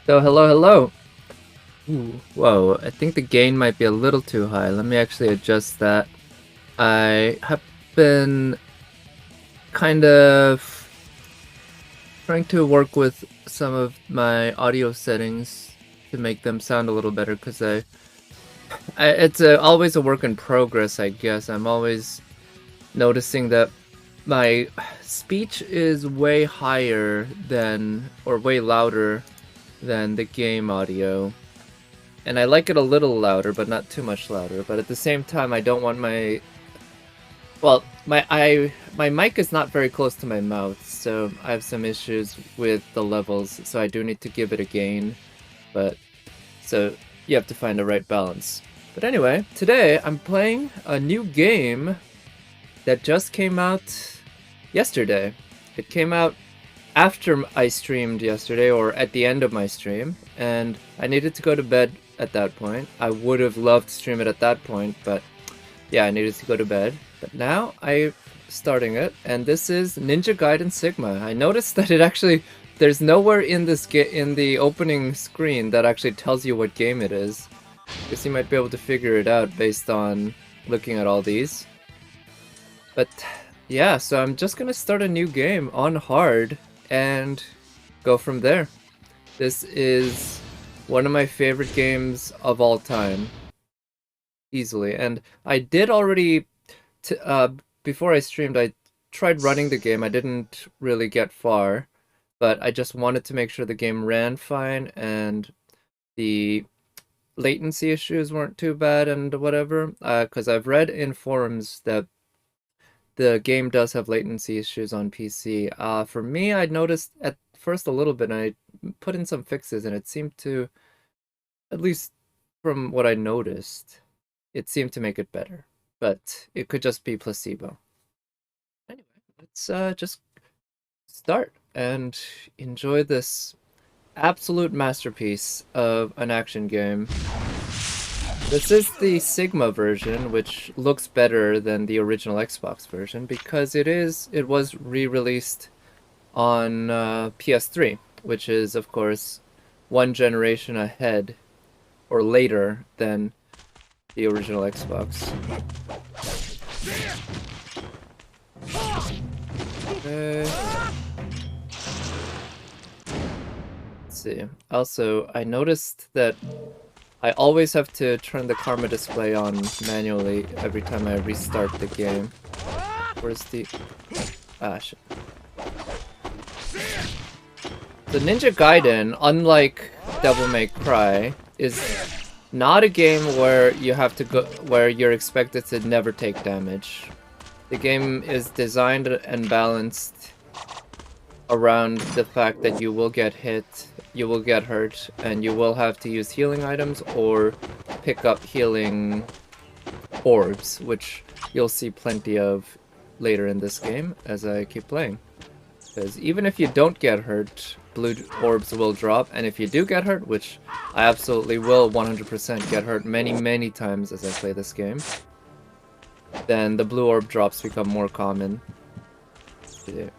So hello. Ooh, whoa, I think the gain might be a little too high. Let me actually adjust that. I have been kind of trying to work with some of my audio settings to make them sound a little better because it's always a work in progress, I guess. I'm always noticing that my speech is way higher than, or way louder than the game audio. And I like it a little louder, but not too much louder. But at the same time, I don't want my... Well, my mic is not very close to my mouth, so I have some issues with the levels, so I do need to give it a gain. But, so, you have to find the right balance. But anyway, today I'm playing a new game that just came out yesterday. It came out after I streamed yesterday, or at the end of my stream, and I needed to go to bed at that point. I would have loved to stream it at that point, but yeah, I needed to go to bed. But now I'm starting it, and this is Ninja Gaiden Sigma. I noticed that it actually, there's nowhere in this in the opening screen that actually tells you what game it is. Guess you might be able to figure it out based on looking at all these. But yeah, so I'm just gonna start a new game on hard and go from there. This is one of my favorite games of all time. Easily. And I did already, before I streamed, I tried running the game. I didn't really get far, but I just wanted to make sure the game ran fine and the latency issues weren't too bad and whatever. Because I've read in forums that the game does have latency issues on PC. For me, I noticed at first a little bit, and I put in some fixes, and it seemed to, at least from what I noticed, it seemed to make it better. But it could just be placebo. Anyway, let's just start and enjoy this absolute masterpiece of an action game. This is the Sigma version, which looks better than the original Xbox version because it was re-released on PS3, which is of course one generation ahead or later than the original Xbox. Okay. Let's see. Also, I noticed that I always have to turn the karma display on manually every time I restart the game. Where's the... Ah, shit. The Ninja Gaiden, unlike Devil May Cry, is not a game where you have to go, where you're expected to never take damage. The game is designed and balanced around the fact that you will get hit, you will get hurt, and you will have to use healing items or pick up healing orbs, which you'll see plenty of later in this game as I keep playing. Because even if you don't get hurt, blue orbs will drop, and if you do get hurt, which I absolutely will 100% get hurt many times as I play this game, then the blue orb drops become more common. Yeah.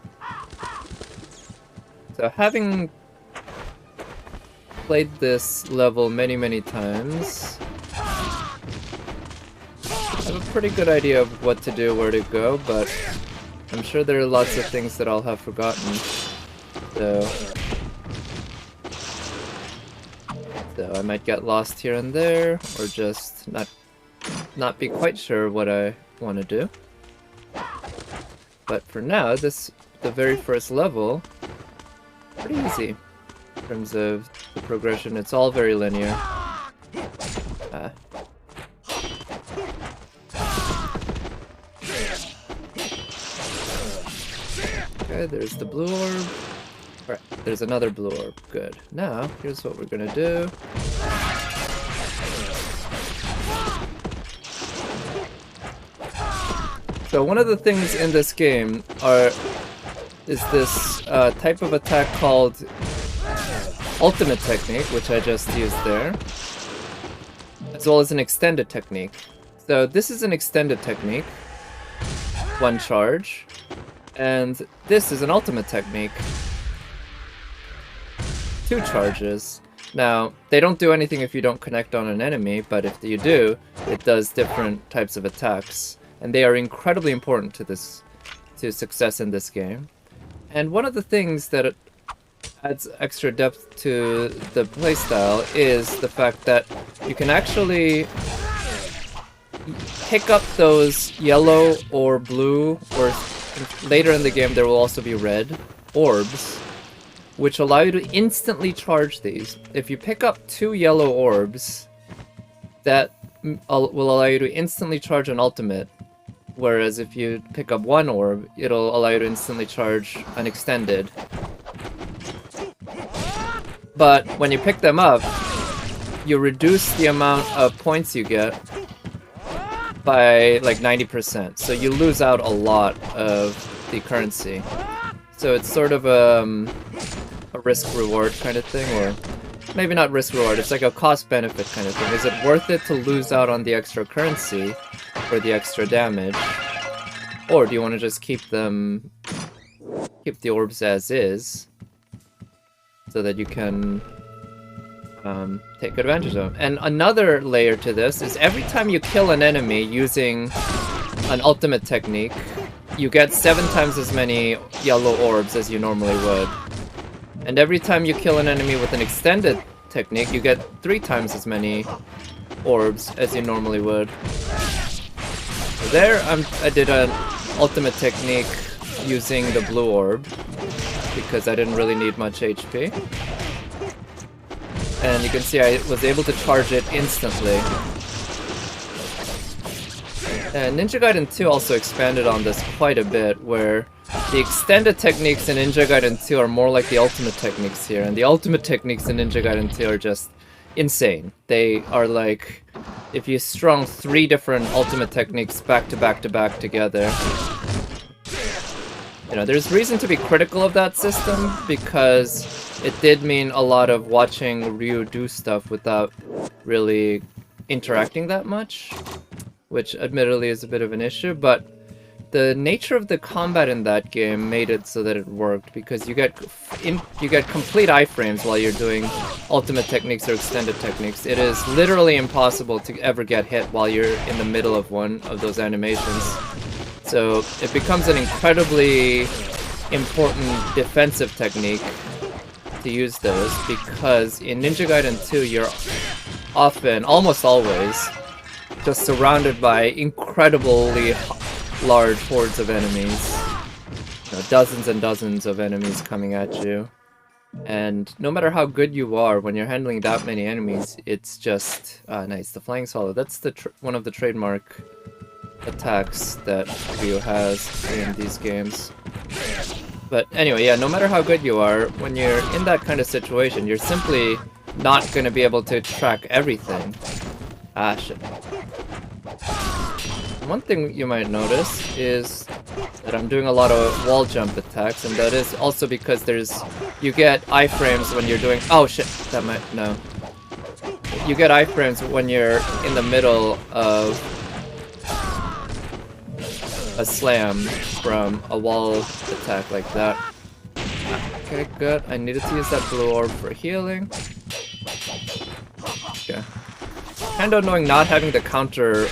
So having played this level many times, I have a pretty good idea of what to do, where to go, but I'm sure there are lots of things that I'll have forgotten. So I might get lost here and there, or just not be quite sure what I want to do. But for now, the very first level, pretty easy in terms of the progression. It's all very linear. Okay, there's the blue orb. Alright, there's another blue orb. Good. Now, here's what we're gonna do. So one of the things in this game is this type of attack called Ultimate Technique, which I just used there, as well as an extended technique. So this is an extended technique, one charge, and this is an ultimate technique, 2 charges. Now, they don't do anything if you don't connect on an enemy, but if you do, it does different types of attacks. And they are incredibly important to success in this game. And one of the things that adds extra depth to the playstyle is the fact that you can actually pick up those yellow or blue, or later in the game there will also be red orbs, which allow you to instantly charge these. If you pick up 2 yellow orbs, that will allow you to instantly charge an ultimate, whereas if you pick up 1 orb, it'll allow you to instantly charge an extended. But when you pick them up, you reduce the amount of points you get by like 90%, so you lose out a lot of the currency. So it's sort of a risk-reward kind of thing, or maybe not risk-reward, it's like a cost-benefit kind of thing. Is it worth it to lose out on the extra currency for the extra damage? Or do you want to just keep the orbs as is, so that you can take advantage of them? And another layer to this is every time you kill an enemy using an ultimate technique, you get 7 times as many yellow orbs as you normally would. And every time you kill an enemy with an extended technique, you get 3 times as many orbs as you normally would. So there, I did an ultimate technique using the blue orb, because I didn't really need much HP. And you can see I was able to charge it instantly. And Ninja Gaiden 2 also expanded on this quite a bit, where the extended techniques in Ninja Gaiden 2 are more like the ultimate techniques here, and the ultimate techniques in Ninja Gaiden 2 are just insane. They are like, if you strung 3 different ultimate techniques back to back to back together. You know, there's reason to be critical of that system, because it did mean a lot of watching Ryu do stuff without really interacting that much, which admittedly is a bit of an issue, but the nature of the combat in that game made it so that it worked, because you get complete iframes while you're doing ultimate techniques or extended techniques. It is literally impossible to ever get hit while you're in the middle of one of those animations. So it becomes an incredibly important defensive technique to use those, because in Ninja Gaiden 2 you're often, almost always, just surrounded by incredibly large hordes of enemies. You know, dozens and dozens of enemies coming at you. And no matter how good you are, when you're handling that many enemies, it's just... nice, the Flying Swallow. That's the one of the trademark attacks that Ryu has in these games. But anyway, yeah, no matter how good you are, when you're in that kind of situation, you're simply not going to be able to track everything. Ah, shit. One thing you might notice is that I'm doing a lot of wall jump attacks, and that is also because you get iframes when you're doing... Oh shit, that might... no. You get iframes when you're in the middle of a slam from a wall attack like that. Okay, good. I needed to use that blue orb for healing. Okay. Kinda annoying not having the counter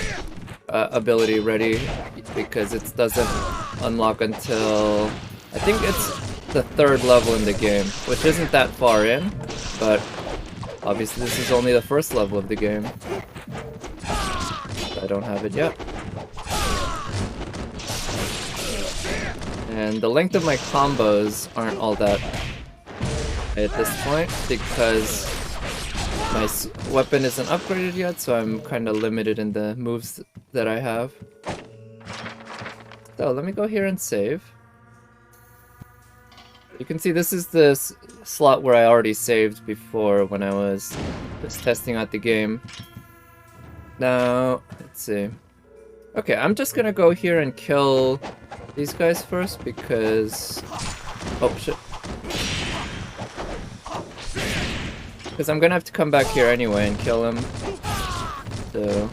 ability ready, because it doesn't unlock until... I think it's the 3rd level in the game, which isn't that far in, but obviously this is only the 1st level of the game. I don't have it yet. And the length of my combos aren't all that at this point, because my weapon isn't upgraded yet, so I'm kind of limited in the moves that I have. So let me go here and save. You can see this is the slot where I already saved before when I was just testing out the game. Now, let's see. Okay, I'm just gonna go here and kill these guys first, because... oh, shit. Because I'm gonna have to come back here anyway and kill him. So,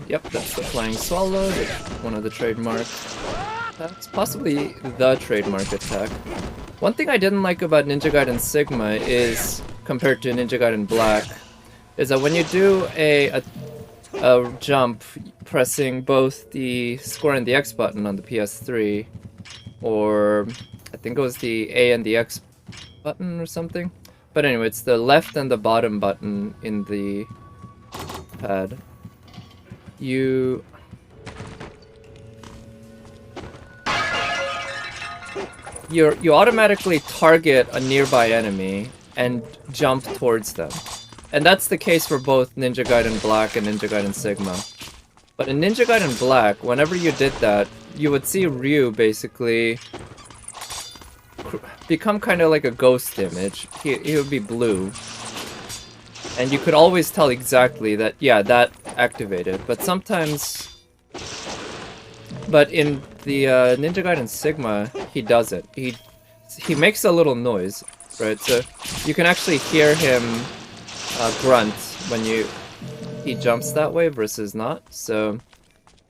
yep, that's the Flying Swallow, one of the trademark attacks. Possibly the trademark attack. One thing I didn't like about Ninja Gaiden Sigma is compared to Ninja Gaiden Black is that when you do a jump pressing both the square and the X button on the PS3, or I think it was the A and the X button or something. But anyway, it's the left and the bottom button in the pad. You automatically target a nearby enemy and jump towards them. And that's the case for both Ninja Gaiden Black and Ninja Gaiden Sigma. But in Ninja Gaiden Black, whenever you did that, you would see Ryu basically become kind of like a ghost image. He would be blue. And you could always tell exactly that, yeah, that activated. But sometimes... But in the Ninja Gaiden Sigma, he does it. He makes a little noise, right? So you can actually hear him grunt when he jumps that way versus not. So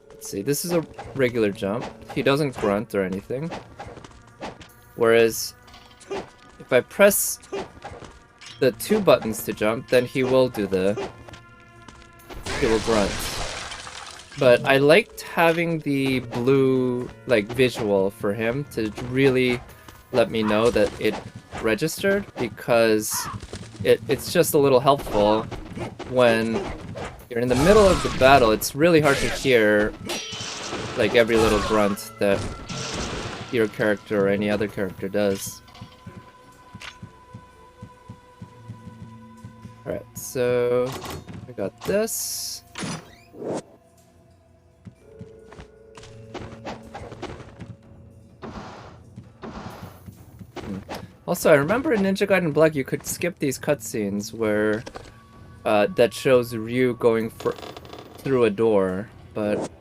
let's see, this is a regular jump. He doesn't grunt or anything. Whereas if I press the 2 buttons to jump, then he will grunt. But I liked having the blue like visual for him to really let me know that it registered, because it's just a little helpful when you're in the middle of the battle. It's really hard to hear like every little grunt that your character or any other character does. Alright, so I got this. Also, I remember in Ninja Gaiden Black you could skip these cutscenes where that shows Ryu going through a door, but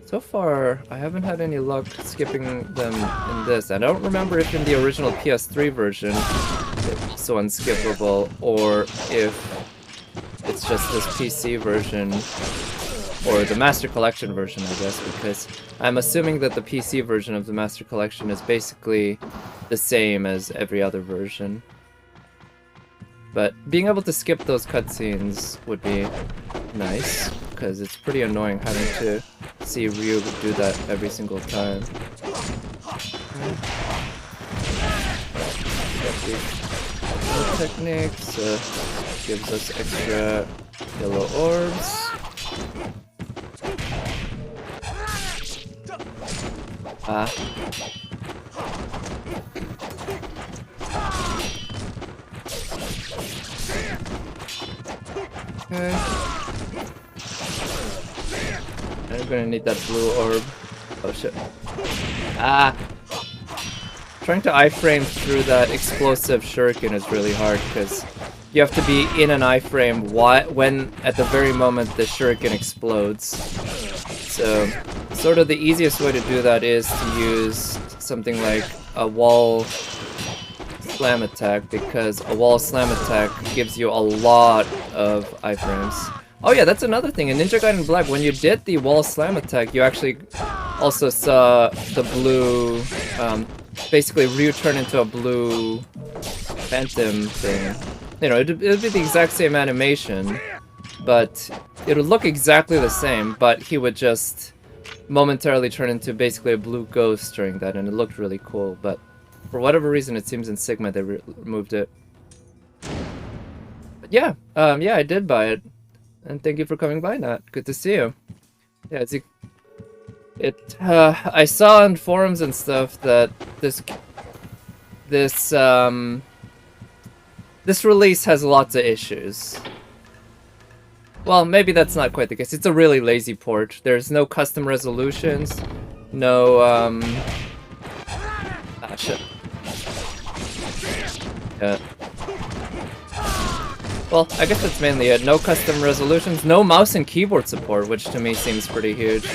so far I haven't had any luck skipping them in this. I don't remember if in the original PS3 version it's also unskippable, or if it's just this PC version, or the Master Collection version, I guess, because I'm assuming that the PC version of the Master Collection is basically the same as every other version. But being able to skip those cutscenes would be nice, because it's pretty annoying having to see Ryu do that every single time. Techniques gives us extra yellow orbs. Okay. I'm gonna need that blue orb. Oh shit. Trying to iframe through that explosive shuriken is really hard, because you have to be in an iframe when at the very moment the shuriken explodes. So sort of the easiest way to do that is to use something like a wall slam attack, because a wall slam attack gives you a lot of iframes. Oh yeah, that's another thing. In Ninja Gaiden Black, when you did the wall slam attack, you actually also saw the blue, basically Ryu turn into a blue phantom thing. You know, it'd be the exact same animation, but it would look exactly the same, but he would just momentarily turn into basically a blue ghost during that, and it looked really cool. But for whatever reason, it seems in Sigma they removed it. But yeah, yeah, I did buy it, and thank you for coming by, Nat. Good to see you. Yeah, I saw on forums and stuff that this release has lots of issues. Well, maybe that's not quite the case. It's a really lazy port. There's no custom resolutions, no, shit. Yeah. Well, I guess that's mainly it. No custom resolutions, no mouse and keyboard support, which to me seems pretty huge.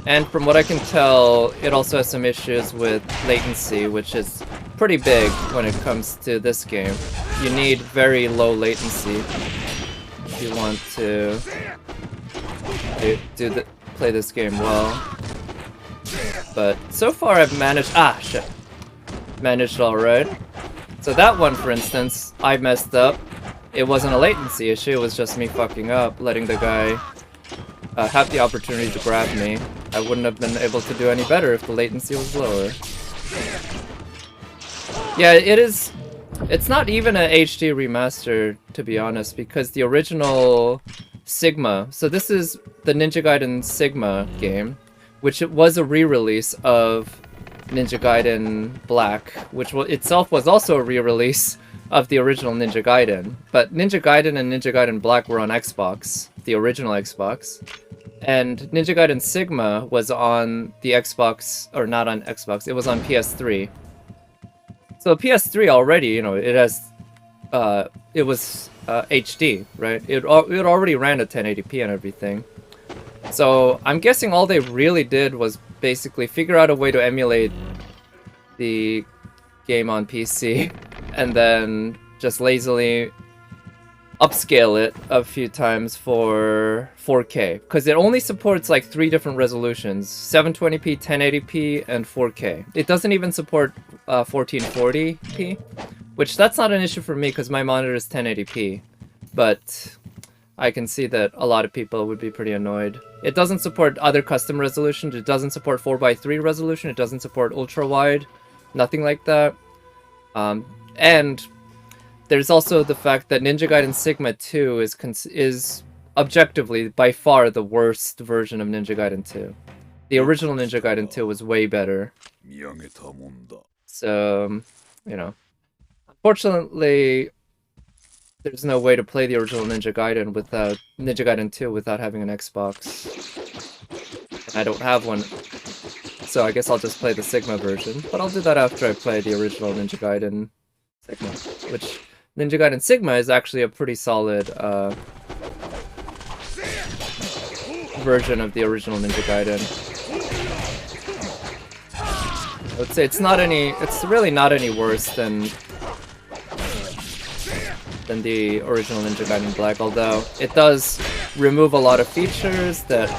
And from what I can tell, it also has some issues with latency, which is pretty big when it comes to this game. You need very low latency if you want to play this game well. But so far I've managed... managed alright. So that one, for instance, I messed up. It wasn't a latency issue, it was just me fucking up, letting the guy have the opportunity to grab me. I wouldn't have been able to do any better if the latency was lower. Yeah, it is... It's not even a HD remaster, to be honest, because the original Sigma... So this is the Ninja Gaiden Sigma game, which it was a re-release of Ninja Gaiden Black, which itself was also a re-release of the original Ninja Gaiden. But Ninja Gaiden and Ninja Gaiden Black were on Xbox, the original Xbox. And Ninja Gaiden Sigma was on the Xbox, or not on Xbox, it was on PS3. So PS3 already, you know, it has, it was HD, right? It already ran at 1080p and everything. So I'm guessing all they really did was basically figure out a way to emulate the game on PC and then just lazily upscale it a few times for 4K, because it only supports like 3 different resolutions: 720p, 1080p, and 4K. It doesn't even support 1440p, which that's not an issue for me because my monitor is 1080p, but I can see that a lot of people would be pretty annoyed. It doesn't support other custom resolutions, it doesn't support 4:3 resolution, it doesn't support ultra wide, nothing like that. And there's also the fact that Ninja Gaiden Sigma 2 is objectively by far the worst version of Ninja Gaiden 2. The original Ninja Gaiden 2 was way better. So, you know, unfortunately, there's no way to play the original Ninja Gaiden without Ninja Gaiden 2 without having an Xbox. And I don't have one, so I guess I'll just play the Sigma version. But I'll do that after I play the original Ninja Gaiden Sigma, which Ninja Gaiden Sigma is actually a pretty solid version of the original Ninja Gaiden. I would say it's really not any worse than the original Ninja Gaiden Black, although it does remove a lot of features that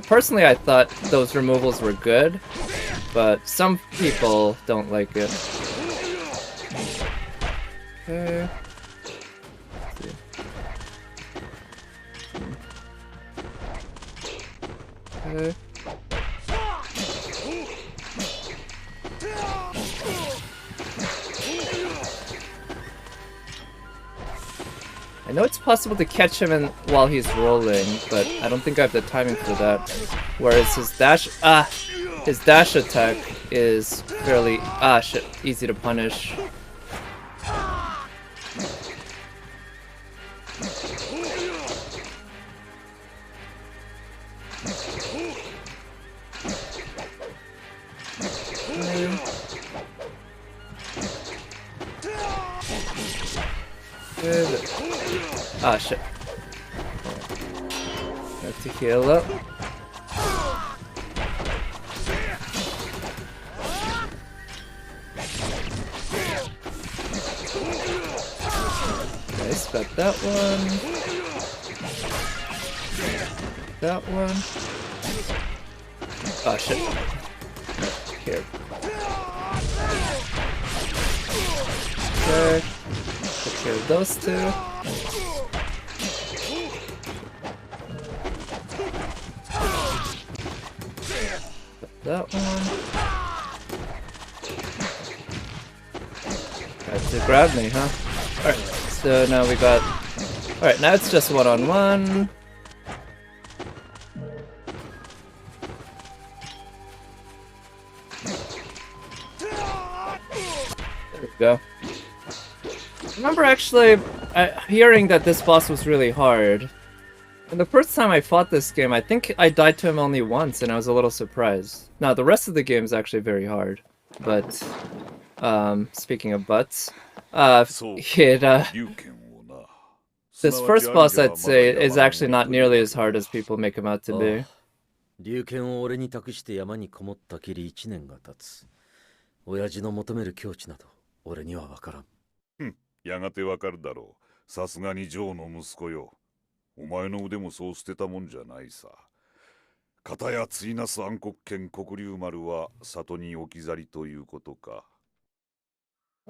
personally I thought those removals were good, but some people don't like it. Okay. Okay. I know it's possible to catch him while he's rolling, but I don't think I have the timing for that. Whereas his dash attack is fairly easy to punish. Good. Ah, shit. Have to heal up. Nice, got that one. That one. Ah, shit. Here. Okay. Take care of those two. That one. Got to grab me, huh? Alright, so now we got... Alright, now it's just one-on-one. There we go. I remember actually hearing that this boss was really hard. And the first time I fought this game, I think I died to him only once, and I was a little surprised. Now, the rest of the game is actually very hard. But, speaking of butts, this first boss, I'd say, is actually not nearly as hard as people make him out to be. 龍拳を俺に託して山にこもったきり1年が経つ。親父の求める境地など俺には分からん。やがてわかるだろう。さすがにジョーの息子よ。お前の腕もそう捨てたもんじゃないさ。かたやついなす暗黒剣黒龍丸は里に置き去りということか。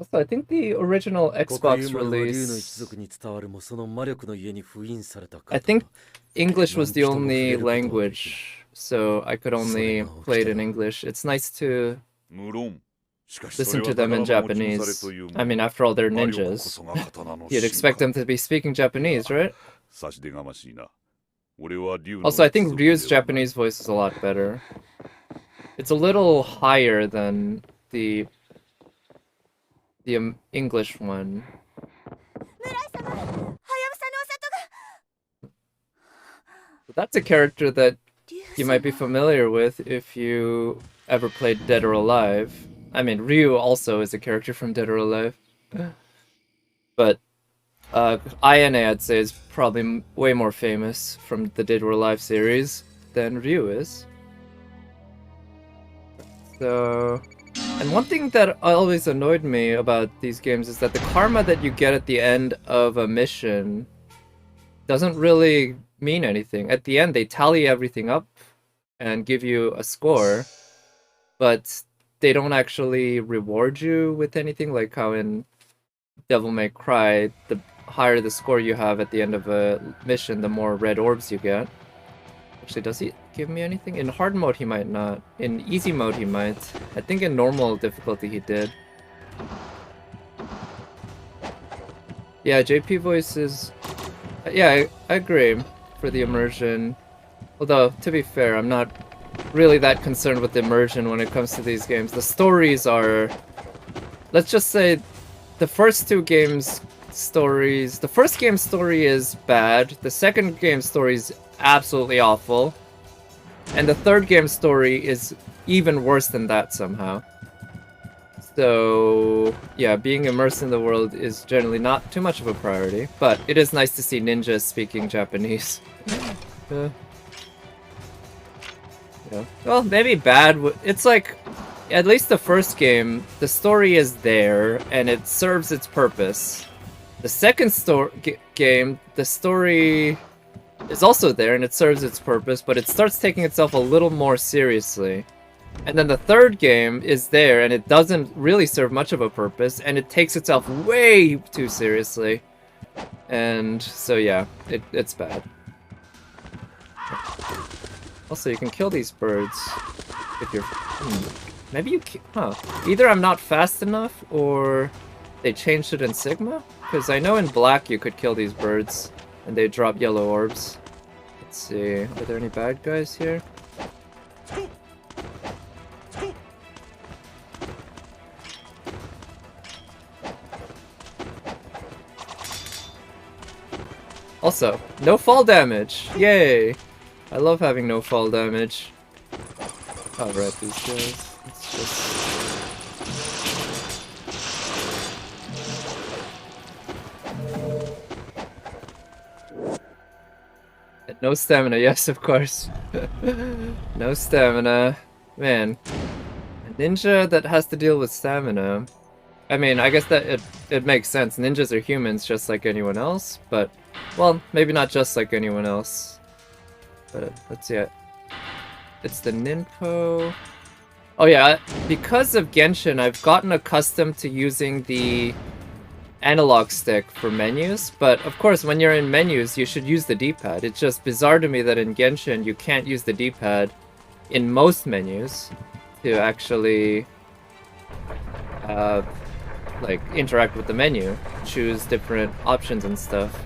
Also, I think the original 国 Xbox 有丸は竜の一 release, 族に伝わるもその魔力の家に封印された方 I think は English was the 何人も触れ only ることはできない。 language, so I could only play it in English. It's nice to 無論。しかしそ listen れ to は them in 宝の持ち腐れ Japanese. というも I の mean, after all, they're 魔力こ ninjas. そが刀の You'd 進 expect 化 them to be speaking Japanese, right? 差し出がましいな。俺は竜の Also, I 一 think 族では Ryu's ない Japanese voice is a lot better. It's a little higher than the English one. 村井様、はやぶさのお里が。 That's a character that 竜 you might be 様 familiar with if you ever played Dead or Alive. I mean, Ryu also is a character from Dead or Alive. But INA, I'd say, is probably way more famous from the Dead or Alive series than Ryu is. So, and one thing that always annoyed me about these games is that the karma that you get at the end of a mission doesn't really mean anything. At the end, they tally everything up and give you a score, but they don't actually reward you with anything, like how in Devil May Cry, the higher the score you have at the end of a mission, the more red orbs you get. Actually, does he give me anything? In hard mode, he might not. In easy mode, he might. I think in normal difficulty, he did. Yeah, JP voice is... Yeah, I agree for the immersion. Although, to be fair, I'm not really that concerned with the immersion when it comes to these games. The stories are... Let's just say the first two games' stories... The first game's story is bad. The second game's story is absolutely awful. And the third game's story is even worse than that somehow. So, yeah, being immersed in the world is generally not too much of a priority, but it is nice to see ninjas speaking Japanese. Yeah. Well, maybe bad. It's like, at least the first game, the story is there and it serves its purpose. The second game, the story is also there and it serves its purpose, but it starts taking itself a little more seriously. And then the third game is there and it doesn't really serve much of a purpose and it takes itself way too seriously. And so yeah, it's bad. Also, you can kill these birds if you're... Maybe you can... Huh. Either I'm not fast enough or they changed it in Sigma? Because I know in Black you could kill these birds and they drop yellow orbs. Let's see, are there any bad guys here? Also, no fall damage! Yay! I love having no fall damage. Alright, these guys. Let's just... No stamina, yes, of course. No stamina. Man. A ninja that has to deal with stamina. I mean, I guess that it makes sense. Ninjas are humans just like anyone else, but... Well, maybe not just like anyone else. But let's see. It's the Ninpo... Oh yeah, because of Genshin, I've gotten accustomed to using the analog stick for menus, but of course when you're in menus you should use the D-pad. It's just bizarre to me that in Genshin you can't use the D-pad in most menus to actually like interact with the menu, choose different options and stuff.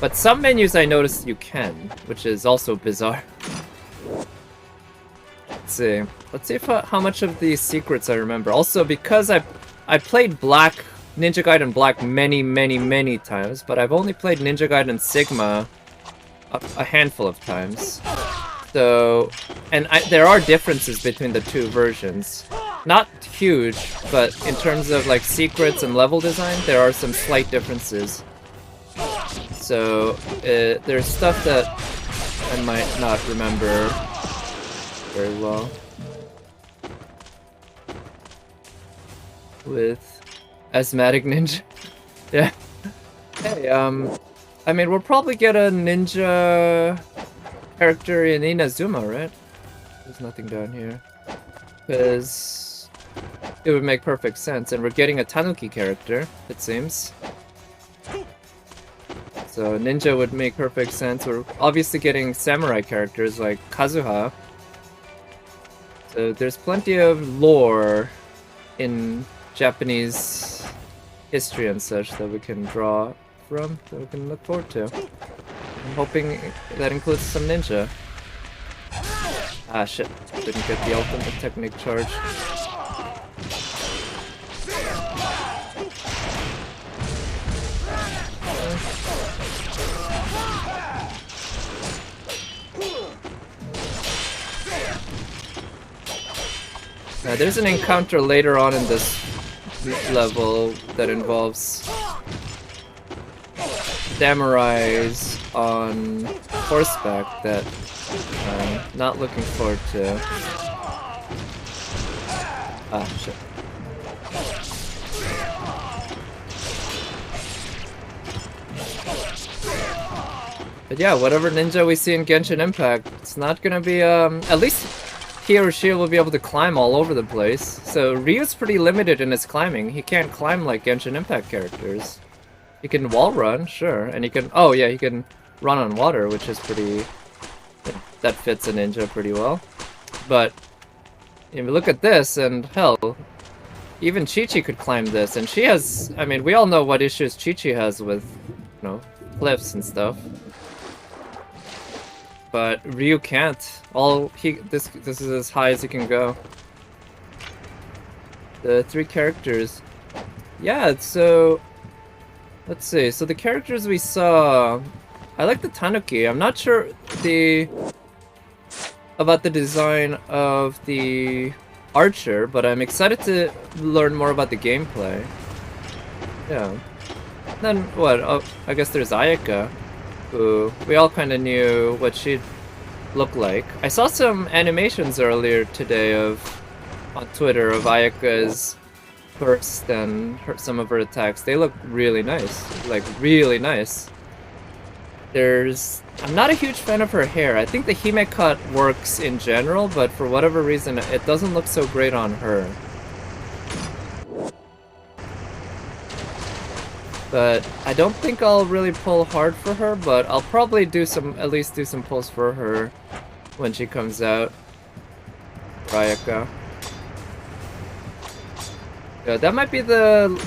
But some menus I noticed you can, which is also bizarre. Let's see if, how much of these secrets I remember. Also, because I played Ninja Gaiden Black many times, but I've only played Ninja Gaiden Sigma a handful of times. So, and there are differences between the two versions. Not huge, but in terms of like secrets and level design, there are some slight differences. So, there's stuff that I might not remember very well. With Asthmatic Ninja. Yeah. Hey, I mean, we'll probably get a ninja character in Inazuma, right? There's nothing down here. Because it would make perfect sense. And we're getting a Tanuki character, it seems. So ninja would make perfect sense. We're obviously getting samurai characters like Kazuha. So there's plenty of lore in Japanese history and such that we can draw from, that we can look forward to. I'm hoping that includes some ninja. Ah shit, didn't get the ultimate technique charge. Now, there's an encounter later on in this level that involves samurais on horseback that I'm not looking forward to. Ah, shit. But yeah, whatever ninja we see in Genshin Impact, it's not gonna be, at least he or she will be able to climb all over the place. So Ryu's pretty limited in his climbing. He can't climb like Genshin Impact characters. He can wall run, sure, and he can, oh yeah, he can run on water, which is pretty, that fits a ninja pretty well. But if you look at this, and hell, even Chi-Chi could climb this, and she has, I mean, we all know what issues Chi-Chi has with, you know, cliffs and stuff. But Ryu can't. This is as high as he can go. The 3 characters. Yeah, so let's see. So the characters we saw, I like the Tanuki. I'm not sure about the design of the archer, but I'm excited to learn more about the gameplay. Yeah. Then what? Oh, I guess there's Ayaka, who we all kind of knew what she'd look like. I saw some animations earlier today on Twitter of Ayaka's burst and some of her attacks. They look really nice, like really nice. I'm not a huge fan of her hair. I think the Hime cut works in general, but for whatever reason, it doesn't look so great on her. But I don't think I'll really pull hard for her, but I'll probably at least do some pulls for her when she comes out. Ayaka. Yeah, that might be the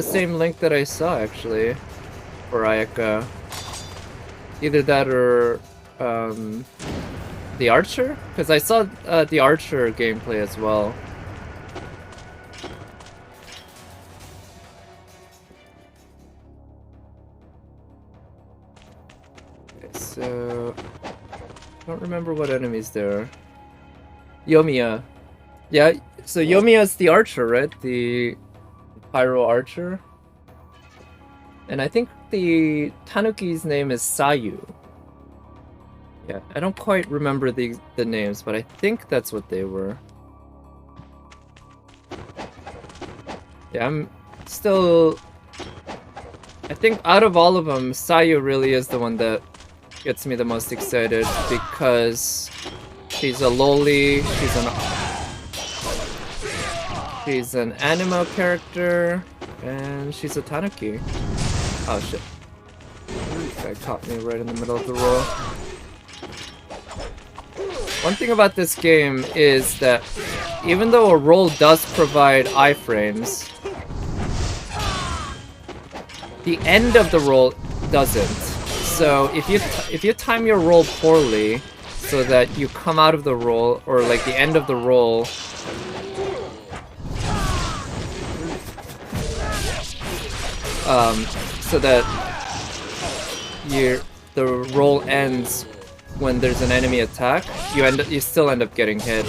same link that I saw actually for Ayaka. Either that or the Archer? Because I saw the Archer gameplay as well. So, I don't remember what enemies there are. Yoimiya. Yeah, so Yoimiya's the archer, right? The pyro archer. And I think the Tanuki's name is Sayu. Yeah, I don't quite remember the names, but I think that's what they were. Yeah, I'm still... I think out of all of them, Sayu really is the one that gets me the most excited because she's a loli, she's an anime character, and she's a Tanuki. Oh shit. This guy caught me right in the middle of the roll. One thing about this game is that even though a roll does provide iframes, the end of the roll doesn't. So if you time your roll poorly, so that you come out of the roll, or like the end of the roll, so that the roll ends when there's an enemy attack, you still end up getting hit.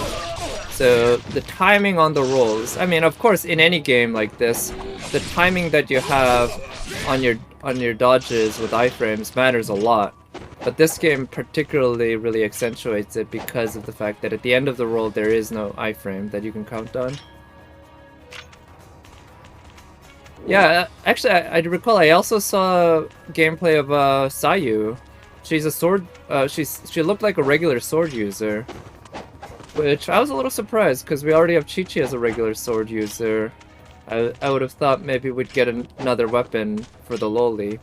So the timing on the rolls, I mean, of course, in any game like this, the timing that you have on your dodges with iframes matters a lot. But this game particularly really accentuates it because of the fact that at the end of the roll there is no iframe that you can count on. Yeah, actually, I recall I also saw gameplay of Sayu. She's a sword. She looked like a regular sword user. Which I was a little surprised, because we already have Chi-Chi as a regular sword user. I would have thought maybe we'd get another weapon for the Loli.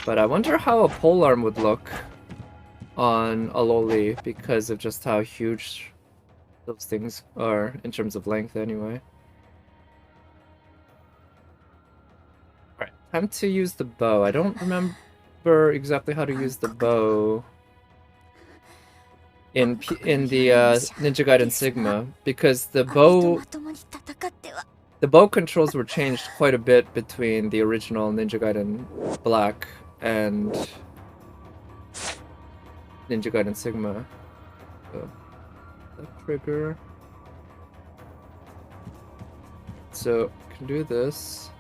But I wonder how a polearm would look on a Loli, because of just how huge those things are, in terms of length anyway. Alright, time to use the bow. I don't remember exactly how to use the bow in the Ninja Gaiden Sigma, because the 兄と bow まともに戦っては the bow controls were changed quite a bit between the original Ninja Gaiden Black and Ninja Gaiden Sigma. So, that trigger. So, can do this.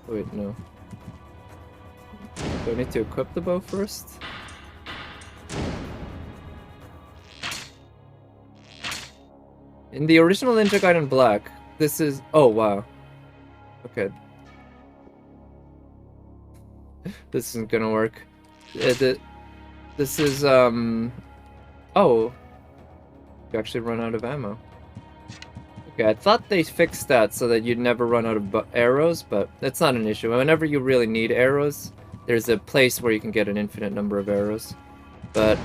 Wait, no. Do I need to equip the bow first? In the original Ninja Gaiden Black, this is... Oh, wow. Okay. This isn't gonna work. This is, Oh. You actually run out of ammo. Okay, I thought they fixed that so that you'd never run out of arrows, but that's not an issue. Whenever you really need arrows, there's a place where you can get an infinite number of arrows. But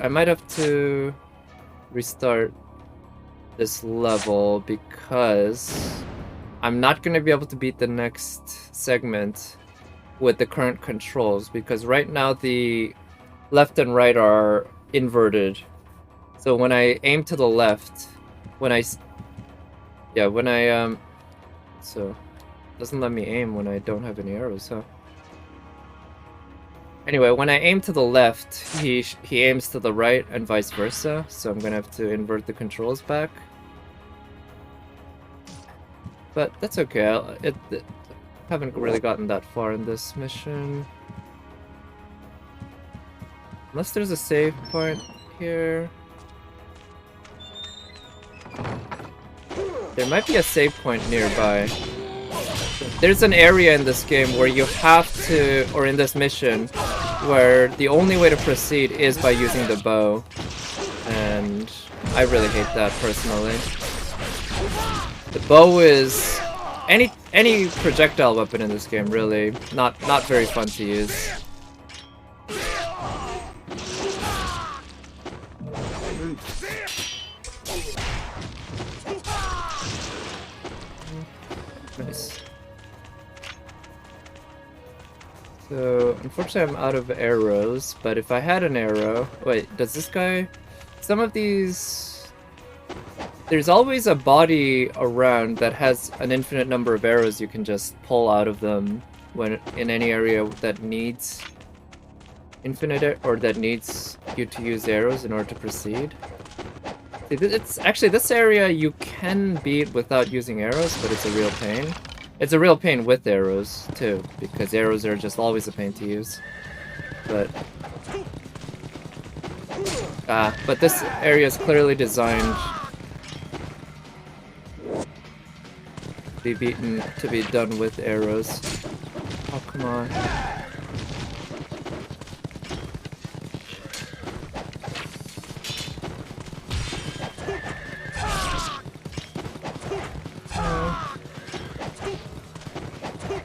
I might have to restart this level because I'm not going to be able to beat the next segment with the current controls, because right now the left and right are inverted. So when I aim to the left, so it doesn't let me aim when I don't have any arrows, huh? Anyway, when I aim to the left, he aims to the right and vice versa, so I'm gonna have to invert the controls back. But that's okay, I haven't really gotten that far in this mission. Unless there's a save point here. There might be a save point nearby. There's an area in this game where you have to, or in this mission, where the only way to proceed is by using the bow. And I really hate that personally. The bow is any projectile weapon in this game, really not very fun to use. Nice. So, unfortunately I'm out of arrows, but if I had an arrow... Wait, does this guy... Some of these... There's always a body around that has an infinite number of arrows you can just pull out of them when in any area that needs infinite, or that needs you to use arrows in order to proceed. It's actually, this area you can beat without using arrows, but it's a real pain. It's a real pain with arrows too, because arrows are just always a pain to use. But this area is clearly designed to be done with arrows. Oh, come on.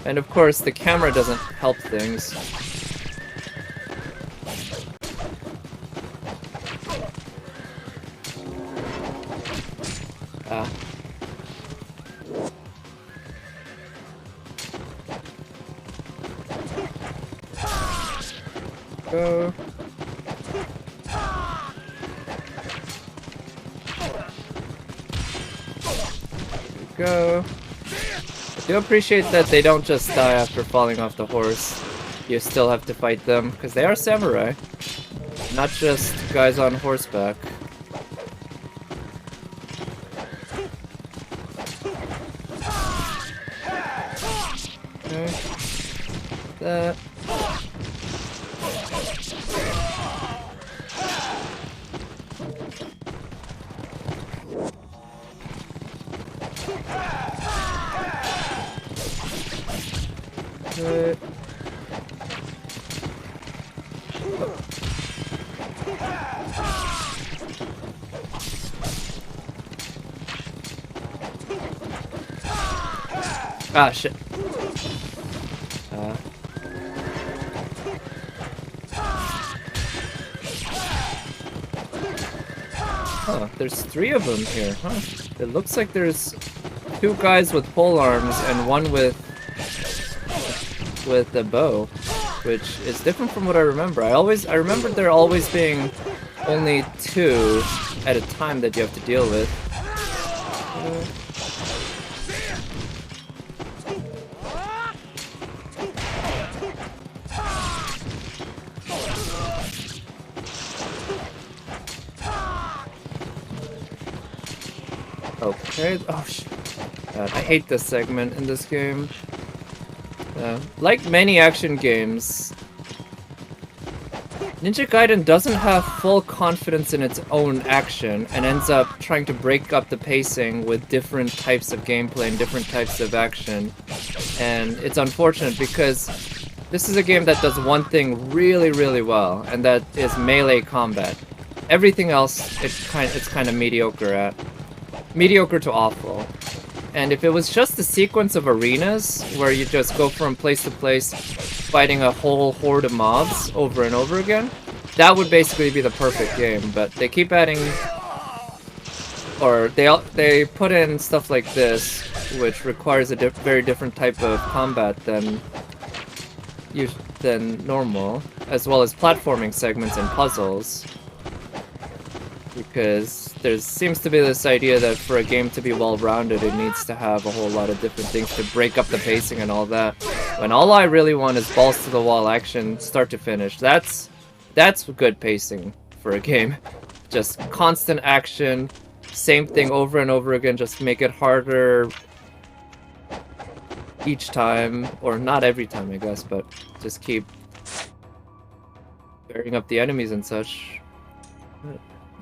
And of course, the camera doesn't help things. Go. Go. I do appreciate that they don't just die after falling off the horse. You still have to fight them, because they are samurai, not just guys on horseback. Okay. That. Okay. Ah, shit. Oh, there's 3 of them here, huh? It looks like there's 2 guys with pole arms and one with a bow, which is different from what I remember. I remember there always being only 2 at a time that you have to deal with. Okay. Oh, God, I hate this segment in this game. Like many action games, Ninja Gaiden doesn't have full confidence in its own action and ends up trying to break up the pacing with different types of gameplay and different types of action. And it's unfortunate because this is a game that does one thing really, really well, and that is melee combat. Everything else, it's kind of mediocre at. Mediocre to awful. And if it was just a sequence of arenas where you just go from place to place fighting a whole horde of mobs over and over again, that would basically be the perfect game. But they keep adding, or they put in stuff like this, which requires a very different type of combat than normal, as well as platforming segments and puzzles. Because there seems to be this idea that for a game to be well-rounded, it needs to have a whole lot of different things to break up the pacing and all that. When all I really want is balls-to-the-wall action, start to finish. That's good pacing for a game. Just constant action, same thing over and over again, just make it harder each time. Or not every time, I guess, but just keep bearing up the enemies and such.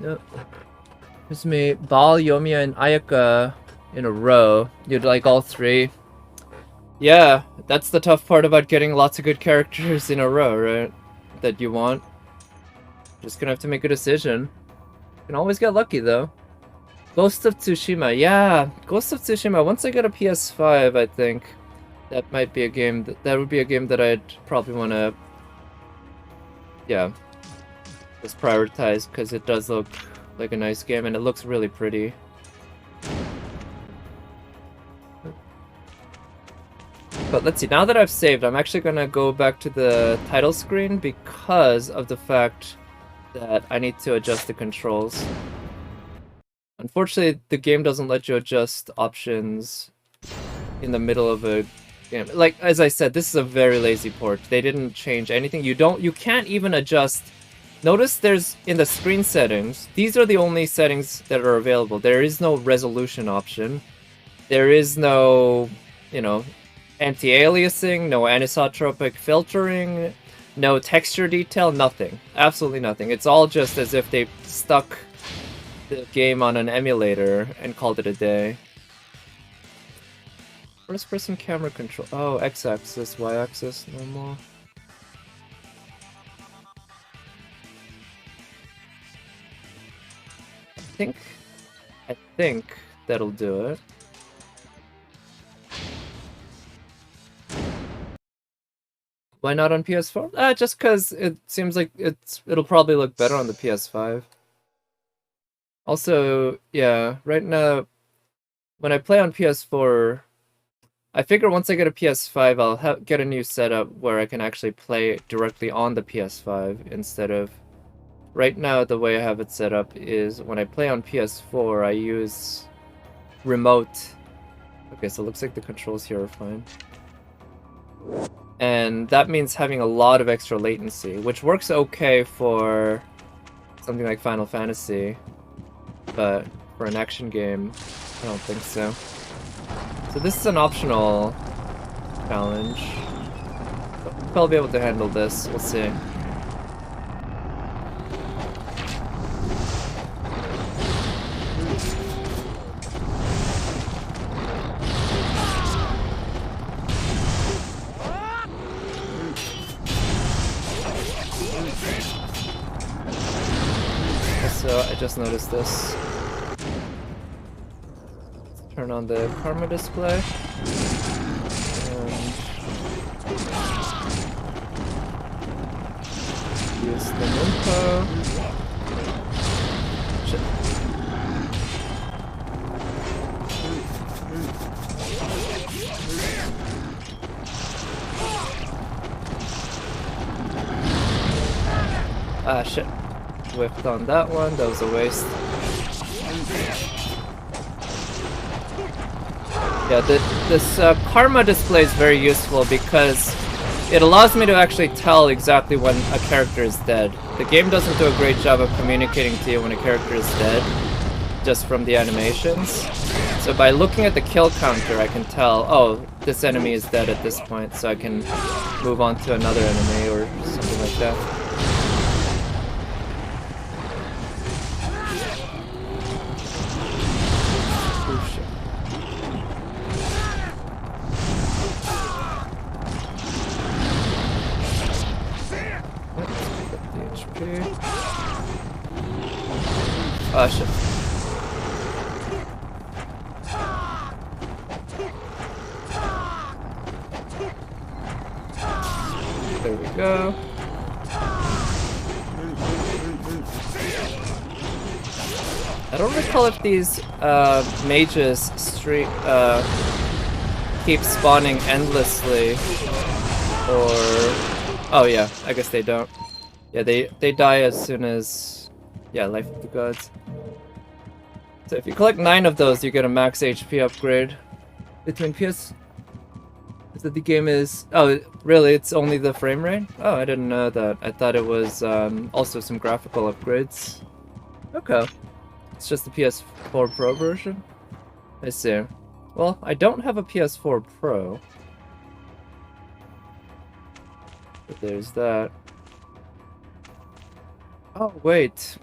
Yep. Here's me, Bal, Yoimiya, and Ayaka in a row. You'd like all 3. Yeah, that's the tough part about getting lots of good characters in a row, right? That you want. Just gonna have to make a decision. You can always get lucky, though. Ghost of Tsushima, yeah! Ghost of Tsushima, once I get a PS5, I think that might be a game that would be a game that I'd probably want to, yeah, just prioritize, because it does look like a nice game and it looks really pretty. But let's see, now that I've saved, I'm actually gonna go back to the title screen because of the fact that I need to adjust the controls. Unfortunately, the game doesn't let you adjust options in the middle of a game. Like, as I said, this is a very lazy port. They didn't change anything. You can't even adjust. Notice there's, in the screen settings, these are the only settings that are available. There is no resolution option. There is no, anti-aliasing, no anisotropic filtering, no texture detail, nothing. Absolutely nothing. It's all just as if they stuck the game on an emulator and called it a day. First person camera control. Oh, X-axis, Y-axis, normal. I think that'll do it. Why not on PS4? Just because it seems like it'll probably look better on the PS5. Also, yeah, right now, when I play on PS4, I figure once I get a PS5, I'll get a new setup where I can actually play directly on the PS5 instead of... Right now, the way I have it set up is when I play on PS4, I use remote. Okay, so it looks like the controls here are fine. And that means having a lot of extra latency, which works okay for something like Final Fantasy, but for an action game, I don't think so. So this is an optional challenge. I'll probably be able to handle this, we'll see. So I just noticed this. Turn on the karma display. tempo. Shit. Ah, shit. Whiffed on that one. That was a waste. Yeah, this karma display is very useful because it allows me to actually tell exactly when a character is dead. The game doesn't do a great job of communicating to you when a character is dead, just from the animations. So by looking at the kill counter, I can tell, oh, this enemy is dead at this point, so I can move on to another enemy or something like that. Oh shit. There we go. I don't recall if these mages keep spawning endlessly or... Oh yeah, I guess they don't. Yeah, they die as soon as... Yeah, Life of the Gods. So if you collect 9 of those, you get a max HP upgrade. Between PS... So the game is... Oh, really? It's only the frame rate? Oh, I didn't know that. I thought it was also some graphical upgrades. Okay. It's just the PS4 Pro version? I see. Well, I don't have a PS4 Pro. But there's that. Oh, wait.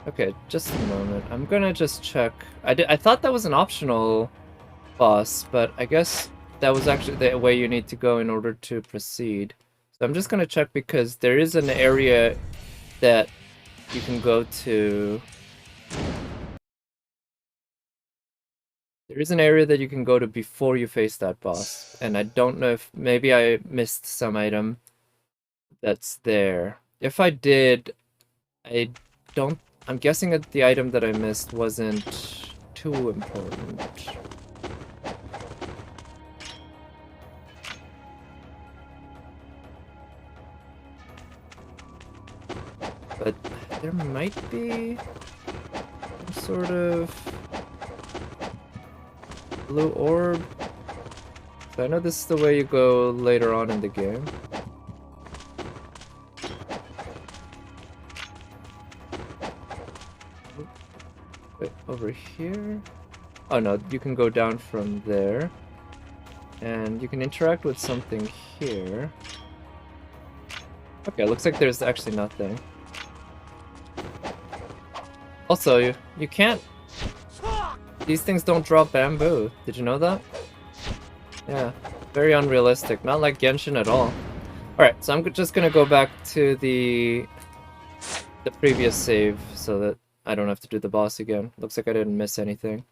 Okay, just a moment. I'm gonna just check. I thought that was an optional boss, but I guess that was actually the way you need to go in order to proceed. So I'm just gonna check because there is an area that you can go to. There is an area that you can go to before you face that boss, and I don't know if maybe I missed some item that's there. If I did, I'm guessing that the item that I missed wasn't too important. But there might be some sort of blue orb. So I know this is the way you go later on in the game. Wait, over here? Oh no, you can go down from there. And you can interact with something here. Okay, looks like there's actually nothing. Also, you can't... These things don't drop bamboo. Did you know that? Yeah, very unrealistic. Not like Genshin at all. Alright, so I'm just gonna go back to the previous save so that I don't have to do the boss again. Looks like I didn't miss anything.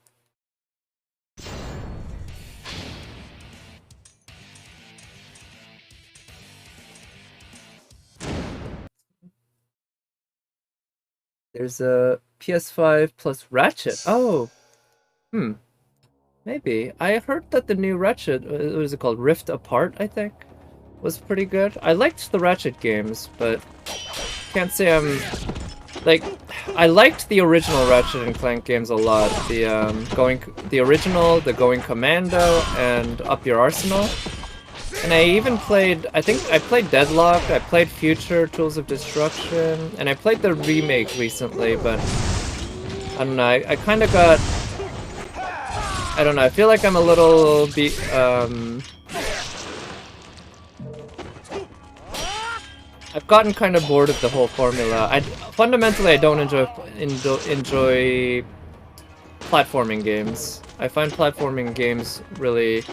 There's a PS5 plus Ratchet. Oh! Maybe. I heard that the new Ratchet, what is it called? Rift Apart, I think? Was pretty good. I liked the Ratchet games, but can't say I'm... Like, I liked the original Ratchet and Clank games a lot. The original, the Going Commando, and Up Your Arsenal. And I even played, I think I played Deadlock, I played Future, Tools of Destruction, and I played the remake recently, but I don't know, I kind of got, I don't know, I feel like I'm a little I've gotten kind of bored of the whole formula. Fundamentally, I don't enjoy platforming games. I find platforming games really,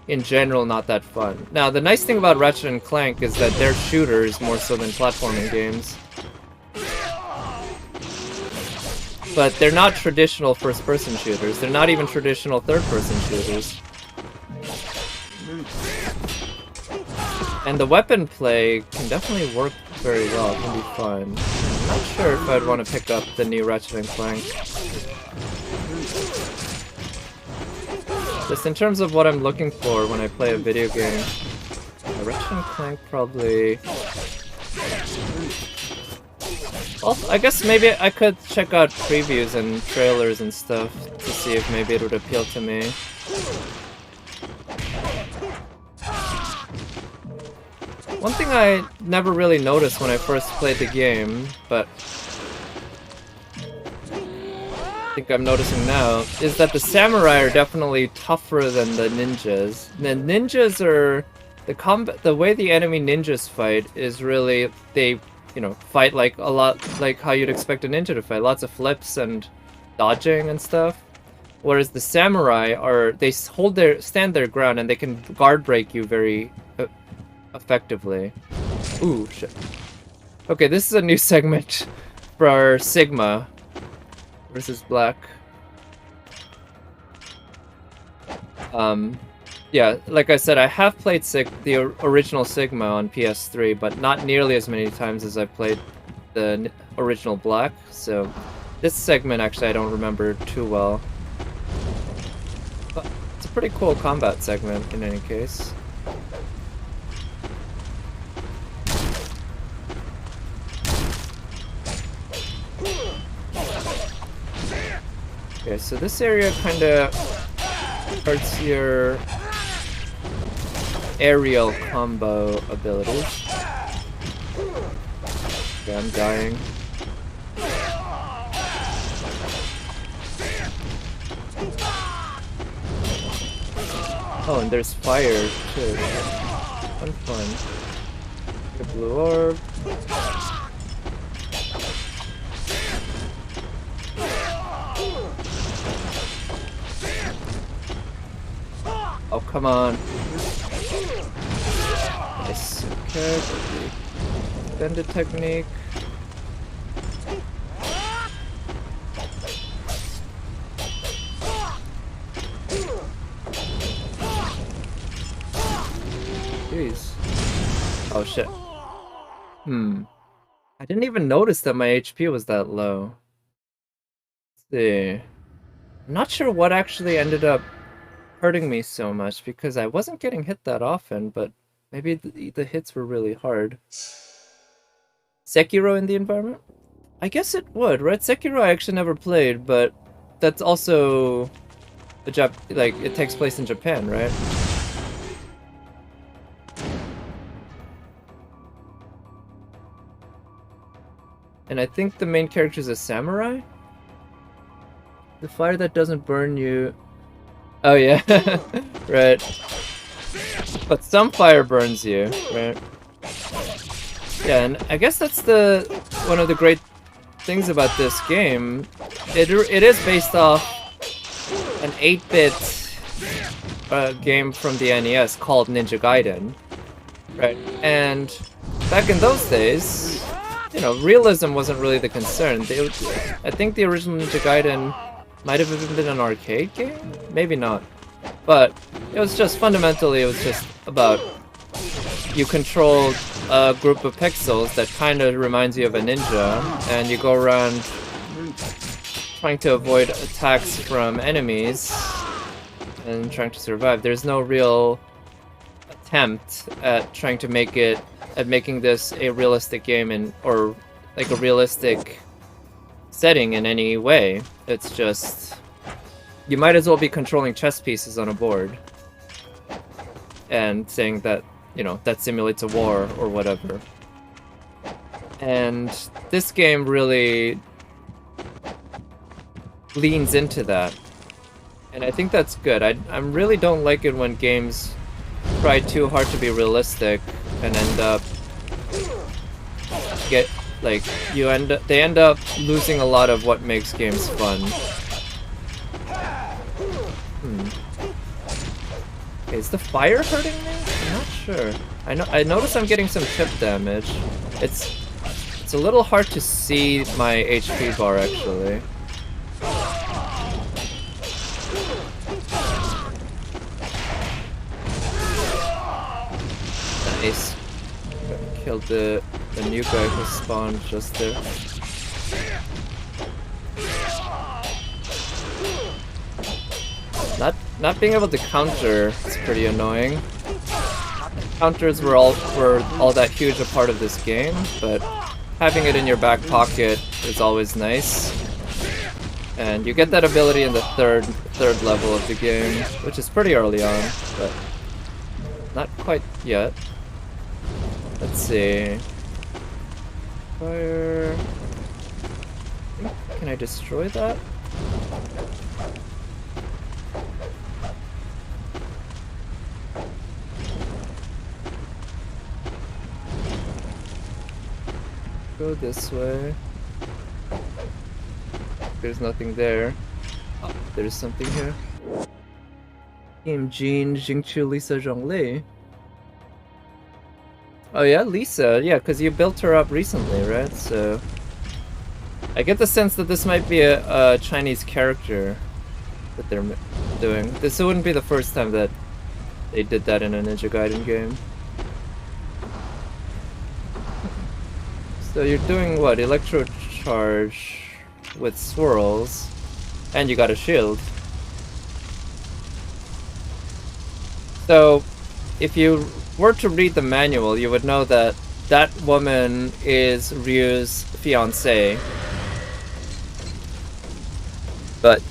in general, not that fun. Now, the nice thing about Ratchet and Clank is that they're shooters more so than platforming games. But they're not traditional first-person shooters. They're not even traditional third-person shooters. And the weapon play can definitely work very well, it can be fun. I'm not sure if I'd want to pick up the new Ratchet & Clank. Just in terms of what I'm looking for when I play a video game, Ratchet & Clank probably... Well, I guess maybe I could check out previews and trailers and stuff to see if maybe it would appeal to me. One thing I never really noticed when I first played the game, but I think I'm noticing now, is that the samurai are definitely tougher than the ninjas. The ninjas are... The way the enemy ninjas fight is really... They, you know, fight like a lot like how you'd expect a ninja to fight. Lots of flips and dodging and stuff. Whereas the samurai are... They stand their ground and they can guard break you very... effectively. Ooh, shit. Okay, this is a new segment for our Sigma versus Black. Yeah, like I said, I have played the original Sigma on PS3, but not nearly as many times as I've played the original Black, so this segment actually I don't remember too well. But it's a pretty cool combat segment in any case. Okay, so this area kinda hurts your aerial combo abilities. Okay, I'm dying. Oh, and there's fire too. Fun. The blue orb. Oh, come on. Nice. Okay, extended technique. Jeez. Oh shit. I didn't even notice that my HP was that low. Let's see. I'm not sure what actually ended up hurting me so much because I wasn't getting hit that often, but maybe the hits were really hard. Sekiro in the environment? I guess it would, right? Sekiro I actually never played, but that's also it takes place in Japan, right? And I think the main character is a samurai? The fire that doesn't burn you... Oh yeah, right. But some fire burns you, right? Yeah, and I guess that's one of the great things about this game. It is based off an 8-bit game from the NES called Ninja Gaiden, right? And back in those days, you know, realism wasn't really the concern. I think the original Ninja Gaiden might have even been an arcade game? Maybe not. But it was just fundamentally, it was just about you controlled a group of pixels that kind of reminds you of a ninja, and you go around trying to avoid attacks from enemies and trying to survive. There's no real attempt at trying to making this a realistic game or like a realistic setting in any way. It's just you might as well be controlling chess pieces on a board and saying that, you know, that simulates a war or whatever. And this game really leans into that, and I think that's good. I really don't like it when games try too hard to be realistic and end up they end up losing a lot of what makes games fun. Okay, is the fire hurting me? I'm not sure. I notice I'm getting some chip damage. It's a little hard to see my HP bar actually. Nice. Killed the new guy who spawned just there. Not being able to counter is pretty annoying. Counters were all that huge a part of this game, but having it in your back pocket is always nice. And you get that ability in the third level of the game, which is pretty early on, but not quite yet. Let's see. Fire. Can I destroy that? Go this way. There's nothing there. Oh, there's something here. Team Jean, Jingchu, Lisa, Zhongli. Oh yeah, Lisa. Yeah, because you built her up recently, right? So I get the sense that this might be a Chinese character that they're doing. This wouldn't be the first time that they did that in a Ninja Gaiden game. So you're doing what? Electro charge with swirls, and you got a shield. So if you were to read the manual, you would know that that woman is Ryu's fiancée. But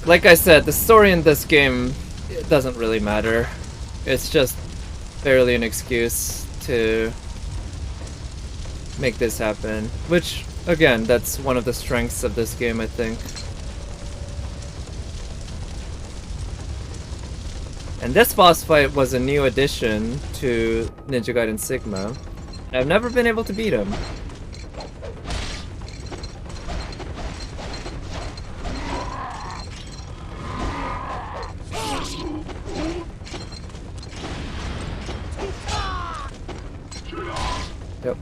like I said, the story in this game, it doesn't really matter. It's just barely an excuse to make this happen, which again, that's one of the strengths of this game, I think. And this boss fight was a new addition to Ninja Gaiden Sigma. I've never been able to beat him. Yep.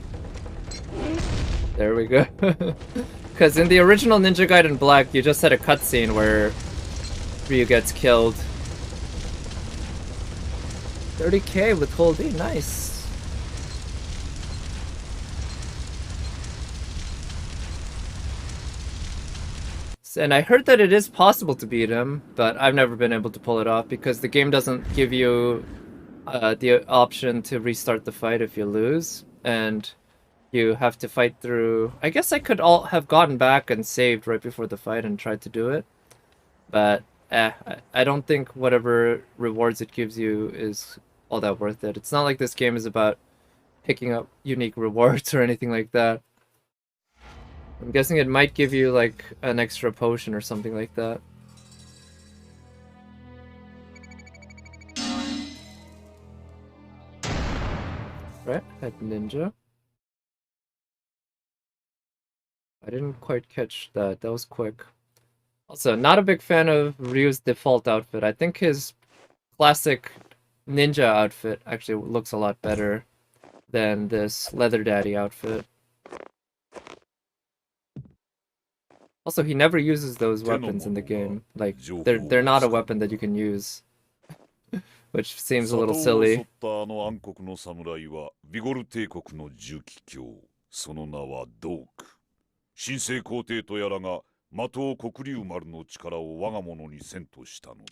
There we go. Because in the original Ninja Gaiden Black, you just had a cutscene where Ryu gets killed. 30k with Hold E, nice. And I heard that it is possible to beat him, but I've never been able to pull it off because the game doesn't give you the option to restart the fight if you lose, and you have to fight through. I guess I could have gotten back and saved right before the fight and tried to do it, but I don't think whatever rewards it gives you is all that worth it. It's not like this game is about picking up unique rewards or anything like that. I'm guessing it might give you like an extra potion or something like that. Right, head ninja. I didn't quite catch that. That was quick. Also, not a big fan of Ryu's default outfit. I think his classic ninja outfit actually looks a lot better than this Leather Daddy outfit. Also, he never uses those weapons in the game. Like, they're not a weapon that you can use. Which seems a little silly. あの暗黒の侍はビゴル帝国の重機卿、その名はドーク。神聖皇帝とやらが的を黒竜丸の力を我が物にせんとしたのだ。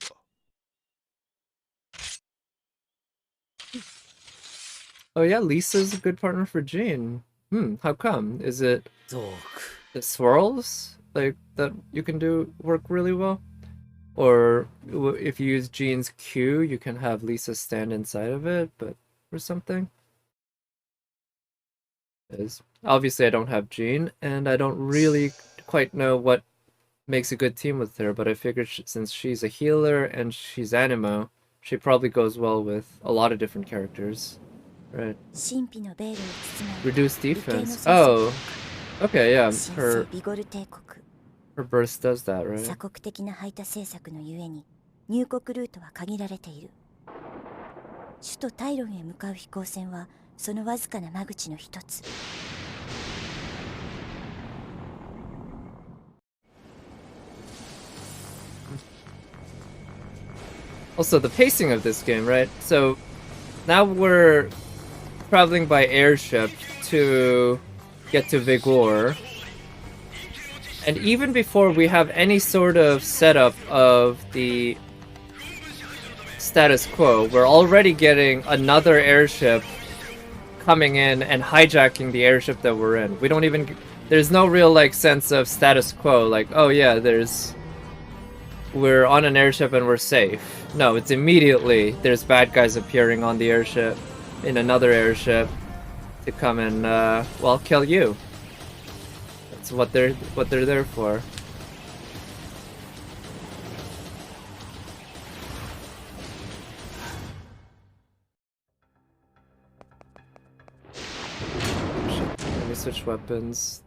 Oh yeah, Lisa's a good partner for Jean. How come? Is it the swirls like that you can do work really well? Or if you use Jean's Q, you can have Lisa stand inside of it, but or something? Obviously I don't have Jean, and I don't really quite know what makes a good team with her, but I figured since she's a healer and she's Anemo, she probably goes well with a lot of different characters. Right. Reduce defense. Oh. Okay, yeah. Her burst does that, right? 鎖国的な排他政策のゆえに入国ルートは限られている。首都タイロンへ向かう飛行船はそのわずかな間口の一つ。Also, the pacing of this game, right? So now we're traveling by airship to get to Vigor. And even before we have any sort of setup of the status quo, we're already getting another airship coming in and hijacking the airship that we're in. We don't even... There's no real, like, sense of status quo, like, oh yeah, we're on an airship and we're safe. No, it's immediately there's bad guys appearing on the airship, in another airship, to come and, well, kill you. That's what they're there for. Let me switch weapons.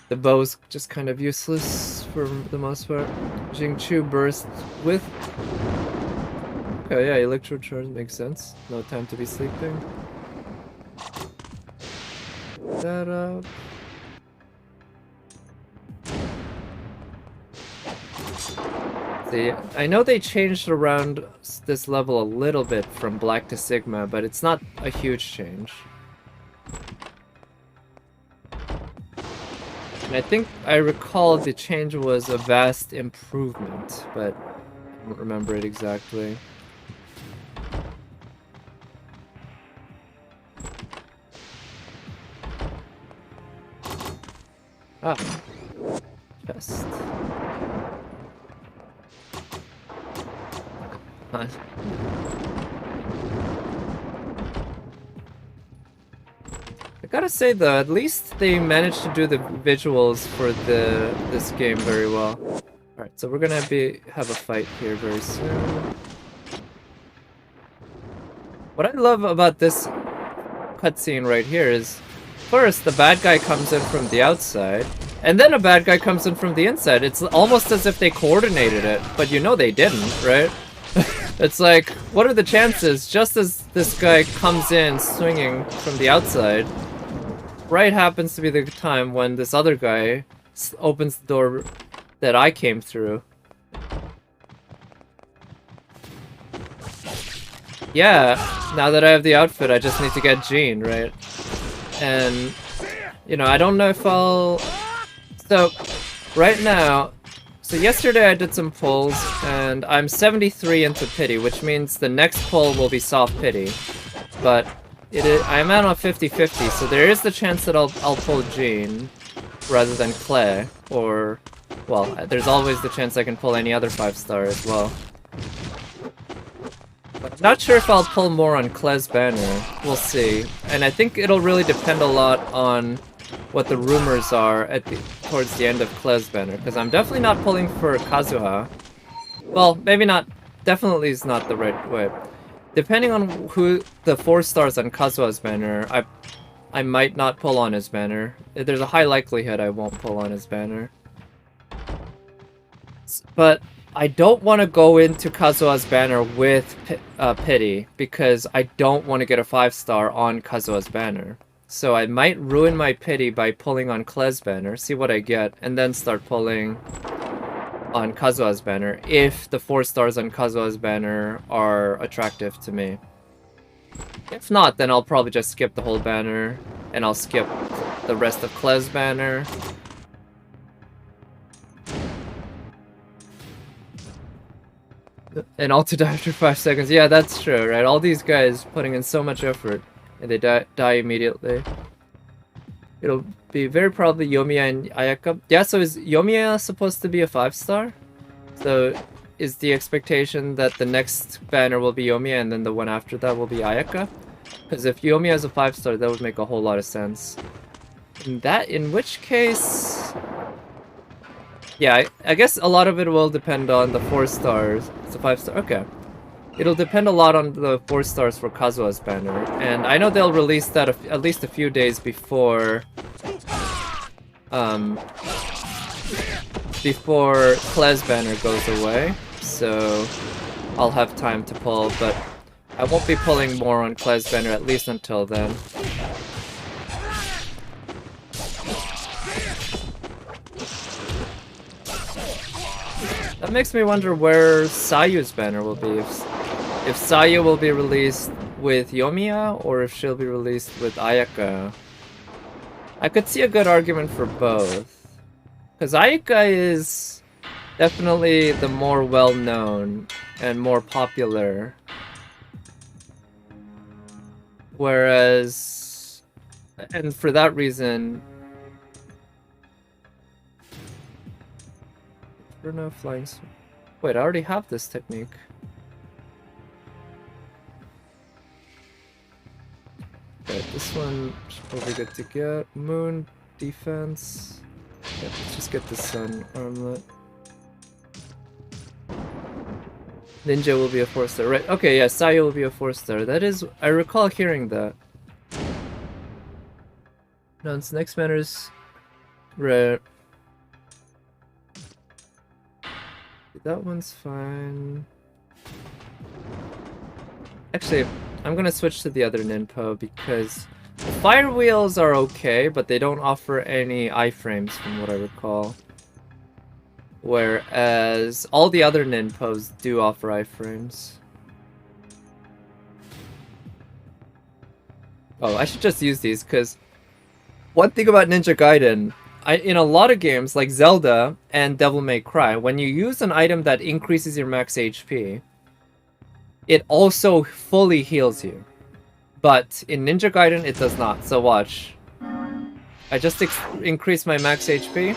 The bow's just kind of useless for the most part. Jingchu burst with... Okay, yeah, electro charge makes sense. No time to be sleeping. That up. See, I know they changed around this level a little bit from Black to Sigma, but it's not a huge change. And I think I recall the change was a vast improvement, but I don't remember it exactly. Ah, chest. Huh. I gotta say though, at least they managed to do the visuals for this game very well. Alright, so we're gonna have a fight here very soon. What I love about this cutscene right here is, first the bad guy comes in from the outside, and then a bad guy comes in from the inside. It's almost as if they coordinated it, but you know they didn't, right? It's like, what are the chances, just as this guy comes in swinging from the outside, right happens to be the time when this other guy opens the door that I came through. Yeah, now that I have the outfit, I just need to get Jean, right? And, you know, I don't know if I'll... So, right now... So yesterday I did some pulls, and I'm 73 into pity, which means the next pull will be soft pity. But I'm at on 50-50, so there is the chance that I'll pull Jean rather than Claire, or... Well, there's always the chance I can pull any other 5-star as well. But I'm not sure if I'll pull more on Claire's banner. We'll see. And I think it'll really depend a lot on what the rumors are towards the end of Claire's banner, because I'm definitely not pulling for Kazuha. Well, maybe not. Definitely is not the right way. Depending on who the 4 stars on Kazuha's banner, I might not pull on his banner. There's a high likelihood I won't pull on his banner. But I don't want to go into Kazuha's banner with pity, because I don't want to get a 5-star on Kazuha's banner. So I might ruin my pity by pulling on Claire's banner, see what I get, and then start pulling on Kazuha's banner if the 4 stars on Kazuha's banner are attractive to me. If not, then I'll probably just skip the whole banner, and I'll skip the rest of Claire's banner. And all to die after 5 seconds. Yeah, that's true, right? All these guys putting in so much effort, and they die immediately. It'll be very probably Yoimiya and Ayaka. Yeah, so is Yoimiya supposed to be a 5-star? So is the expectation that the next banner will be Yoimiya and then the one after that will be Ayaka? Because if Yoimiya is a 5-star, that would make a whole lot of sense. In which case... Yeah, I guess a lot of it will depend on the 4 stars. It's a 5-star. Okay. It'll depend a lot on the 4 stars for Kazuha's banner. And I know they'll release that at least a few days before... before Claire's banner goes away. So I'll have time to pull, but I won't be pulling more on Claire's banner at least until then. That makes me wonder where Sayu's banner will be. if Saya will be released with Yomiya or if she'll be released with Ayaka. I could see a good argument for both. Because Ayaka is definitely the more well-known and more popular. Whereas, and for that reason, Bruno flying. Wait, I already have this technique. Okay, this one should probably good to get. Moon defense. Yeah, let's just get the sun armlet. Ninja will be a 4-star, right? Okay, yeah, Saya will be a 4-star. That is, I recall hearing that. No, it's next matters. Rare. That one's fine. Actually, I'm gonna switch to the other Ninpo because the fire wheels are okay, but they don't offer any iframes from what I recall. Whereas all the other Ninpos do offer iframes. Oh, I should just use these because one thing about Ninja Gaiden, in a lot of games like Zelda and Devil May Cry, when you use an item that increases your max HP, it also fully heals you. But in Ninja Gaiden, it does not. So watch. I just increased my max HP.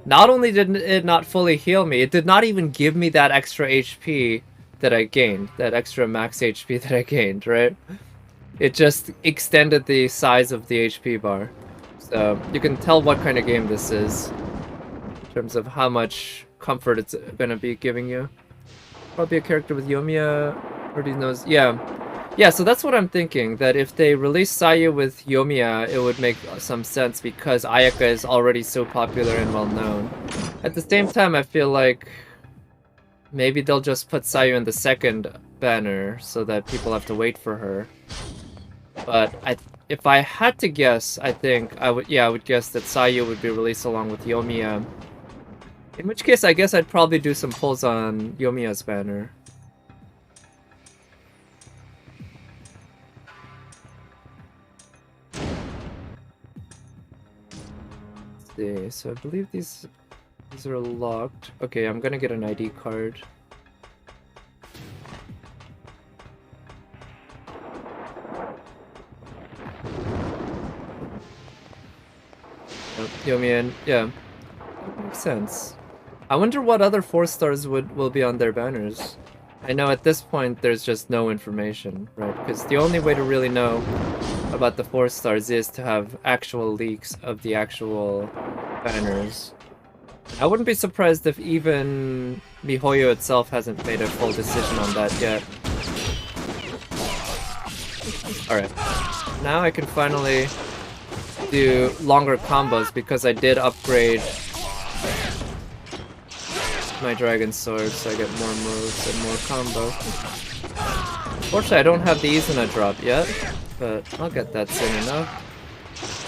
Not only did it not fully heal me, it did not even give me that extra HP that I gained. That extra max HP that I gained, right? It just extended the size of the HP bar. So you can tell what kind of game this is in terms of how much comfort it's gonna be giving you. Probably a character with Yomiya already knows. Yeah, so that's what I'm thinking, that if they release Saya with Yomiya, it would make some sense because Ayaka is already so popular and well known. At the same time, I feel like maybe they'll just put Saya in the second banner so that people have to wait for her. But if I had to guess, I think I would guess that Saya would be released along with Yomiya. In which case, I guess I'd probably do some pulls on Yomiya's banner. See, so I believe these are locked. Okay, I'm gonna get an ID card. Oh, Yomiya, yeah, that makes sense. I wonder what other 4-stars will be on their banners. I know at this point there's just no information, right? Because the only way to really know about the 4-stars is to have actual leaks of the actual banners. I wouldn't be surprised if even MiHoYo itself hasn't made a full decision on that yet. Alright, now I can finally do longer combos because I did upgrade my Dragon Sword, so I get more moves and more combo. Fortunately, I don't have the Izuna drop yet, but I'll get that soon enough.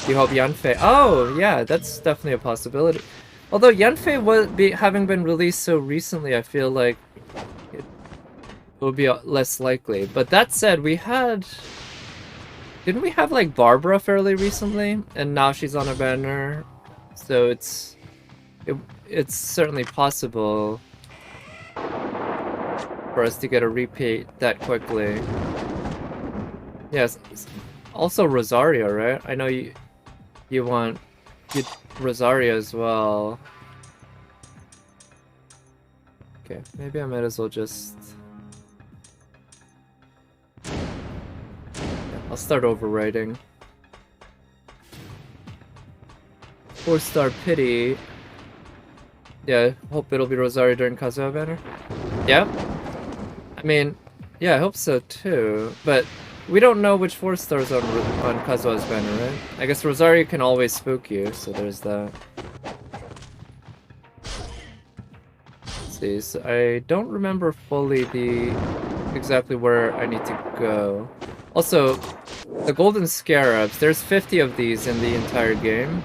You hope Yanfei. Oh, yeah, that's definitely a possibility. Although Yanfei having been released so recently, I feel like it would be less likely. But that said, didn't we have like Barbara fairly recently, and now she's on a banner, so it's certainly possible for us to get a repeat that quickly. Yes, also Rosario, right? I know you want Rosario as well. Okay, maybe I might as well just... Yeah, I'll start overwriting. 4-star pity. Yeah, hope it'll be Rosario during Kazuha banner. Yeah? I mean, yeah, I hope so too. But we don't know which 4-stars on Kazuha's banner, right? I guess Rosario can always spook you, so there's that. Let's see, so I don't remember fully exactly where I need to go. Also, the Golden Scarabs, there's 50 of these in the entire game.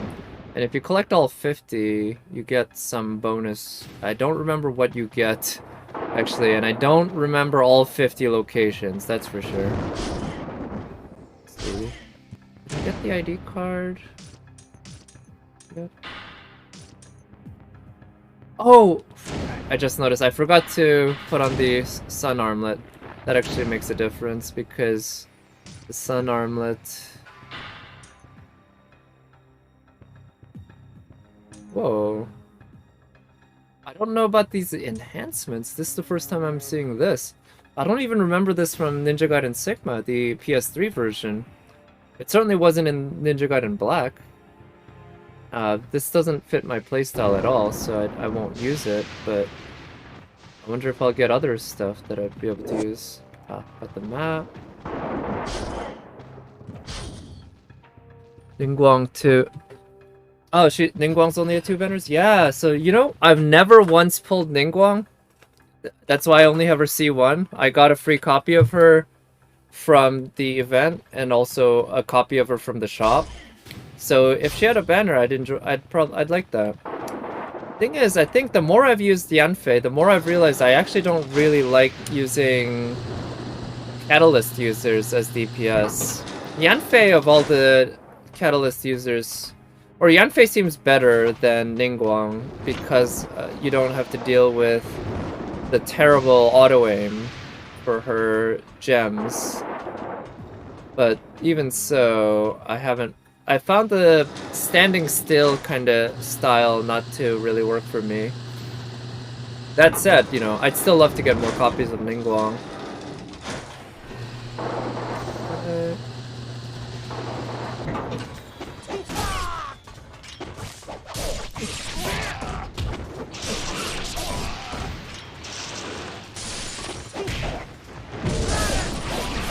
And if you collect all 50, you get some bonus. I don't remember what you get Actually, and I don't remember all 50 locations, that's for sure. Let's see. Did I get the ID card? Yep. Oh! I just noticed I forgot to put on the sun armlet. That actually makes a difference because the sun armlet... Whoa. I don't know about these enhancements. This is the first time I'm seeing this. I don't even remember this from Ninja Gaiden Sigma, the PS3 version. It certainly wasn't in Ninja Gaiden Black. This doesn't fit my playstyle at all, so I won't use it, but I wonder if I'll get other stuff that I'd be able to use. Got the map. Ningguang 2. Oh, Ningguang's only at 2 banners? Yeah, so, you know, I've never once pulled Ningguang. That's why I only have her C1. I got a free copy of her from the event, and also a copy of her from the shop. So if she had a banner, I'd like that. Thing is, I think the more I've used Yanfei, the more I've realized I actually don't really like using Catalyst users as DPS. Yanfei, of all the Catalyst users, or Yanfei seems better than Ningguang because you don't have to deal with the terrible auto-aim for her gems. But even so, I found the standing still kind of style not to really work for me. That said, you know, I'd still love to get more copies of Ningguang.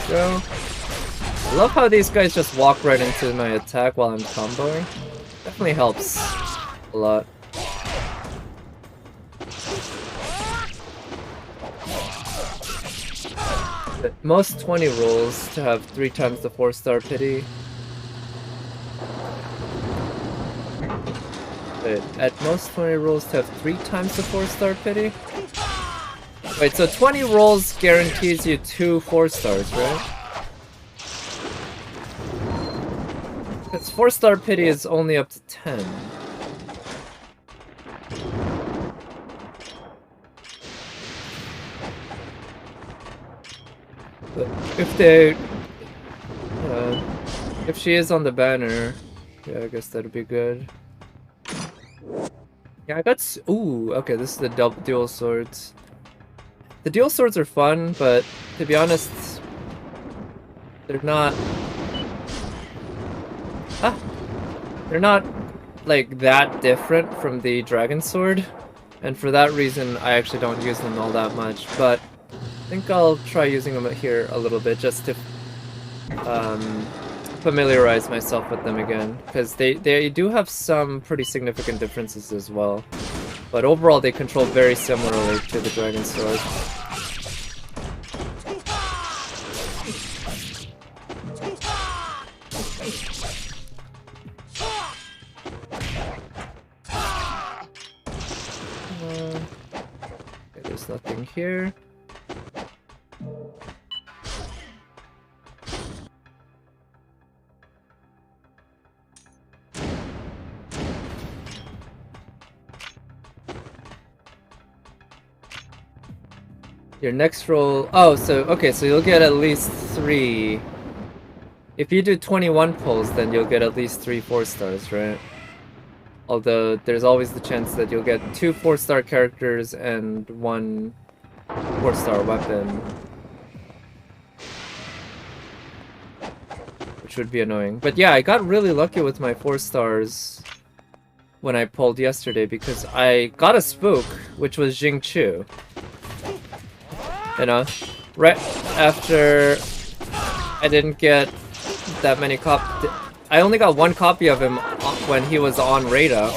Go. I love how these guys just walk right into my attack while I'm comboing. Definitely helps a lot. At most 20 rolls to have 3 times the 4-star pity. Wait, at most 20 rolls to have 3 times the 4-star pity? Wait, so 20 rolls guarantees you 2 4-stars, right? Because 4-star pity is only up to 10. But if she is on the banner, yeah, I guess that'd be good. Yeah, I got ooh, okay, this is the dual swords. The dual swords are fun, but to be honest, they're not... They're not, like, that different from the dragon sword. And for that reason, I actually don't use them all that much. But I think I'll try using them here a little bit just to familiarize myself with them again. Because they do have some pretty significant differences as well. But overall, they control very similarly to the dragon sword. There's nothing here. Your next roll... Oh, so, okay, so you'll get at least 3. If you do 21 pulls, then you'll get at least 3 4-stars, right? Although, there's always the chance that you'll get 2 4-star characters and 1 4-star weapon. Which would be annoying. But yeah, I got really lucky with my 4-stars when I pulled yesterday because I got a spook, which was Jingchu. You know, right after I didn't get that many I only got 1 copy of him when he was on raid up.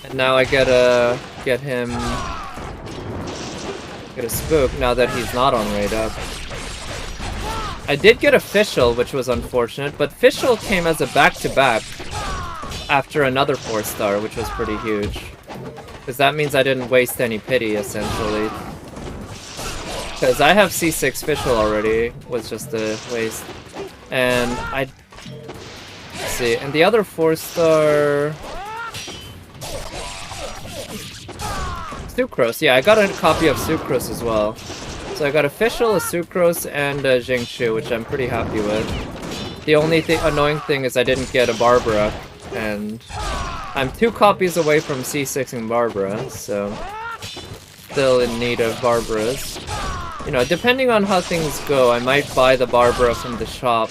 And now I get a spook now that he's not on raid up. I did get a Fischl, which was unfortunate, but Fischl came as a back-to-back after another 4-star, which was pretty huge. Because that means I didn't waste any pity, essentially. Because I have C6 Fischl already, was just a waste. And I... Let's see, and the other 4-star... Sucrose, yeah, I got a copy of Sucrose as well. So I got a Fischl, a Sucrose, and a Jingchu, which I'm pretty happy with. The only annoying thing is I didn't get a Barbara, and I'm 2 copies away from C6 and Barbara, so still in need of Barbaras. You know, depending on how things go, I might buy the Barbara from the shop.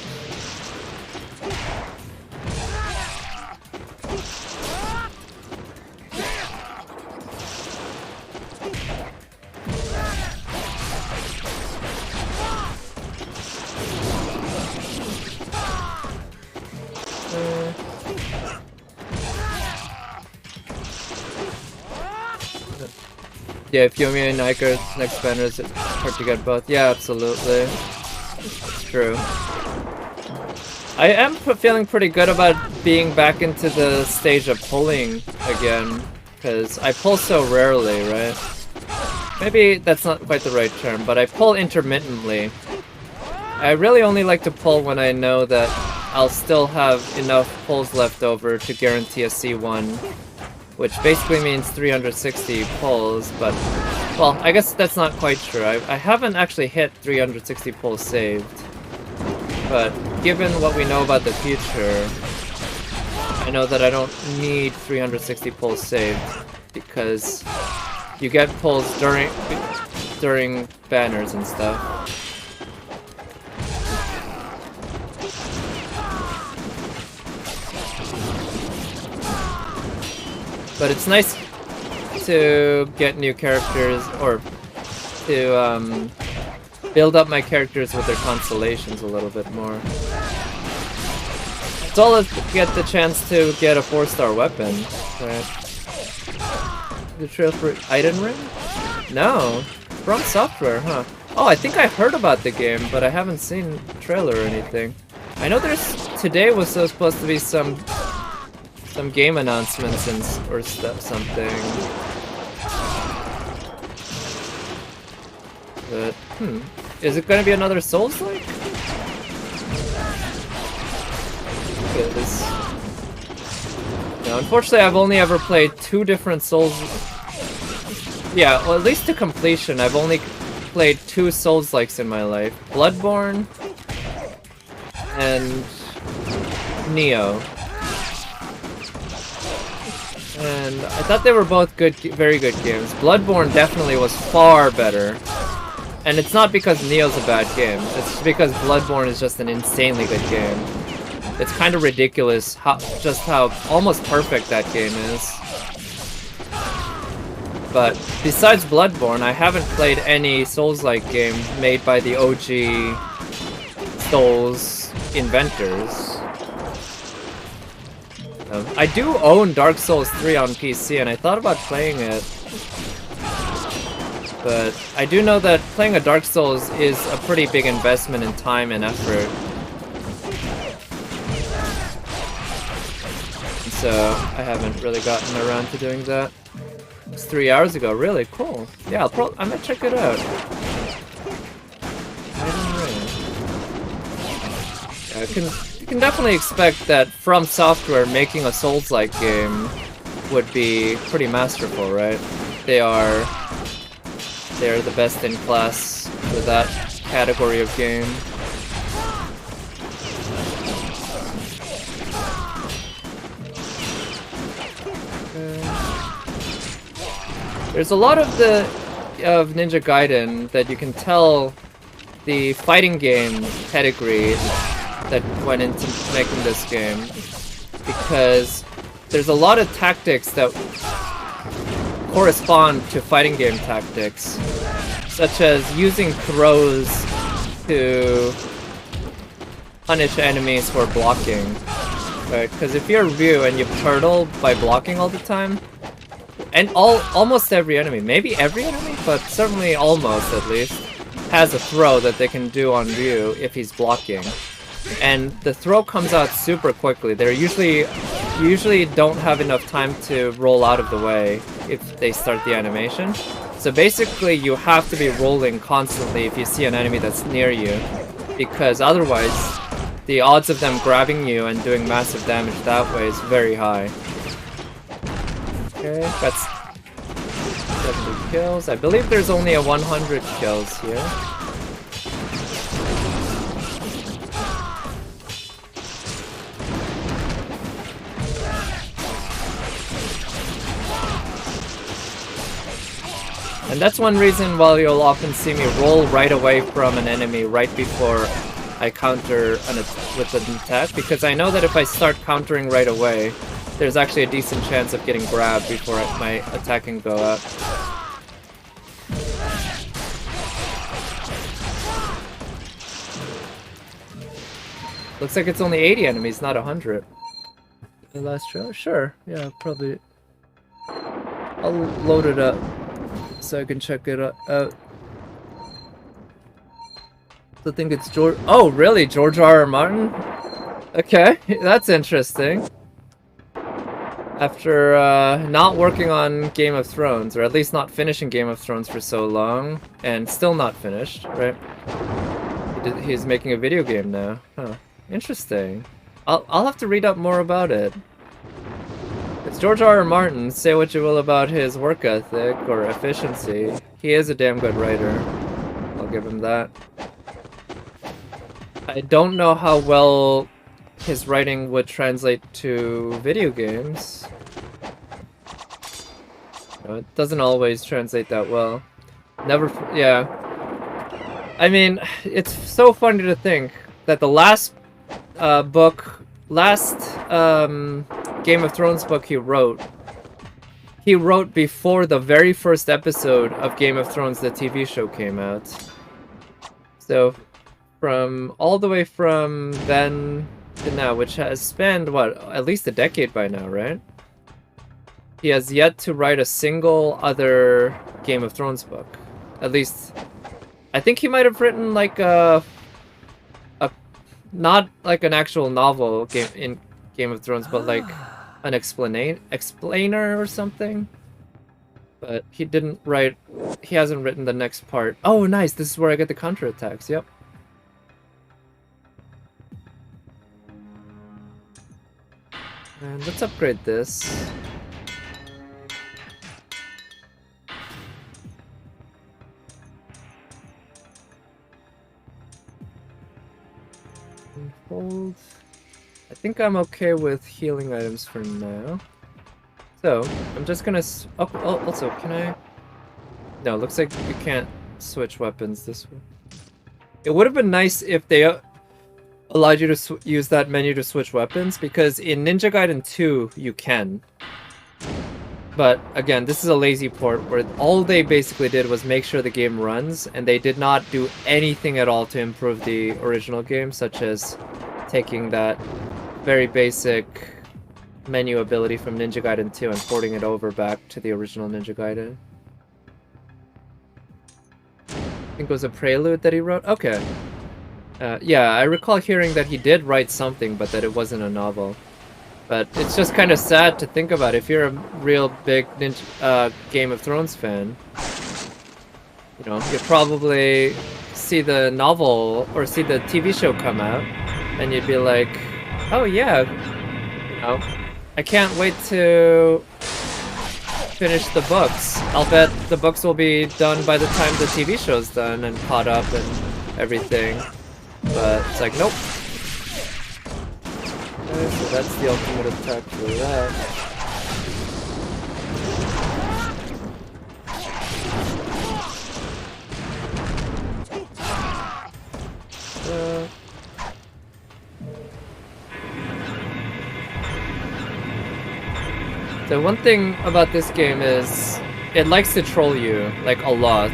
Yeah, if Yomi and Ike are next banners, it's hard to get both. Yeah, absolutely. It's true. I am feeling pretty good about being back into the stage of pulling again, because I pull so rarely, right? Maybe that's not quite the right term, but I pull intermittently. I really only like to pull when I know that I'll still have enough pulls left over to guarantee a C1. Which basically means 360 pulls, but... Well, I guess that's not quite true. I haven't actually hit 360 pulls saved. But given what we know about the future, I know that I don't need 360 pulls saved, because you get pulls during banners and stuff. But it's nice to get new characters, or to build up my characters with their constellations a little bit more. It's all to get the chance to get a 4-star weapon, right? The trail for Iden Ring? No, From Software, huh? Oh, I think I heard about the game, but I haven't seen the trailer or anything. I know today was supposed to be some game announcements or stuff, something. But, is it gonna be another Souls-like? Because... No, unfortunately I've only ever played 2 different Souls... Yeah, well, at least to completion, I've only played 2 Souls-likes in my life. Bloodborne and Nioh. And I thought they were both good, very good games. Bloodborne definitely was far better. And it's not because Nioh's a bad game. It's because Bloodborne is just an insanely good game. It's kind of ridiculous just how almost perfect that game is. But besides Bloodborne, I haven't played any Souls-like game made by the OG Souls inventors. I do own Dark Souls 3 on PC, and I thought about playing it. But I do know that playing a Dark Souls is a pretty big investment in time and effort. And so I haven't really gotten around to doing that. It's 3 hours ago, really? Cool. Yeah, I might check it out. You can definitely expect that From Software making a Souls-like game would be pretty masterful, right? They're the best in class for that category of game. There's a lot of Ninja Gaiden that you can tell the fighting game pedigree that went into making this game, because there's a lot of tactics that correspond to fighting game tactics, such as using throws to punish enemies for blocking, right? Because if you're Ryu and you turtle by blocking all the time, and almost every enemy, maybe every enemy, but certainly almost at least, has a throw that they can do on Ryu if he's blocking. And the throw comes out super quickly. You usually don't have enough time to roll out of the way. if they start the animation. So basically you have to be rolling constantly if you see an enemy that's near you, because otherwise the odds of them grabbing you and doing massive damage that way is very high. Okay, that's 70 kills. I believe there's only a 100 kills here. And that's one reason why you'll often see me roll right away from an enemy right before I counter with an attack, because I know that if I start countering right away, there's actually a decent chance of getting grabbed before my attack can go up. Looks like it's only 80 enemies, not 100. The last show? Sure. Yeah, probably. I'll load it up so I can check it out. I think it's George. Oh, really? George R.R. Martin? Okay, that's interesting. After not working on Game of Thrones, or at least not finishing Game of Thrones for so long, and still not finished, right? He's making a video game now. Huh. Interesting. I'll have to read up more about it. It's George R.R. Martin. Say what you will about his work ethic or efficiency. He is a damn good writer. I'll give him that. I don't know how well his writing would translate to video games. It doesn't always translate that well. Yeah. I mean, it's so funny to think that the last Game of Thrones book he wrote before the very first episode of Game of Thrones, the TV show, came out. So, all the way from then to now, which has spanned, what, at least a decade by now, right? He has yet to write a single other Game of Thrones book. At least, I think he might have written like not like an actual novel in Game of Thrones, but like an explainer or something. But he hasn't written the next part. Oh, nice, this is where I get the counterattacks, yep. And let's upgrade this. Hold. I think I'm okay with healing items for now. So, I'm just gonna... also, can I... No, looks like you can't switch weapons this way. It would have been nice if they allowed you to use that menu to switch weapons, because in Ninja Gaiden 2, you can. But, again, this is a lazy port where all they basically did was make sure the game runs, and they did not do anything at all to improve the original game, such as taking that very basic menu ability from Ninja Gaiden 2 and porting it over back to the original Ninja Gaiden. I think it was a prelude that he wrote? Okay. Yeah, I recall hearing that he did write something, but that it wasn't a novel. But it's just kind of sad to think about. If you're a real big Game of Thrones fan, you know, you'd probably see the novel or see the TV show come out, and you'd be like, oh yeah, you know, I can't wait to finish the books. I'll bet the books will be done by the time the TV show's done and caught up and everything. But it's like, nope. Okay, so that's the ultimate attack for that. The one thing about this game is it likes to troll you, like, a lot.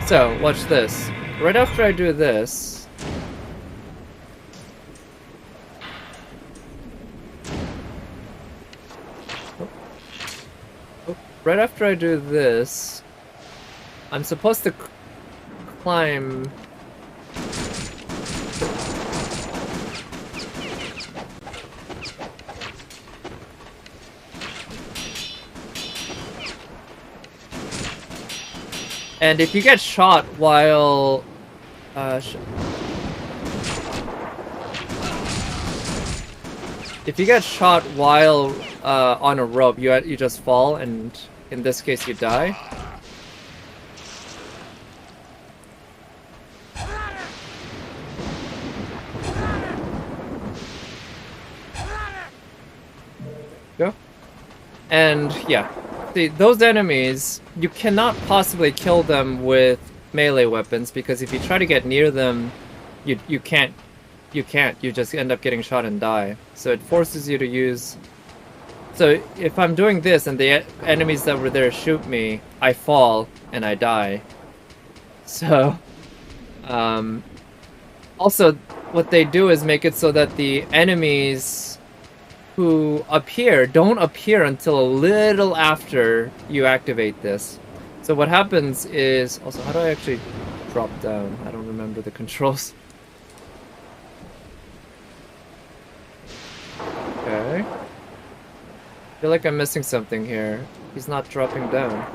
So, watch this. Right after I do this... Right after I do this, I'm supposed to climb... And if you get shot while... if you get shot while on a rope, you just fall, and in this case you die. Go. And yeah, those enemies, you cannot possibly kill them with melee weapons, because if you try to get near them, you can't. You just end up getting shot and die. So it forces you to use... So if I'm doing this and the enemies that were there shoot me, I fall and I die. So... also, what they do is make it so that the enemies who appear don't appear until a little after you activate this. So what happens is... Also, how do I actually drop down? I don't remember the controls. Okay. I feel like I'm missing something here. He's not dropping down.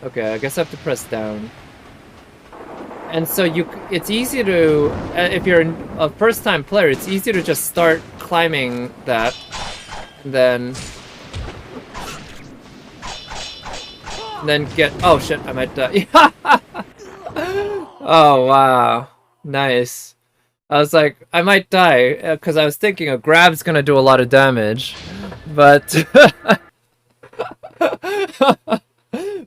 Okay, I guess I have to press down. And so it's easy to, if you're a first-time player, it's easy to just start climbing that, and then get, oh shit, I might die. Oh wow, nice. I was like, I might die, because I was thinking a grab's gonna do a lot of damage, but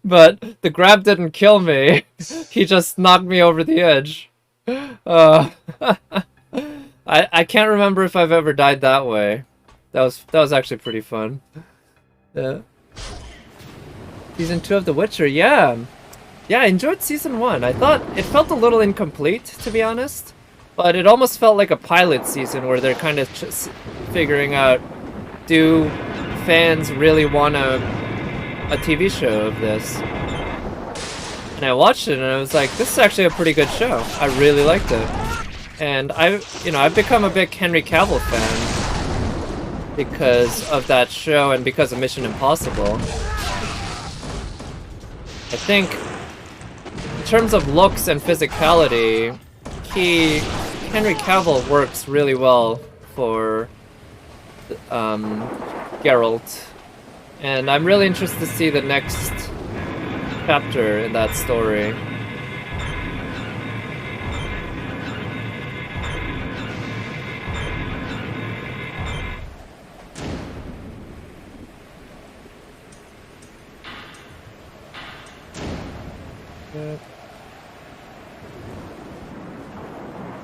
but the grab didn't kill me. He just knocked me over the edge. I can't remember if I've ever died that way. That was actually pretty fun. Yeah. Season 2 of The Witcher, yeah. Yeah, I enjoyed Season 1. I thought it felt a little incomplete, to be honest. But it almost felt like a pilot season where they're kind of just figuring out, do fans really want a TV show of this? And I watched it and I was like, this is actually a pretty good show. I really liked it. And I've become a big Henry Cavill fan because of that show and because of Mission Impossible. I think in terms of looks and physicality, Henry Cavill works really well for Geralt, and I'm really interested to see the next chapter in that story.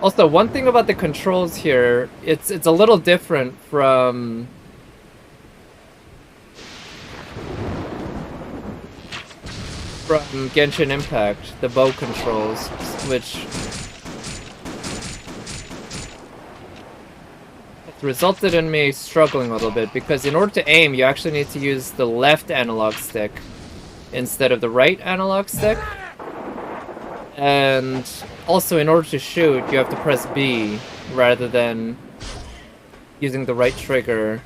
Also, one thing about the controls here, it's a little different from Genshin Impact, the bow controls, which resulted in me struggling a little bit, because in order to aim, you actually need to use the left analog stick instead of the right analog stick. And also, in order to shoot, you have to press B rather than using the right trigger.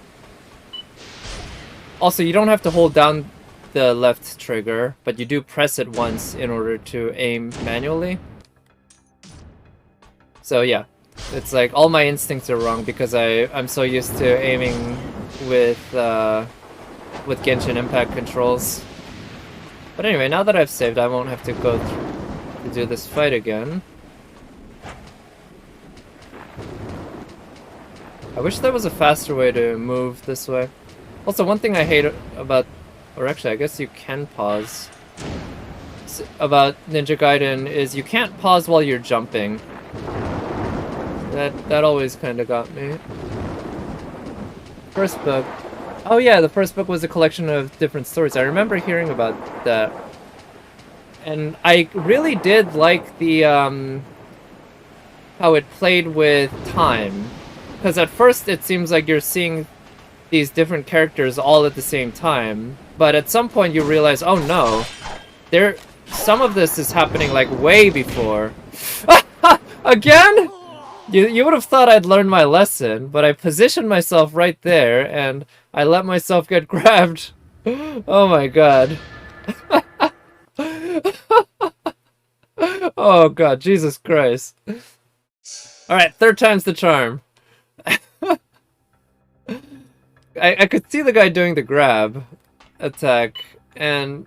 Also, you don't have to hold down the left trigger, but you do press it once in order to aim manually. So yeah, it's like all my instincts are wrong because I'm so used to aiming with Genshin Impact controls. But anyway, now that I've saved, I won't have to go through to do this fight again. I wish there was a faster way to move this way. Also, one thing I hate about, or actually I guess you can pause, about Ninja Gaiden is you can't pause while you're jumping. That always kind of got me. First book. Oh yeah, the first book was a collection of different stories. I remember hearing about that. And I really did like the, how it played with time. Because at first it seems like you're seeing these different characters all at the same time. But at some point you realize, oh no, some of this is happening like way before. Again? You would have thought I'd learned my lesson, but I positioned myself right there and I let myself get grabbed. Oh my god. Oh god, Jesus Christ. Alright, third time's the charm. I could see the guy doing the grab attack, and...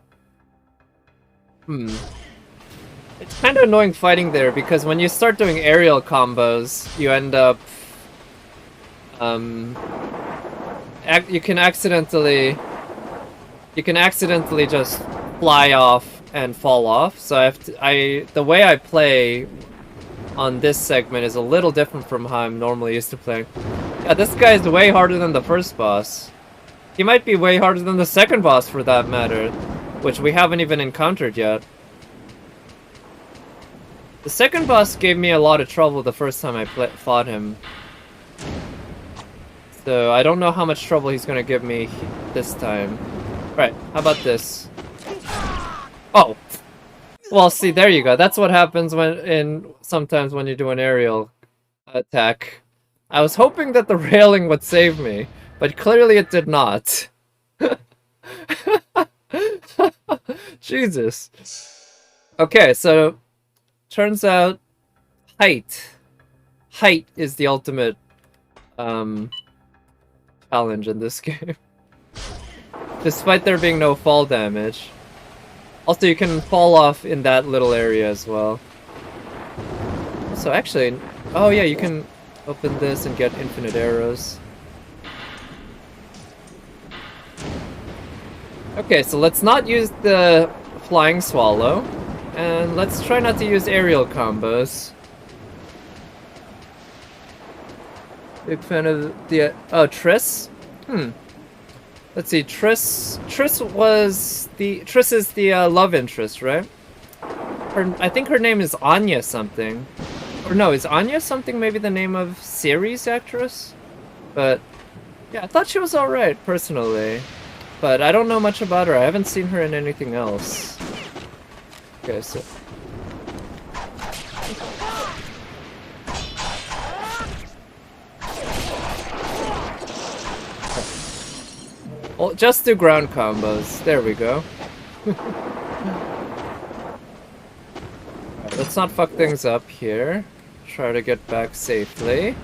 It's kind of annoying fighting there, because when you start doing aerial combos, you end up... you can accidentally just fly off and fall off. So the way I play on this segment is a little different from how I'm normally used to playing. Yeah, this guy is way harder than the first boss. He might be way harder than the second boss for that matter, which we haven't even encountered yet. The second boss gave me a lot of trouble the first time I fought him. So I don't know how much trouble he's gonna give me this time. Right, how about this? Oh! Well, see, there you go. That's what happens sometimes when you do an aerial attack. I was hoping that the railing would save me, but clearly it did not. Jesus. Okay, so turns out height is the ultimate challenge in this game. Despite there being no fall damage. Also, you can fall off in that little area as well. So actually, oh yeah, you can open this and get infinite arrows. Okay, so let's not use the flying swallow, and let's try not to use aerial combos. Big fan of the Triss? Let's see, Triss is the love interest, right? I think her name is Anya something. Or no, is Anya something maybe the name of series actress? But yeah, I thought she was alright personally. But I don't know much about her. I haven't seen her in anything else. Okay, so well, just do ground combos. There we go. Right, let's not fuck things up here. Try to get back safely.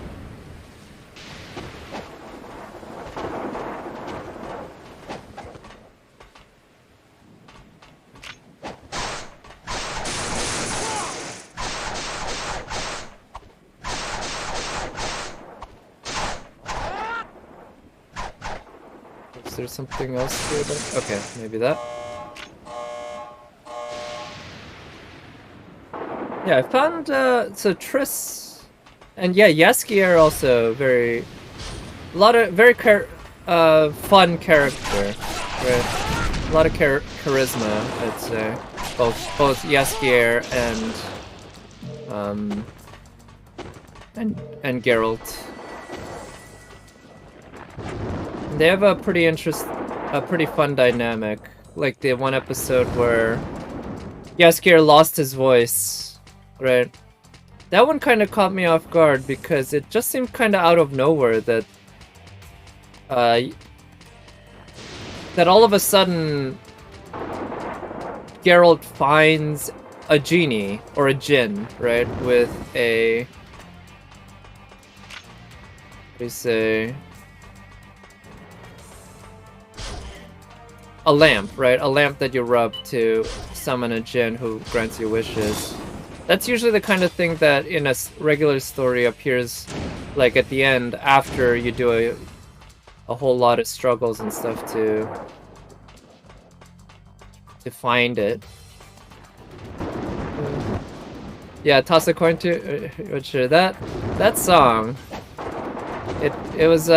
Is there something else here? Okay, maybe that. Yeah, I found, so Triss, and yeah, Jaskier also very fun character, right? A lot of charisma, I'd say. Both Jaskier and Geralt. They have a pretty fun dynamic. Like the one episode where Jaskier lost his voice, right? That one kind of caught me off guard because it just seemed kind of out of nowhere that all of a sudden Geralt finds a genie or a djinn, right? With a, what do you say? A lamp, right? A lamp that you rub to summon a djinn who grants you wishes. That's usually the kind of thing that in a regular story appears like at the end after you do a whole lot of struggles and stuff to find it. Yeah, toss a coin to sure that song. It was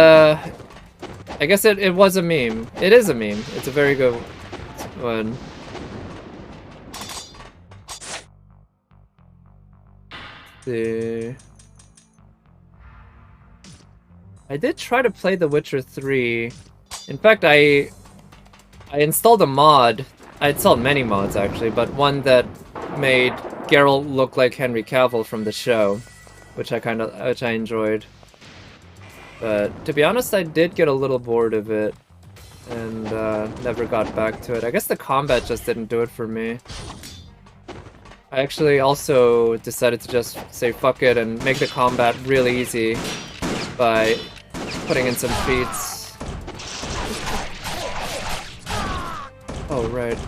I guess it was a meme. It is a meme. It's a very good one. See. I did try to play The Witcher 3. In fact, I installed a mod. I installed many mods actually, but one that made Geralt look like Henry Cavill from the show, which I enjoyed. But to be honest, I did get a little bored of it. and never got back to it. I guess the combat just didn't do it for me. I actually also decided to just say fuck it and make the combat really easy by putting in some feats. Oh, right.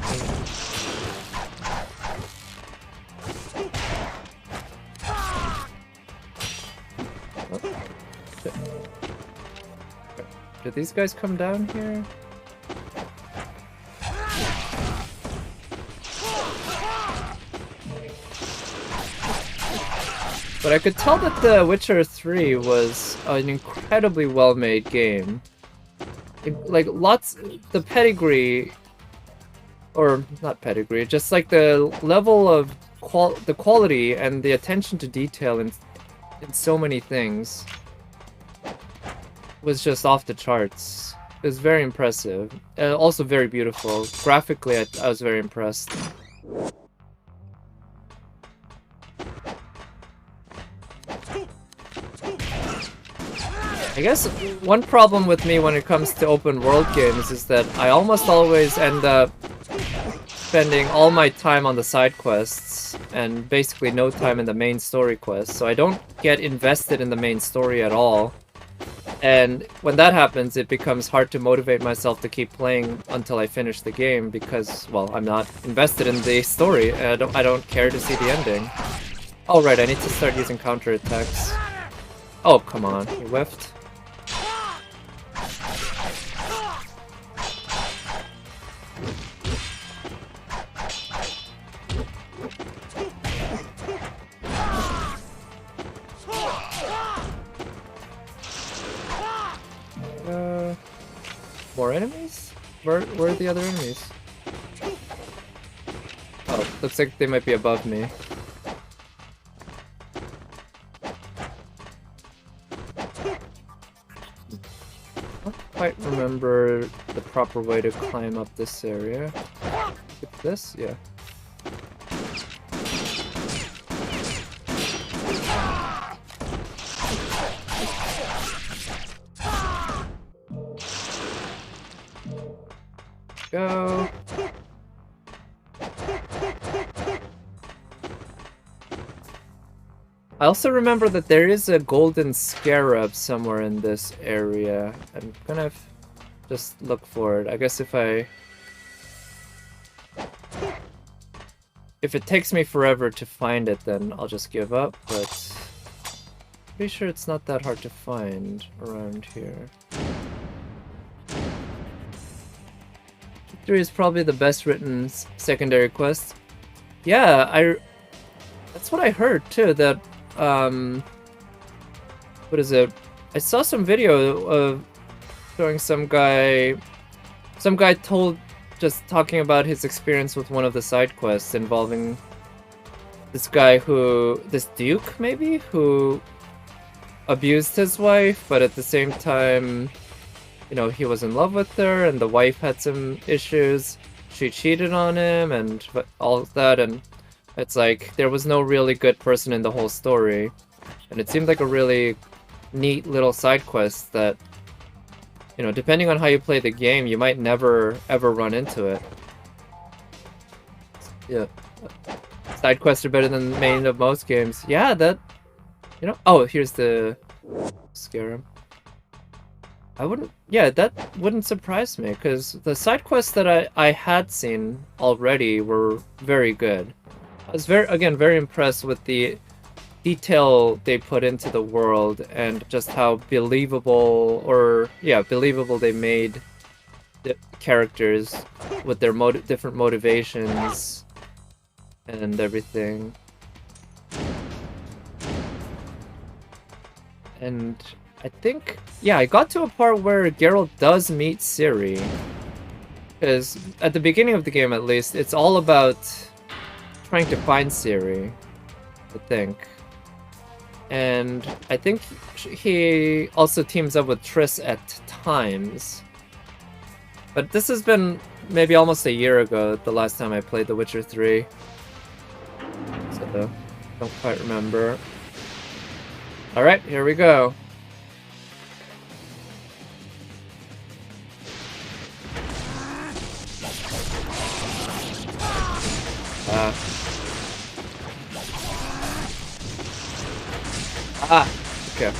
Oh, shit. Did these guys come down here? But I could tell that The Witcher 3 was an incredibly well-made game. Like, the pedigree, or not pedigree, just like the level of the quality and the attention to detail in so many things was just off the charts. It was very impressive. And also very beautiful. Graphically, I was very impressed. I guess one problem with me when it comes to open world games is that I almost always end up spending all my time on the side quests and basically no time in the main story quests, so I don't get invested in the main story at all. And when that happens, it becomes hard to motivate myself to keep playing until I finish the game because, well, I'm not invested in the story and I don't care to see the ending. Oh right, I need to start using counterattacks. Oh, come on, you whiffed. More enemies? Where are the other enemies? Oh, looks like they might be above me. I don't quite remember the proper way to climb up this area. Skip this? Yeah. Go. I also remember that there is a golden scarab somewhere in this area. I'm gonna just look for it. I guess if it takes me forever to find it, then I'll just give up, but pretty sure it's not that hard to find around here. 3 is probably the best written secondary quest. Yeah, that's what I heard too, that what is it? I saw some video of showing some guy talking about his experience with one of the side quests involving this duke maybe, who abused his wife, but at the same time, you know, he was in love with her, and the wife had some issues. She cheated on him, and all of that, and it's like, there was no really good person in the whole story. And it seemed like a really neat little side quest that, you know, depending on how you play the game, you might never, ever run into it. Yeah. Side quests are better than the main of most games. Yeah, that, you know, oh, here's the scarab. That wouldn't surprise me, because the side quests that I had seen already were very good. I was very impressed with the detail they put into the world and just how believable they made the characters with their different motivations and everything. And I think, yeah, I got to a part where Geralt does meet Ciri. Because at the beginning of the game, at least, it's all about trying to find Ciri, I think. And I think he also teams up with Triss at times. But this has been maybe almost a year ago, the last time I played The Witcher 3. So, don't quite remember. Alright, here we go. Okay.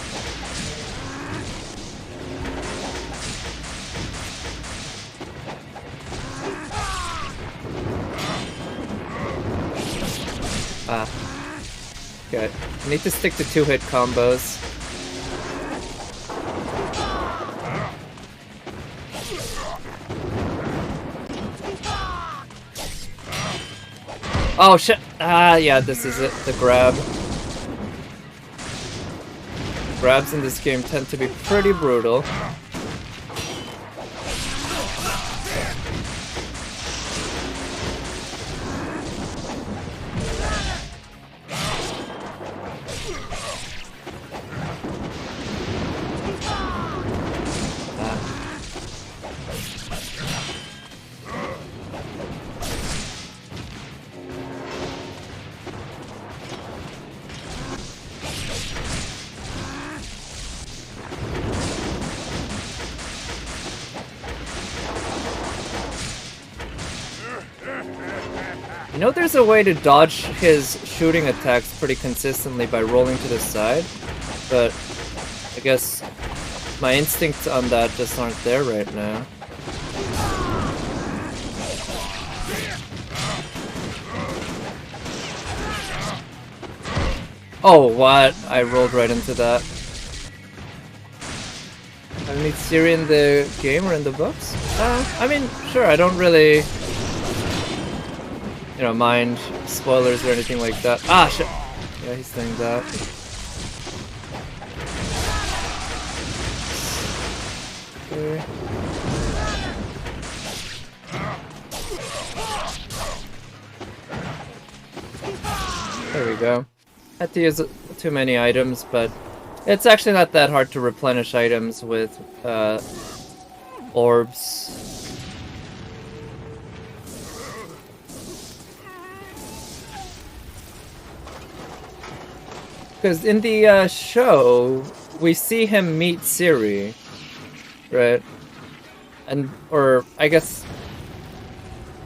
Okay. I need to stick to 2-hit combos. Oh shit! Yeah, this is it. The grab. Grabs in this game tend to be pretty brutal. You know there's a way to dodge his shooting attacks pretty consistently by rolling to the side, but I guess my instincts on that just aren't there right now. Oh, what? I rolled right into that. I need Ciri in the game or in the books? I mean, sure, I don't really... you know, mind spoilers or anything like that. Ah, shit! Yeah, he's saying that. Okay. There we go. Had to use too many items, but it's actually not that hard to replenish items with orbs. Because in the show, we see him meet Ciri, right? And, or I guess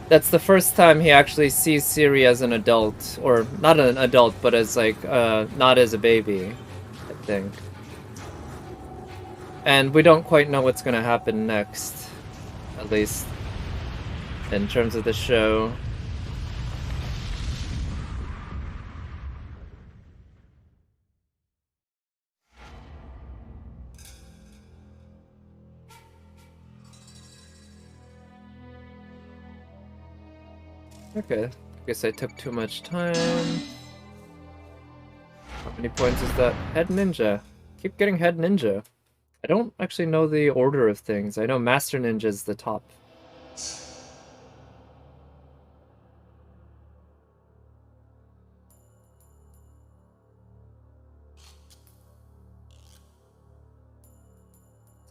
that's the first time he actually sees Ciri as an adult, or not an adult, but as like, not as a baby, I think. And we don't quite know what's gonna happen next, at least in terms of the show. Okay, guess I took too much time. How many points is that? Head Ninja. Keep getting Head Ninja. I don't actually know the order of things. I know Master Ninja is the top.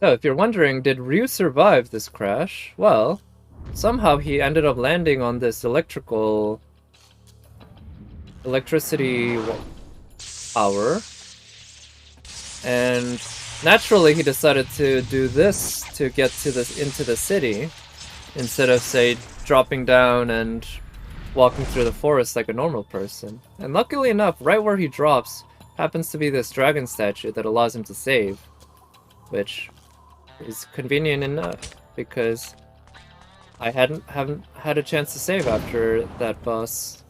So, if you're wondering, did Ryu survive this crash? Well, somehow he ended up landing on this electricity power, and naturally he decided to do this to get to into the city instead of, say, dropping down and walking through the forest like a normal person. And luckily enough, right where he drops happens to be this dragon statue that allows him to save, which is convenient enough because I haven't had a chance to save after that boss.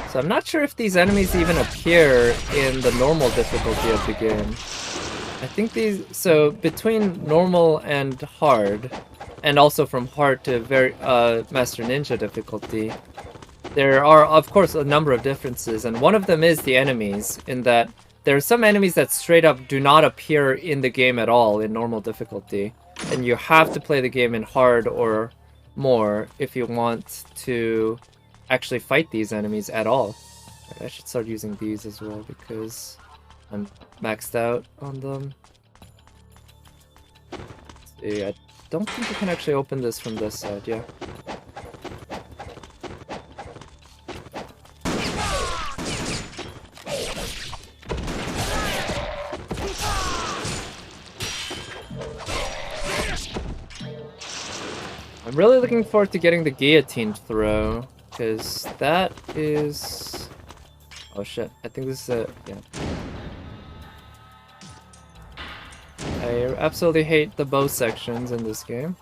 So I'm not sure if these enemies even appear in the normal difficulty of the game. I think these... so between normal and hard, and also from hard to very Master Ninja difficulty, there are of course a number of differences, and one of them is the enemies, in that there are some enemies that straight up do not appear in the game at all in normal difficulty, and you have to play the game in hard or more if you want to actually fight these enemies at all. I should start using these as well because I'm maxed out on them. Let's see, I don't think you can actually open this from this side, yeah. really looking forward to getting the guillotine throw, because that is... Oh shit, I think this is a... yeah. I absolutely hate the bow sections in this game.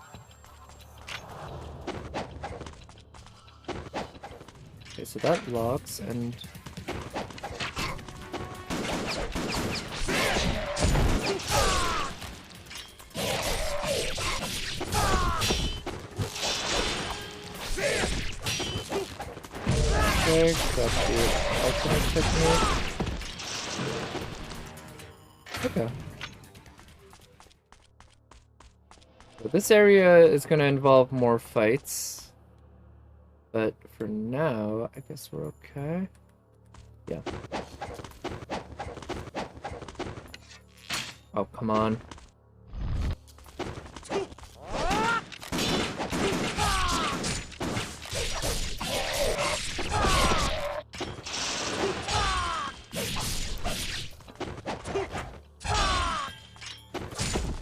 Okay, so that locks, and... Okay, got the ultimate technique. Okay. So this area is going to involve more fights. But for now, I guess we're okay. Yeah. Oh, come on.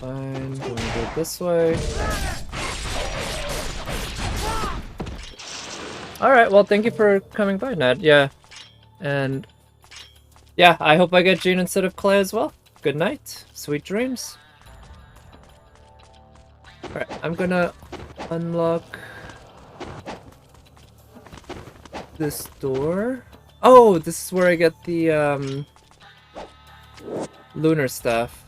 Fine, gonna go this way. Alright, well, thank you for coming by, Ned. Yeah. And yeah, I hope I get Jean instead of Clay as well. Good night. Sweet dreams. Alright, I'm gonna unlock this door. Oh, this is where I get the Lunar Staff.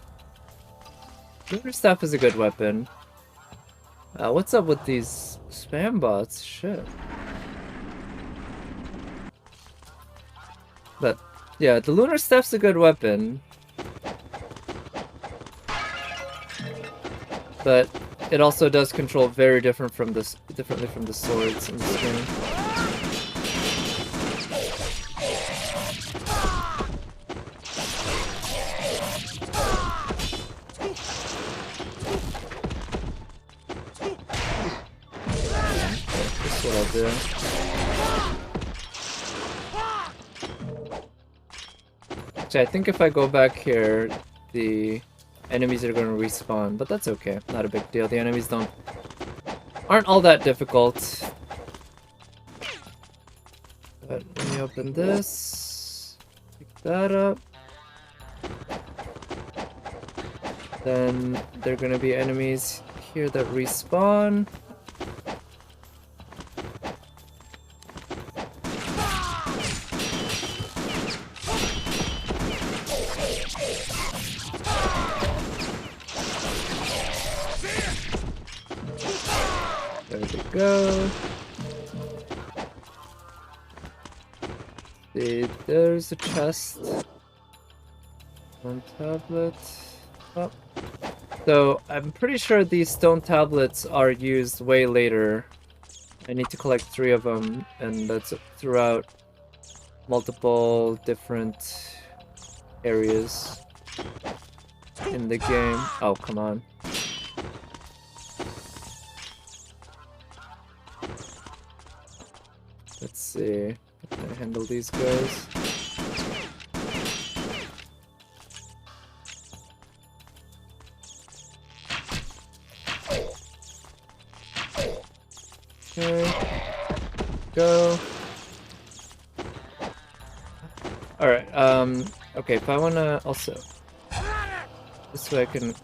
Lunar Staff is a good weapon. What's up with these spam bots? Shit. But yeah, the Lunar Staff's a good weapon. But it also does control very differently from the swords in this game. That's what I'll do. Actually, I think if I go back here, the enemies are going to respawn, but that's okay. Not a big deal. The enemies aren't all that difficult. But let me open this. Pick that up. Then there are going to be enemies here that respawn. There we go. See, there's a chest. One tablet. Oh. So, I'm pretty sure these stone tablets are used way later. I need to collect 3 of them, and that's throughout multiple different areas in the game. Oh, come on. Let's see. How can I handle these guys? Okay. Go. Alright, okay, if I wanna also... This way I can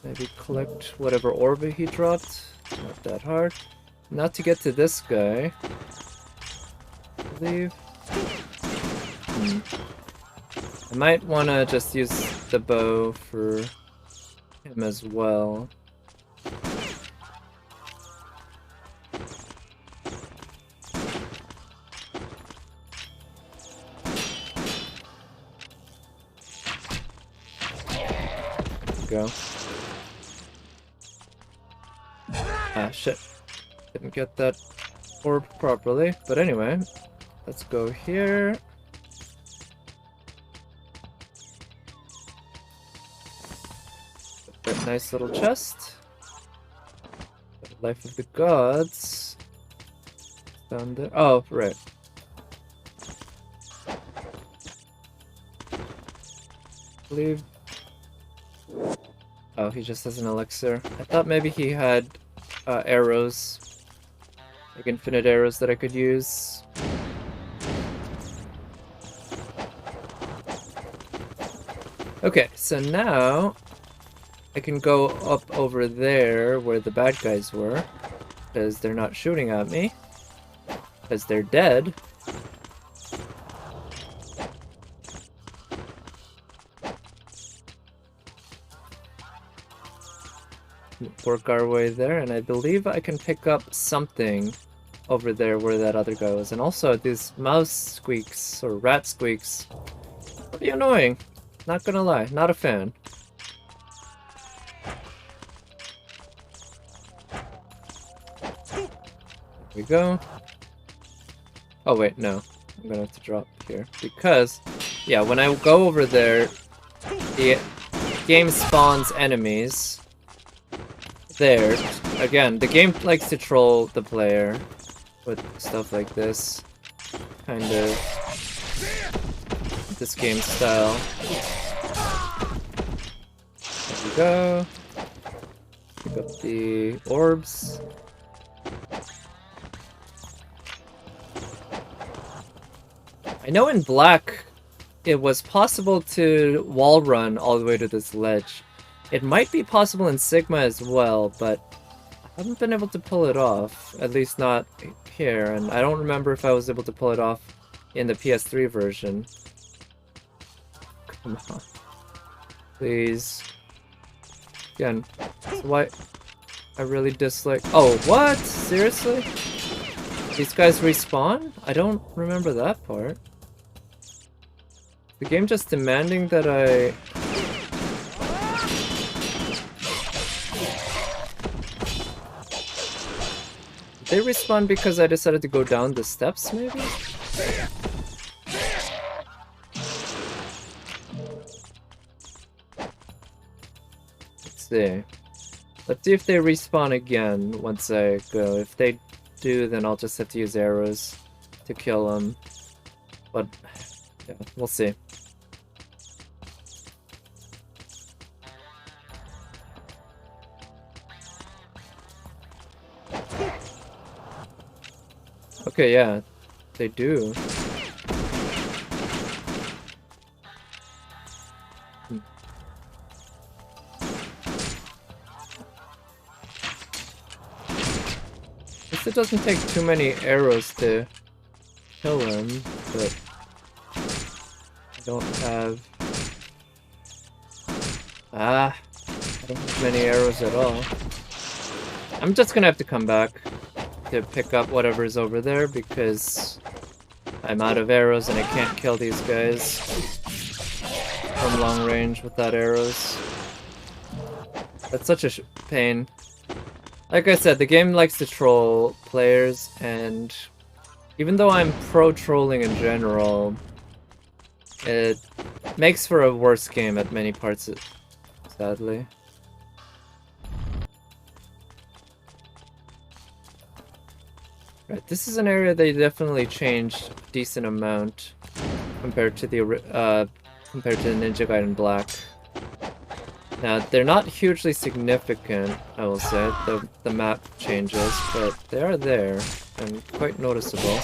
maybe collect whatever orb he dropped. Not that hard. Now to get to this guy, I believe. I might want to just use the bow for him as well. There we go. Ah, shit. Didn't get that orb properly, but anyway, let's go here. That nice little chest. Life of the Gods. Down there. Oh, right. I believe. Oh, he just has an elixir. I thought maybe he had arrows. Like infinite arrows that I could use. Okay, so now I can go up over there where the bad guys were. Because they're not shooting at me. Because they're dead. Work our way there, and I believe I can pick up something over there where that other guy was. And also, these mouse squeaks, or rat squeaks, pretty annoying. Not gonna lie, not a fan. There we go. Oh wait, no. I'm gonna have to drop here. Because, yeah, when I go over there, the game spawns enemies. There. Again, the game likes to troll the player with stuff like this. Kind of this game style. There we go. Pick up the orbs. I know in Black it was possible to wall run all the way to this ledge. It might be possible in Sigma as well, but I haven't been able to pull it off. At least not here, and I don't remember if I was able to pull it off in the PS3 version. Come on. Please. Again, that's why I really dislike... Oh, what? Seriously? These guys respawn? I don't remember that part. The game just demanding that I... They respawn because I decided to go down the steps, maybe? Let's see. Let's see if they respawn again once I go. If they do, then I'll just have to use arrows to kill them. But, yeah, we'll see. Okay, yeah, they do. Guess it doesn't take too many arrows to kill him, but I don't have... I don't have many arrows at all. I'm just gonna have to come back to pick up whatever's over there because I'm out of arrows and I can't kill these guys from long range without arrows. That's such a pain. Like I said, the game likes to troll players, and even though I'm pro-trolling in general, it makes for a worse game at many parts, sadly. Right, this is an area they definitely changed a decent amount compared to the Ninja Gaiden Black. Now, they're not hugely significant, I will say, the map changes, but they are there and quite noticeable.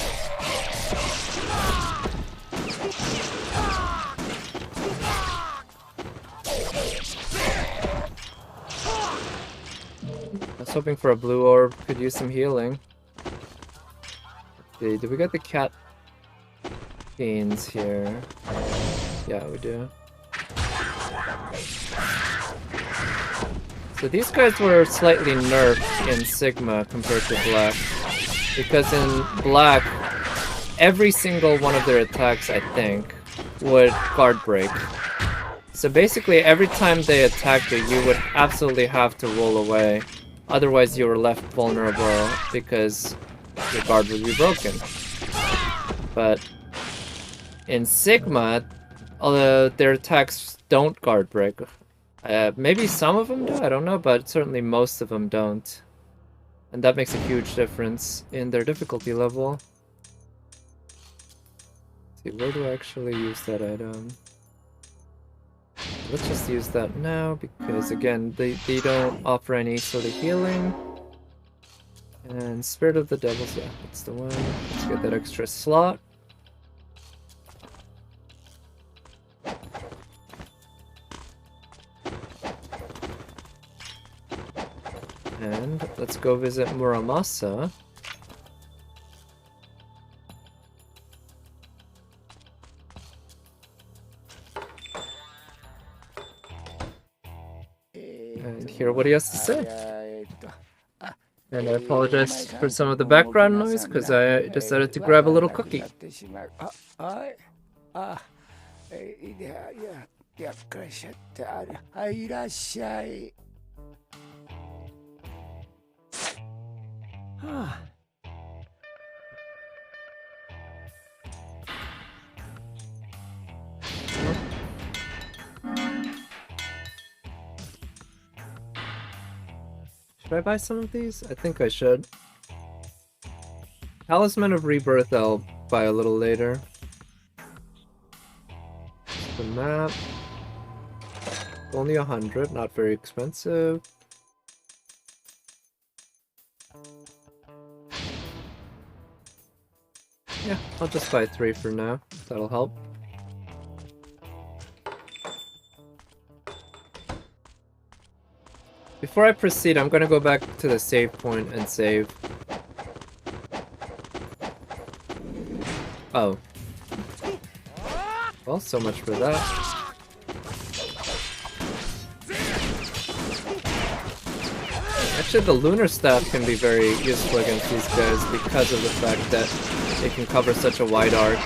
I was hoping for a blue orb, could use some healing. Okay, do we get the cat gains here? Yeah, we do. So these guys were slightly nerfed in Sigma compared to Black. Because in Black, every single one of their attacks, I think, would guard break. So basically, every time they attacked you, you would absolutely have to roll away. Otherwise, you were left vulnerable because your guard would be broken. But in Sigma, their attacks don't guard break. Maybe some of them do, I don't know, but certainly most of them don't. And that makes a huge difference in their difficulty level. Let's see, where do I actually use that item? Let's just use that now, because again, they don't offer any sort of healing. And Spirit of the Devils, yeah, that's the one. Let's get that extra slot. And let's go visit Muramasa. And hear what he has to say. And I apologize for some of the background noise because I decided to grab a little cookie. やっかりしちゃっていらっしゃい。はあ。Should I buy some of these? I think I should. Talisman of Rebirth I'll buy a little later. The map. Only 100, not very expensive. Yeah, I'll just buy 3 for now. That'll help. Before I proceed, I'm gonna go back to the save point and save. Oh. Well, so much for that. Actually, the Lunar Staff can be very useful against these guys because of the fact that it can cover such a wide arc.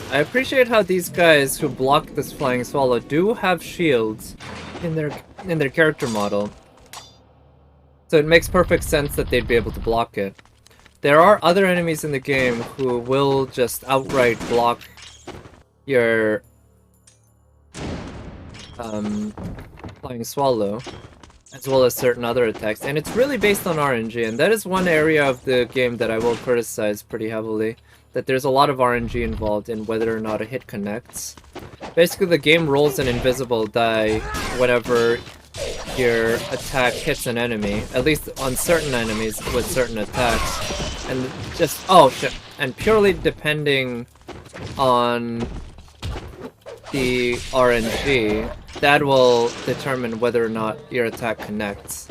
I appreciate how these guys who block this Flying Swallow do have shields in their character model. So it makes perfect sense that they'd be able to block it. There are other enemies in the game who will just outright block your Flying Swallow, as well as certain other attacks, and it's really based on RNG, and that is one area of the game that I will criticize pretty heavily. That there's a lot of RNG involved in whether or not a hit connects. Basically, the game rolls an invisible die whenever your attack hits an enemy, at least on certain enemies with certain attacks. And just, oh shit, and purely depending on the RNG, that will determine whether or not your attack connects.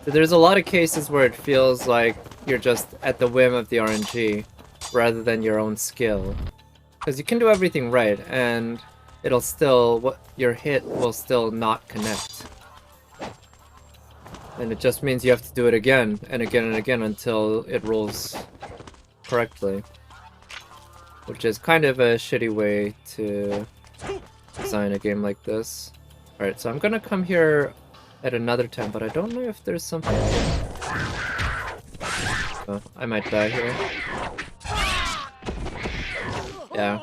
So there's a lot of cases where it feels like you're just at the whim of the RNG, rather than your own skill. Because you can do everything right, and it'll still, your hit will still not connect. And it just means you have to do it again, and again, and again, until it rolls correctly. Which is kind of a shitty way to design a game like this. Alright, so I'm gonna come here at another time, but I don't know if there's something here. Oh, I might die here. Yeah.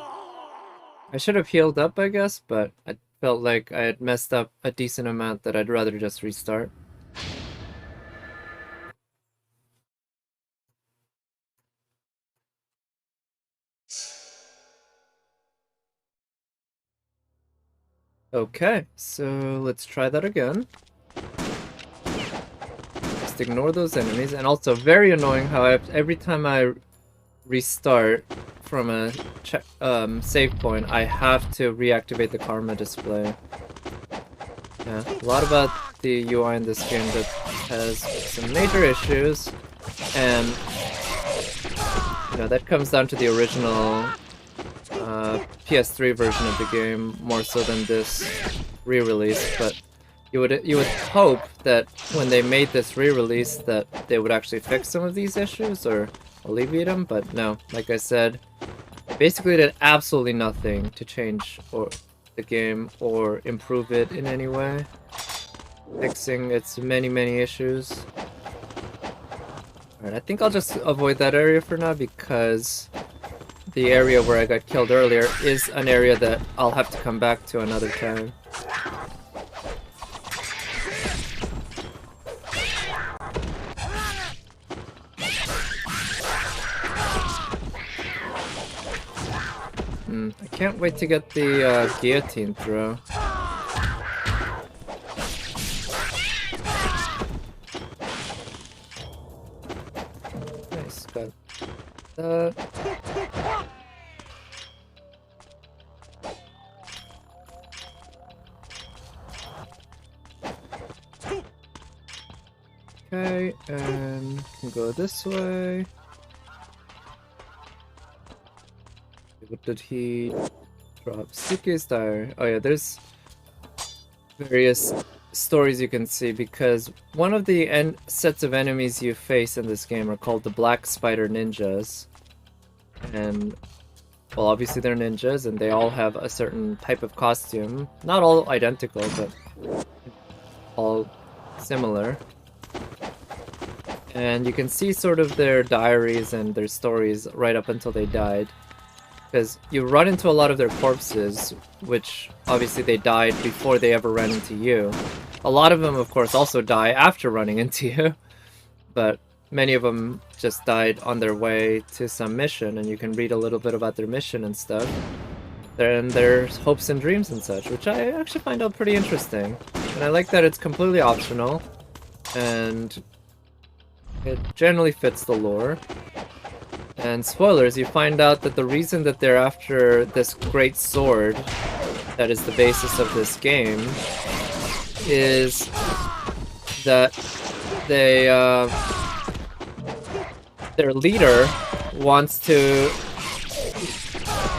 I should have healed up, I guess, but I felt like I had messed up a decent amount that I'd rather just restart. Okay, so let's try that again. Just ignore those enemies, and also very annoying how every time I restart from a save point, I have to reactivate the karma display. Yeah, a lot about the UI in this game that has some major issues, and you know, that comes down to the original PS3 version of the game more so than this re-release. But you would hope that when they made this re-release that they would actually fix some of these issues or alleviate them, but no. Like I said, they basically did absolutely nothing to change the game or improve it in any way, fixing its many issues. Alright, I think I'll just avoid that area for now because the area where I got killed earlier is an area that I'll have to come back to another time. I can't wait to get the guillotine throw. Nice, got that. Okay, and go this way. What did he drop? Suke's diary. Oh yeah, there's various stories you can see because one of the sets of enemies you face in this game are called the Black Spider Ninjas. And, well, obviously they're ninjas and they all have a certain type of costume. Not all identical, but all similar. And you can see sort of their diaries and their stories right up until they died. Because you run into a lot of their corpses, which obviously they died before they ever ran into you. A lot of them, of course, also die after running into you. But many of them just died on their way to some mission, and you can read a little bit about their mission and stuff. And their hopes and dreams and such, which I actually find out pretty interesting. And I like that it's completely optional, and it generally fits the lore. And spoilers, you find out that the reason that they're after this great sword that is the basis of this game is that they, their leader wants to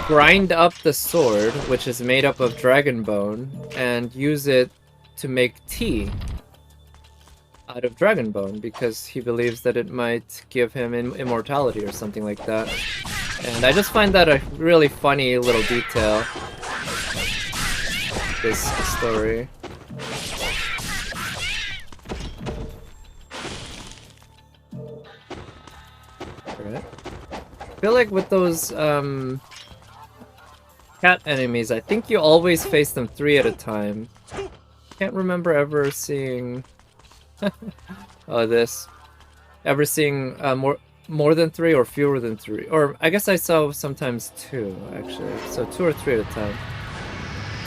grind up the sword, which is made up of dragon bone, and use it to make tea out of dragon bone because he believes that it might give him immortality or something like that. And I just find that a really funny little detail, this story. Alright. I feel like with those cat enemies, I think you always face them 3 at a time. Can't remember ever seeing ever seeing more than 3 or fewer than 3, or I guess I saw sometimes 2 actually, so 2 or 3 at a time.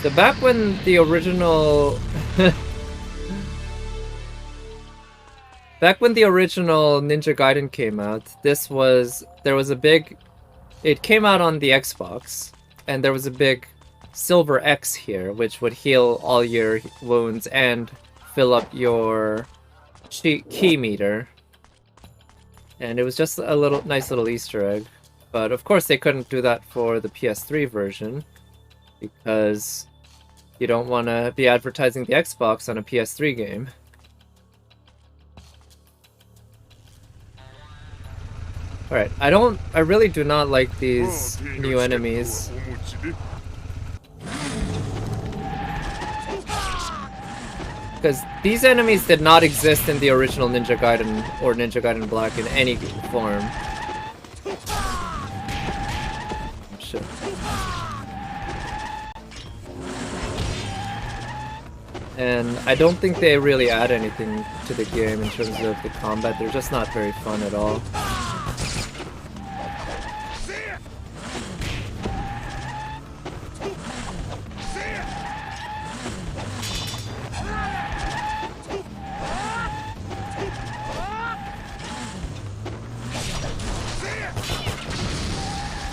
So back when the original Ninja Gaiden came out, it came out on the Xbox, and there was a big silver X here, which would heal all your wounds and fill up your key meter, and it was just a nice little Easter egg. But of course they couldn't do that for the PS3 version because you don't want to be advertising the Xbox on a PS3 game. Alright, I really do not like these new enemies. Because these enemies did not exist in the original Ninja Gaiden or Ninja Gaiden Black in any form. Shit. And I don't think they really add anything to the game in terms of the combat. They're just not very fun at all.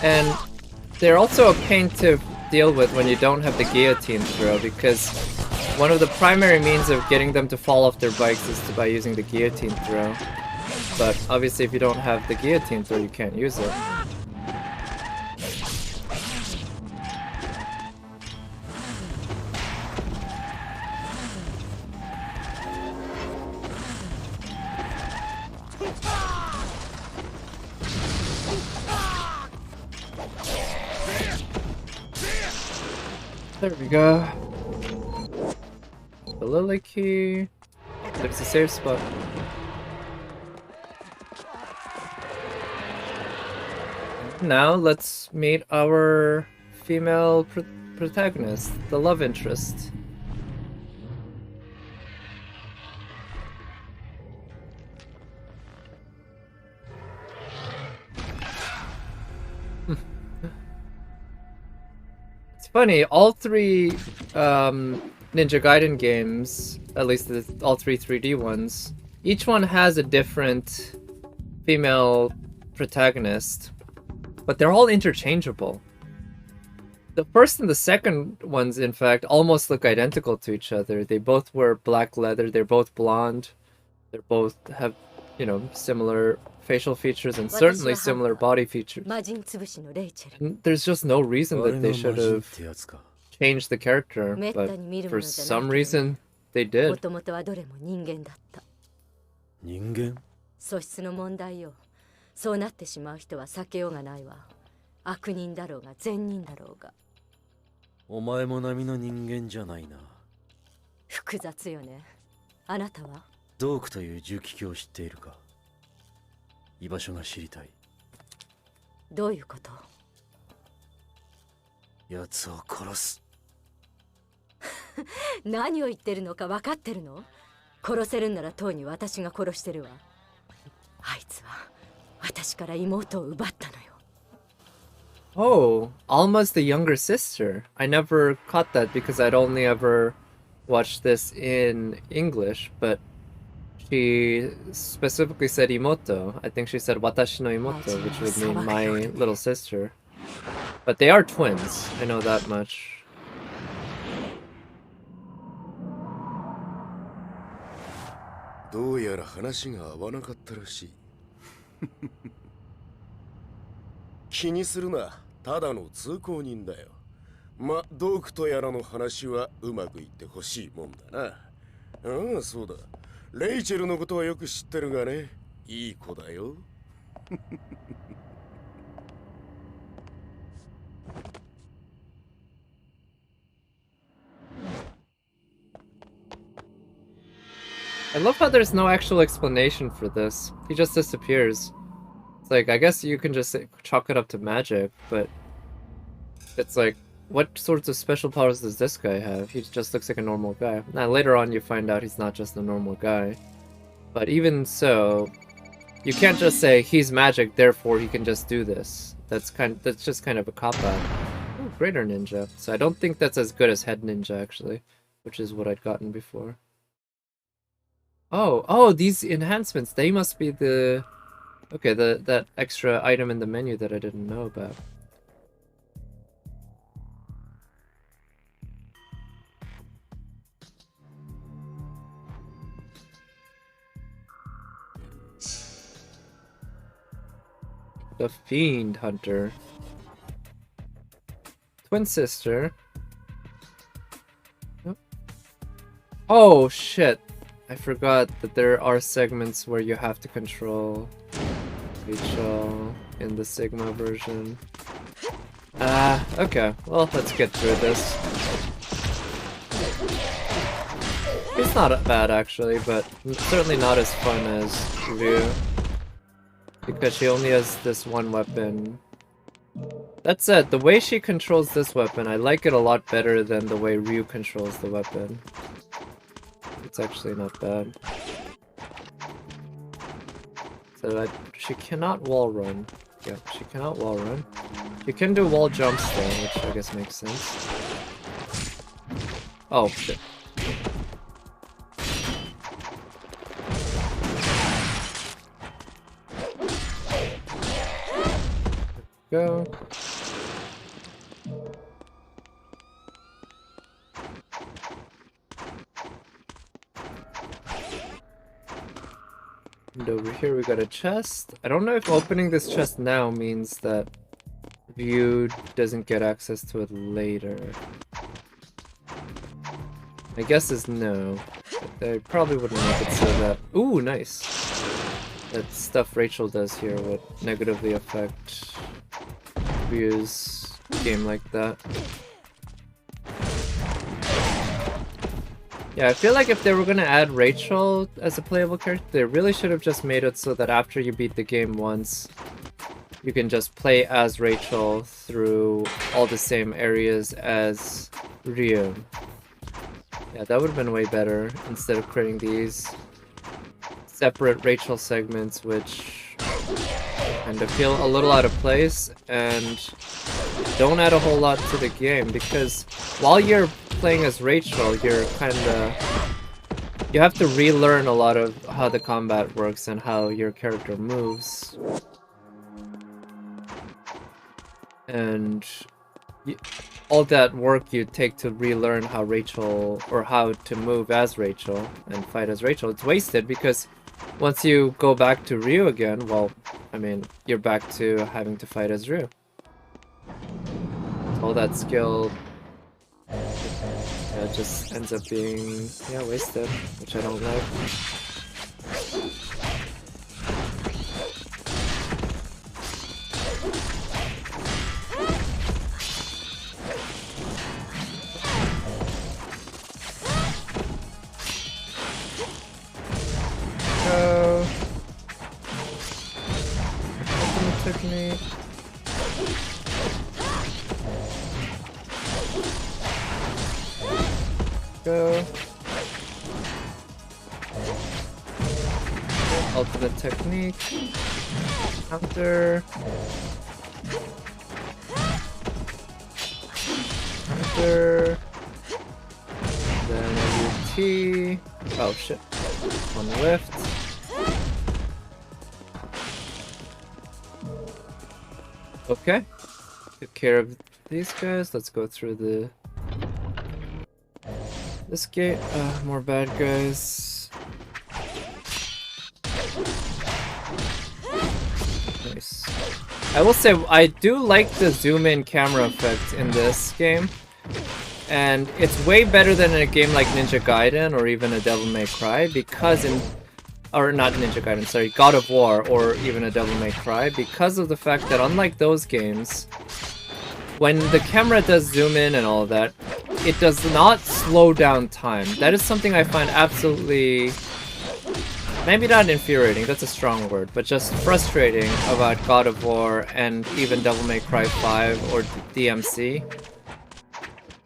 And they're also a pain to deal with when you don't have the guillotine throw, because one of the primary means of getting them to fall off their bikes is by using the guillotine throw. But obviously if you don't have the guillotine throw, you can't use it. There we go. The lily key. There's a safe spot. Now let's meet our female protagonist, the love interest. It's funny, all three Ninja Gaiden games, at least all three 3D ones, each one has a different female protagonist, but they're all interchangeable. The first and the second ones, in fact, almost look identical to each other. They both wear black leather, they're both blonde, they both have, you know, similar facial features and certainly similar body features. 魔人潰しのレイチェル。 And there's just no reason あれ that が they 魔 should 人っ have てやつか。 changed the character, めった but に見るも for のじゃない some けど reason they も did. ともとはどれも人間だった。人間？素質の問題よ。そうなってしまう人は避けようがないわ。悪人だろうが善人だろうが。お前も並の人間じゃないな。複雑よね。あなたは？ドークという重機卿を知っているか？居場所が知りたい。どういうこと？奴を殺す。何を言ってるのか分かってるの？殺せるんならとうに私が殺してるわ。あいつは私から妹を奪ったのよ。 Oh, Alma's the younger sister. I never caught that because I'd only ever watched this in English, but she specifically said Imoto. I think she said Watashi no Imoto, which would mean my little sister. But they are twins, I know that much. どうやら話が合わなかったらしい。気にするな、ただの通行人だよ。ま、ドークとやらの話はうまくいってほしいもんだな。ああ、そうだ。レイチェルのことはよく知ってるがね、いい子だよ。I love how there's no actual explanation for this. He just disappears. It's like, I guess you can just chalk it up to magic, but it's like, what sorts of special powers does this guy have? He just looks like a normal guy. Now later on you find out he's not just a normal guy. But even so, you can't just say he's magic, therefore he can just do this. That's just kind of a cop-out. Oh, Greater Ninja. So I don't think that's as good as Head Ninja actually, which is what I'd gotten before. Oh, these enhancements, they must be the... Okay, that extra item in the menu that I didn't know about. The Fiend Hunter. Twin sister. Yep. Oh, shit. I forgot that there are segments where you have to control Rachel in the Sigma version. Okay. Well, let's get through this. It's not bad, actually, but certainly not as fun as Ryu. Because she only has this one weapon. That said, the way she controls this weapon, I like it a lot better than the way Ryu controls the weapon. It's actually not bad. So she cannot wall run. Yeah, she cannot wall run. She can do wall jumps though, which I guess makes sense. Oh shit. Go. And over here we got a chest. I don't know if opening this chest now means that View doesn't get access to it later. My guess is no. But I probably wouldn't make it so that... Ooh, nice! That stuff Rachel does here would negatively affect View's game like that. Yeah, I feel like if they were gonna add Rachel as a playable character, they really should have just made it so that after you beat the game once, you can just play as Rachel through all the same areas as Ryu. Yeah, that would have been way better instead of creating these separate Rachel segments, which kind of feel a little out of place and don't add a whole lot to the game, because while you're playing as Rachel, you're you have to relearn a lot of how the combat works and how your character moves. And all that work you take to relearn how Rachel, or how to move as Rachel and fight as Rachel, it's wasted, because once you go back to Ryu again, well, I mean, you're back to having to fight as Ryu. All that skill just ends up being, wasted, which I don't like. Ultimate technique. Go. Ultimate technique. Counter. Counter. Then UT. Oh shit. On the lift. Okay. Took care of these guys. Let's go through this gate. More bad guys. Nice. I will say, I do like the zoom in camera effect in this game. And it's way better than in a game like Ninja Gaiden or even a Devil May Cry, because or not Ninja Gaiden, sorry, God of War or even a Devil May Cry, because of the fact that unlike those games, when the camera does zoom in and all of that, it does not slow down time. That is something I find absolutely, maybe not infuriating, that's a strong word, but just frustrating about God of War and even Devil May Cry 5 or DMC.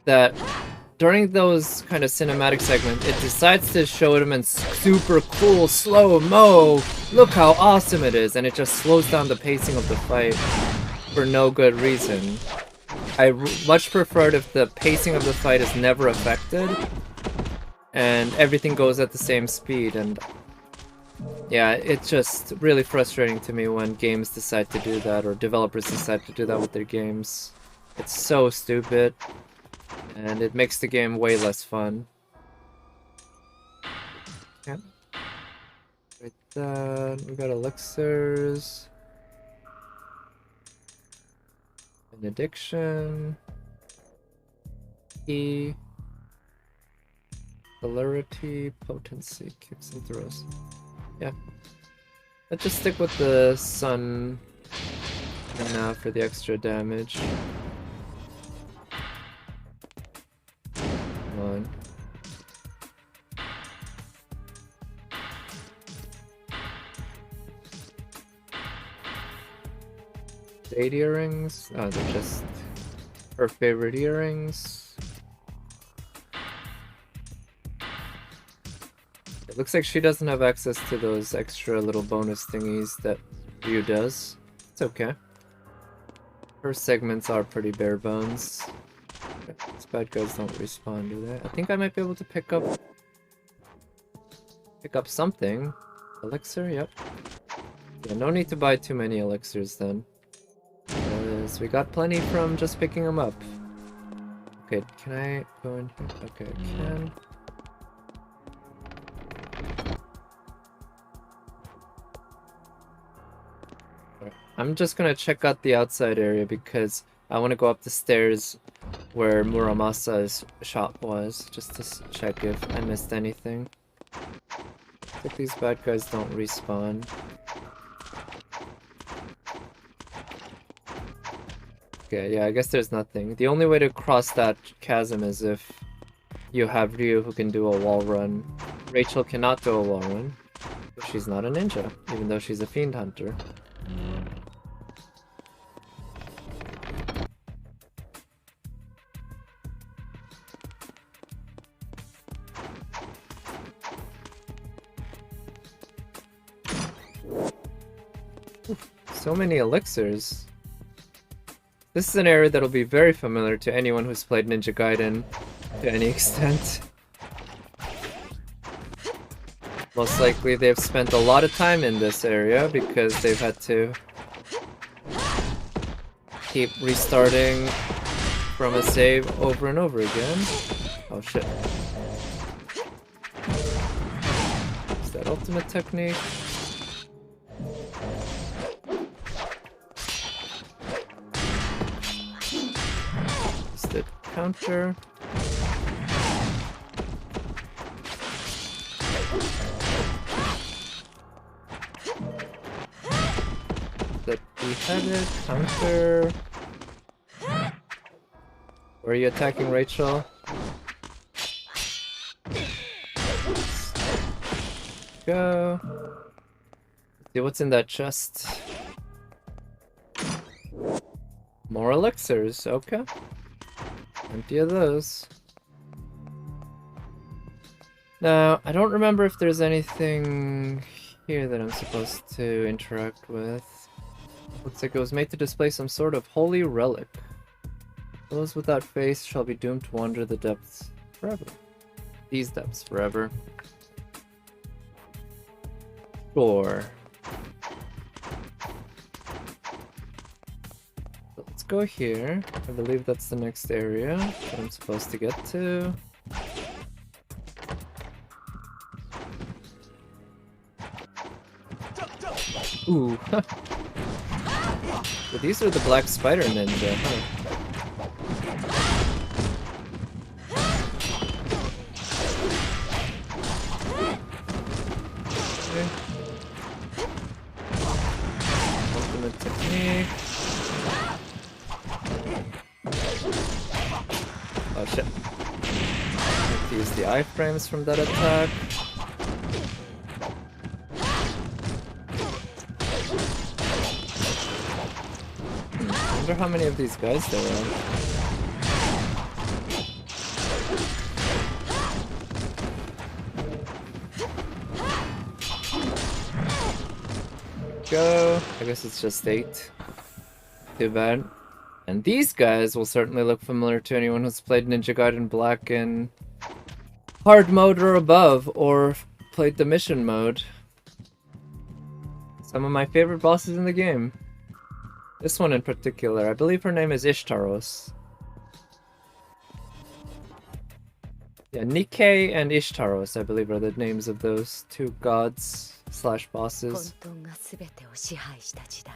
That during those kind of cinematic segments, it decides to show them in super cool slow-mo, look how awesome it is, and it just slows down the pacing of the fight for no good reason. I much prefer it if the pacing of the fight is never affected and everything goes at the same speed, and yeah, it's just really frustrating to me when games decide to do that, or developers decide to do that with their games. It's so stupid. And it makes the game way less fun. Yeah. Right then, we got elixirs. Benediction. E. Celerity, potency, kicks and throws. Yeah. Let's just stick with the sun now for the extra damage. On. The 8 earrings? Oh, they're just her favorite earrings. It looks like she doesn't have access to those extra little bonus thingies that Ryu does. It's okay. Her segments are pretty bare bones. These bad guys don't respawn, do they? I think I might be able to pick up something. Elixir, yep. Yeah, no need to buy too many elixirs then, because we got plenty from just picking them up. Okay, can I go in here? Okay, I can. Right. I'm just gonna check out the outside area because I want to go up the stairs where Muramasa's shop was, just to check if I missed anything. I think these bad guys don't respawn. Okay, yeah, I guess there's nothing. The only way to cross that chasm is if you have Ryu who can do a wall run. Rachel cannot do a wall run. She's not a ninja, even though she's a fiend hunter. So many elixirs. This is an area that'll be very familiar to anyone who's played Ninja Gaiden to any extent. Most likely they've spent a lot of time in this area because they've had to keep restarting from a save over and over again. Oh shit. Is that ultimate technique? Is the counter? The beheaded counter. Where are you attacking, Rachel? Go. See what's in that chest. More elixirs, okay. Plenty of those. Now, I don't remember if there's anything here that I'm supposed to interact with. Looks like it was made to display some sort of holy relic. Those without faith shall be doomed to wander the depths forever. These depths forever. Sure. So let's go here. I believe that's the next area that I'm supposed to get to. Ooh. So these are the Black Spider Ninja, huh? Okay. Ultimate technique. Oh shit. I have to use the iframes from that attack. I wonder how many of these guys there are. Go. I guess it's just 8. Too bad. And these guys will certainly look familiar to anyone who's played Ninja Gaiden Black in hard mode or above, or played the mission mode. Some of my favorite bosses in the game. This one in particular, I believe her name is Ishtaros. Yeah, Nikkei and Ishtaros, I believe, are the names of those two gods slash bosses. 混沌が全てを支配した時代、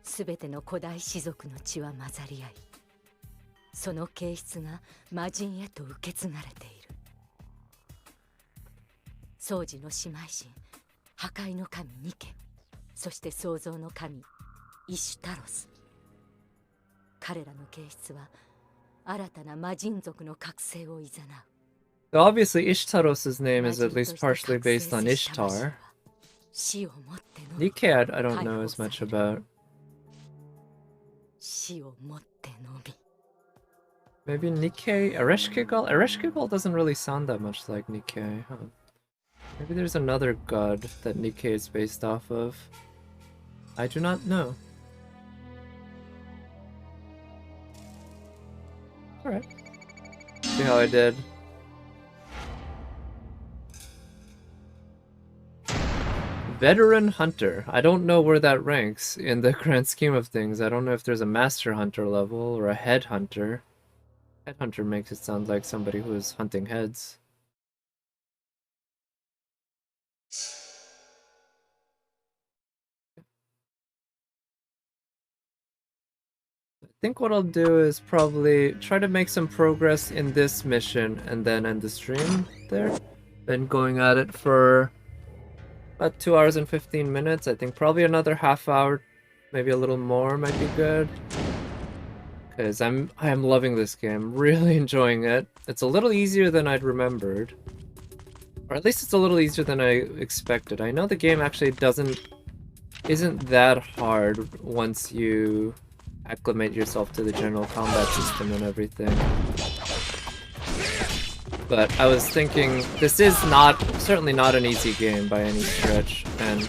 全ての古代氏族の血は混ざり合い、その形質が魔人へと受け継がれている。掃除の姉妹神、破壊の神ニケ、そして創造の神イシュタロス。彼らの形質は新たな魔人族の覚醒を誘う。So obviously Ishtaros' name is at least partially based on Ishtar. Nikkei I don't know as much about. Maybe Nikkei? Ereshkigal? Ereshkigal doesn't really sound that much like Nikkei, huh? Maybe there's another god that Nikkei is based off of. I do not know. Alright. See how I did. Veteran Hunter. I don't know where that ranks in the grand scheme of things. I don't know if there's a Master Hunter level or a Head Hunter. Head Hunter makes it sound like somebody who is hunting heads. I think what I'll do is probably try to make some progress in this mission and then end the stream there. Been going at it for about 2 hours and 15 minutes. I think probably another half hour, maybe a little more might be good. Because I am loving this game, really enjoying it. It's a little easier than I'd remembered. Or at least it's a little easier than I expected. I know the game actually isn't that hard once you acclimate yourself to the general combat system and everything. But I was thinking, this is certainly not an easy game by any stretch, and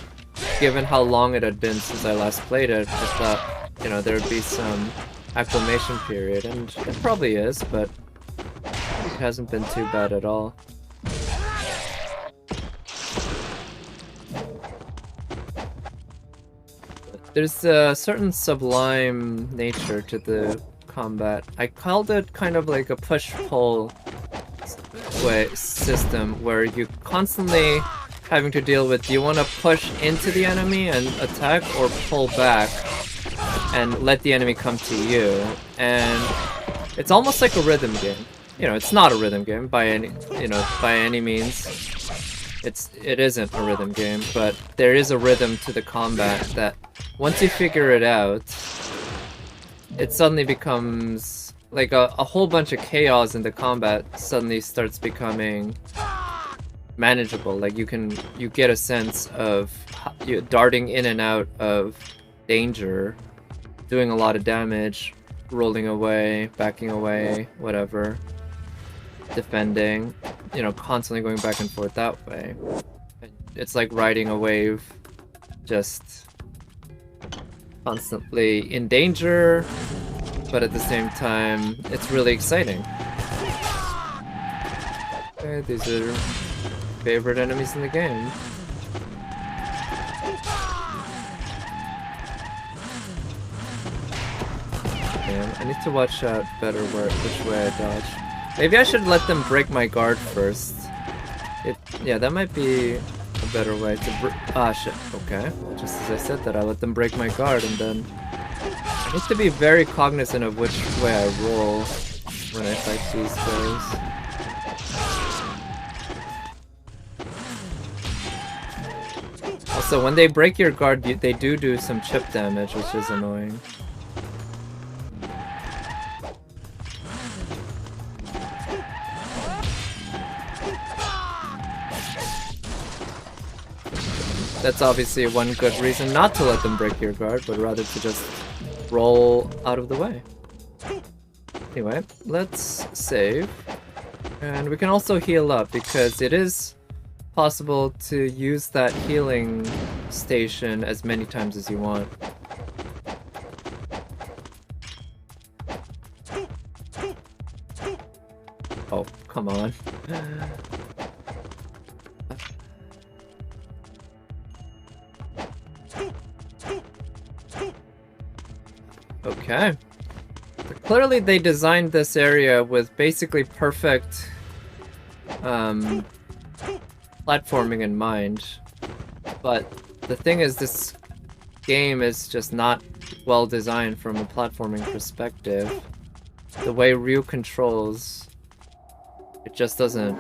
given how long it had been since I last played it, I thought, you know, there would be some acclimation period, and it probably is, but it hasn't been too bad at all. There's a certain sublime nature to the combat. I called it kind of like a push-pull system, where you constantly having to deal with, do you want to push into the enemy and attack, or pull back and let the enemy come to you? And it's almost like a rhythm game. You know, it's not a rhythm game by any means. It isn't a rhythm game, but there is a rhythm to the combat that once you figure it out, it suddenly becomes like a whole bunch of chaos in the combat suddenly starts becoming manageable. Like you get a sense of you darting in and out of danger, doing a lot of damage, rolling away, backing away, whatever, defending, you know, constantly going back and forth that way. It's like riding a wave, just constantly in danger, but at the same time, it's really exciting. Okay, these are favorite enemies in the game. Damn, I need to watch out better which way I dodge. Maybe I should let them break my guard first. Yeah, that might be a better way to shit. Okay, well, just as I said that, I let them break my guard, and then I need to be very cognizant of which way I roll when I fight these guys. Also, when they break your guard, they do some chip damage, which is annoying. That's obviously one good reason not to let them break your guard, but rather to just roll out of the way. Anyway, let's save. And we can also heal up, because it is possible to use that healing station as many times as you want. Oh, come on. Okay. So clearly they designed this area with basically perfect platforming in mind. But the thing is, this game is just not well designed from a platforming perspective. The way Ryu controls, it just doesn't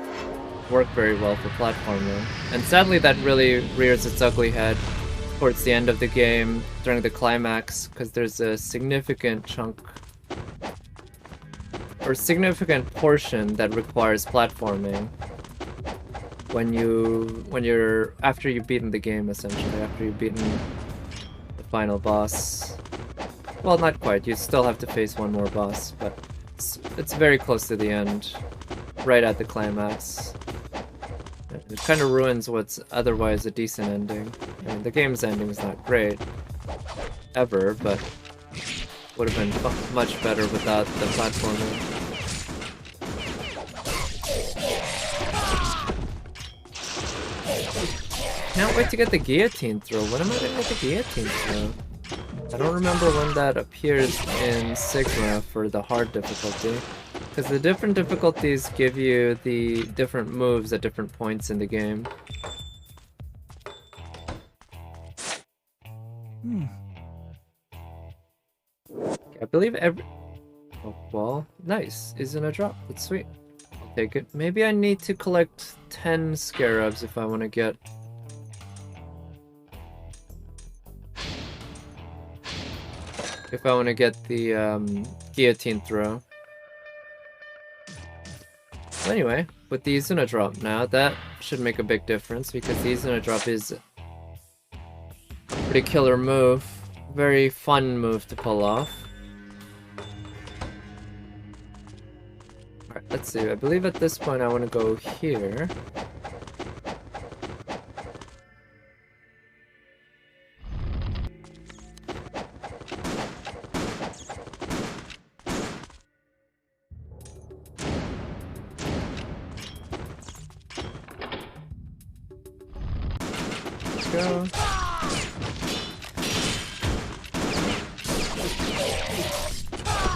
work very well for platforming. And sadly that really rears its ugly head towards the end of the game, during the climax, because there's a significant chunk or significant portion that requires platforming after you've beaten the game, essentially, after you've beaten the final boss. Well, not quite, you still have to face one more boss, but it's very close to the end, right at the climax. It kind of ruins what's otherwise a decent ending. I mean, the game's ending is not great, ever, but would have been much better without the platforming. Can't wait to get the guillotine throw. When am I gonna get the guillotine throw? I don't remember when that appears in Sigma for the hard difficulty. Because the different difficulties give you the different moves at different points in the game. I believe oh, well, nice. Isn't a drop. That's sweet. I'll take it. Maybe I need to collect 10 scarabs if I want to get... the guillotine throw. Anyway, with the Izuna drop now, that should make a big difference, because the Izuna drop is a pretty killer move. Very fun move to pull off. Alright, let's see. I believe at this point I want to go here. go.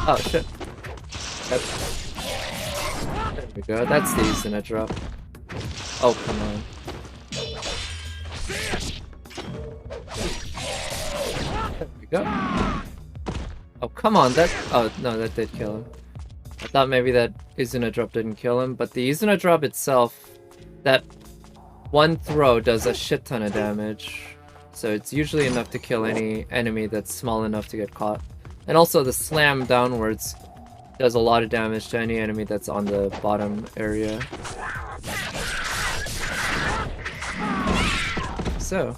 Oh shit. Yep. There we go. That's the Izuna drop. Oh, come on. There we go. Oh, come on. That. Oh, no, that did kill him. I thought maybe that Izuna drop didn't kill him, but the Izuna drop itself, that one throw does a shit ton of damage. So it's usually enough to kill any enemy that's small enough to get caught. And also the slam downwards does a lot of damage to any enemy that's on the bottom area. So.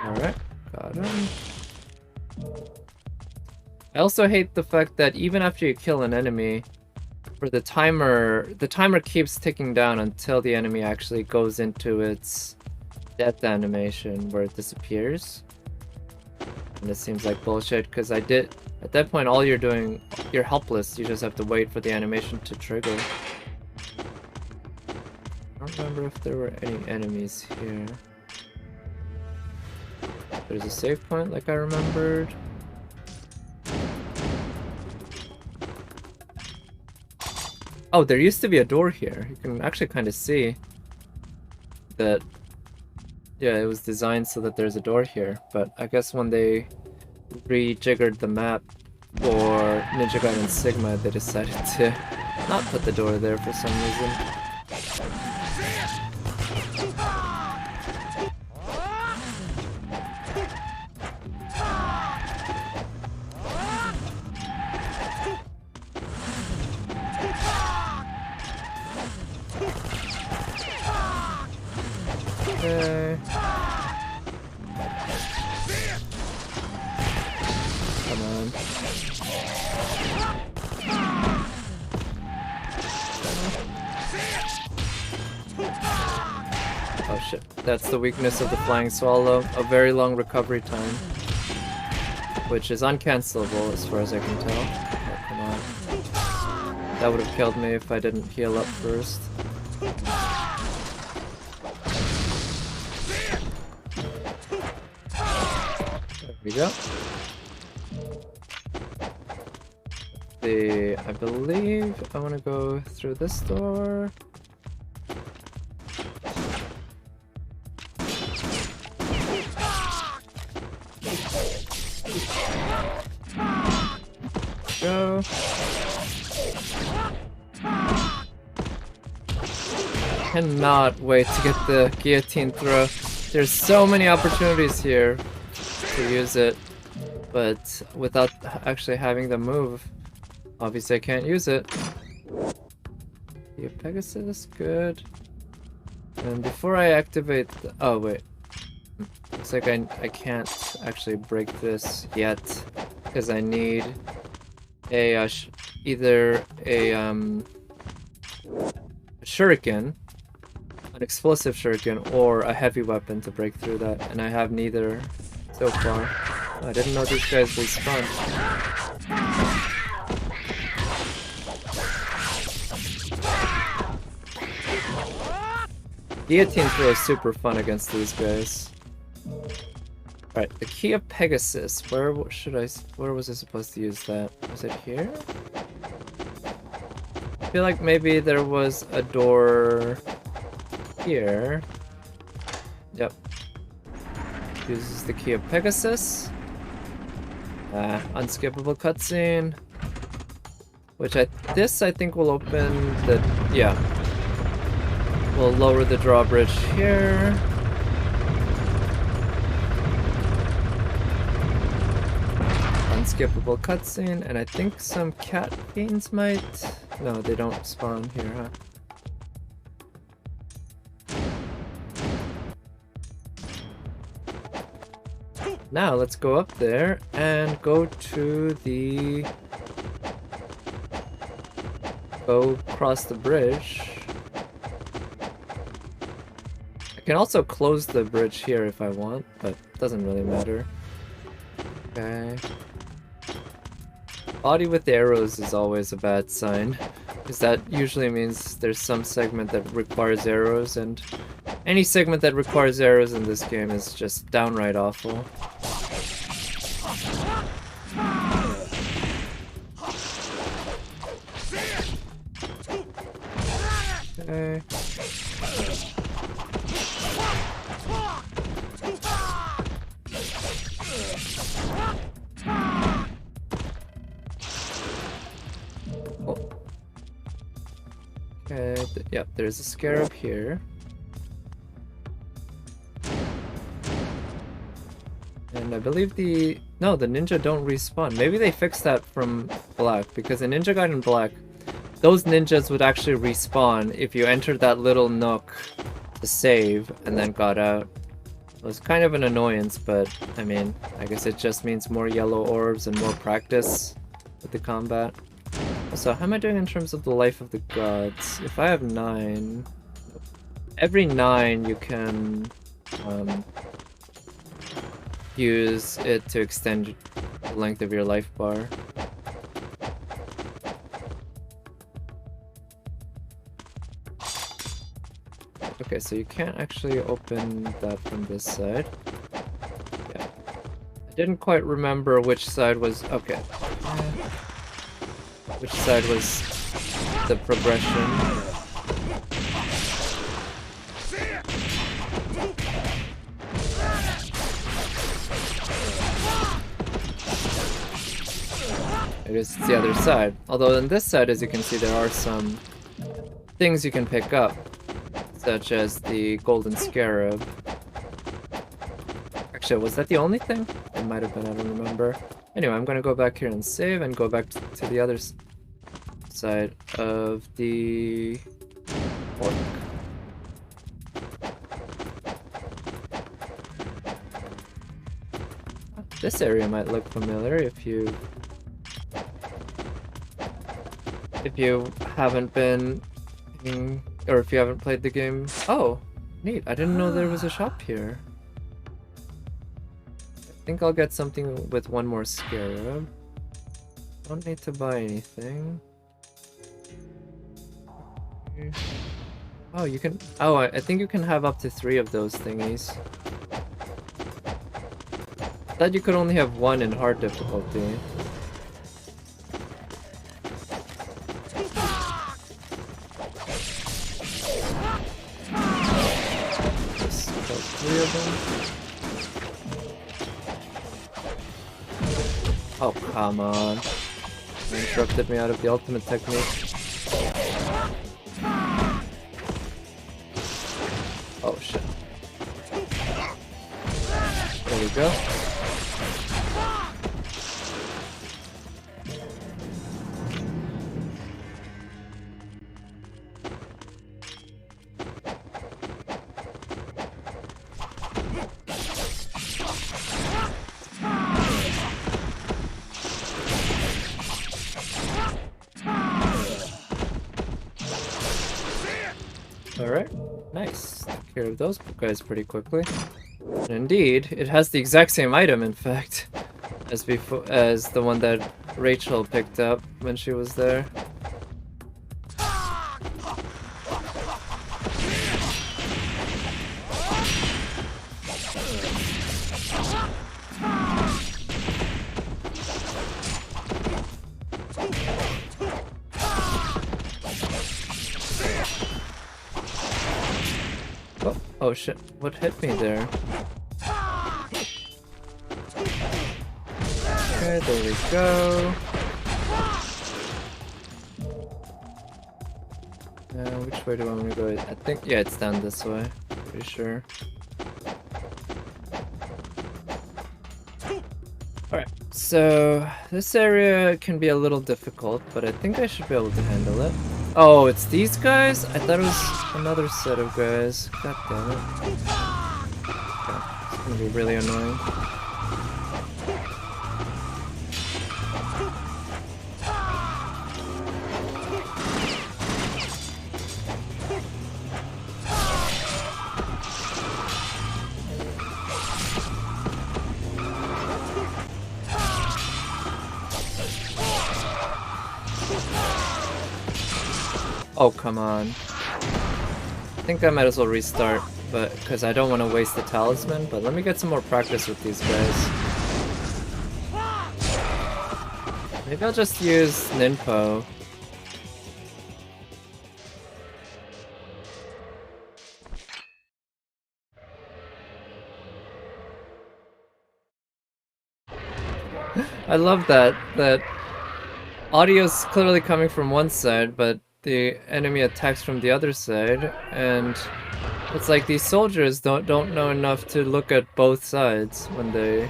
Alright, got him. I also hate the fact that even after you kill an enemy, for the timer keeps ticking down until the enemy actually goes into its death animation where it disappears. And it seems like bullshit because at that point all you're doing, you're helpless, you just have to wait for the animation to trigger. I don't remember if there were any enemies here. There's a save point like I remembered. Oh, there used to be a door here. You can actually kind of see that, yeah, it was designed so that there's a door here. But I guess when they rejiggered the map for Ninja Gaiden Sigma, they decided to not put the door there for some reason. Okay. Come on. Oh shit, that's the weakness of the Flying Swallow, a very long recovery time. Which is uncancelable as far as I can tell. Oh, come on. That would have killed me if I didn't heal up first. There we go. I believe I want to go through this door. Go. Cannot wait to get the guillotine throw. There's so many opportunities here to use it, but without actually having the move, obviously I can't use it. Yeah, Pegasus, good. And before I activate the, oh wait, looks like I can't actually break this yet because I need a either a shuriken, an explosive shuriken, or a heavy weapon to break through that, and I have neither so far. I didn't know these guys respawn. Guillotine throw is super fun against these guys. Alright, the Key of Pegasus. Where was I supposed to use that? Was it here? I feel like maybe there was a door here. Yep. Uses the Key of Pegasus. Unskippable cutscene. Which this I think will open the, yeah. We'll lower the drawbridge here. Unskippable cutscene, and I think some cat fiends might. No, they don't spawn here, huh? Now let's go up there and go to the. Go across the bridge. I can also close the bridge here if I want, but it doesn't really matter. Okay. Body with arrows is always a bad sign Because that usually means there's some segment that requires arrows, and any segment that requires arrows in this game is just downright awful. Okay. Oh. Okay, yep, there's a scarab here. And I believe the ninja don't respawn. Maybe they fixed that from Black, because in Ninja Gaiden Black, those ninjas would actually respawn if you entered that little nook to save and then got out. It was kind of an annoyance, but I mean, I guess it just means more yellow orbs and more practice with the combat. So how am I doing in terms of the life of the gods? If I have 9, every 9 you can use it to extend the length of your life bar. Okay, so you can't actually open that from this side. Yeah. I didn't quite remember which side was... Okay. Which side was the progression. I guess it's the other side. Although on this side, as you can see, there are some things you can pick up, such as the golden scarab. Actually, was that the only thing? It might have been, I don't remember. Anyway, I'm gonna go back here and save and go back to the other side of the orc. This area might look familiar if you haven't been or if you haven't played the game. Oh, neat. I didn't know there was a shop here. I think I'll get something with one more scarab. Don't need to buy anything. Oh, you can... Oh, I think you can have up to 3 of those thingies. I thought you could only have 1 in hard difficulty. Just kill 3 of them. Oh, come on. You interrupted me out of the ultimate technique. Oh shit. There we go. Alright, nice. Took care of those guys pretty quickly. And indeed, it has the exact same item, in fact, as before, as the one that Rachel picked up when she was there. Oh shit, what hit me there? Okay, there we go. Which way do I want to go? I think, yeah, it's down this way. Pretty sure. Alright, so this area can be a little difficult, but I think I should be able to handle it. Oh, it's these guys? I thought it was another set of guys. God damn it. Okay, it's gonna be really annoying. Oh, come on. I think I might as well restart, but because I don't want to waste the talisman, but let me get some more practice with these guys. Maybe I'll just use Ninpo. I love that audio's clearly coming from one side, but the enemy attacks from the other side, and it's like these soldiers don't know enough to look at both sides when they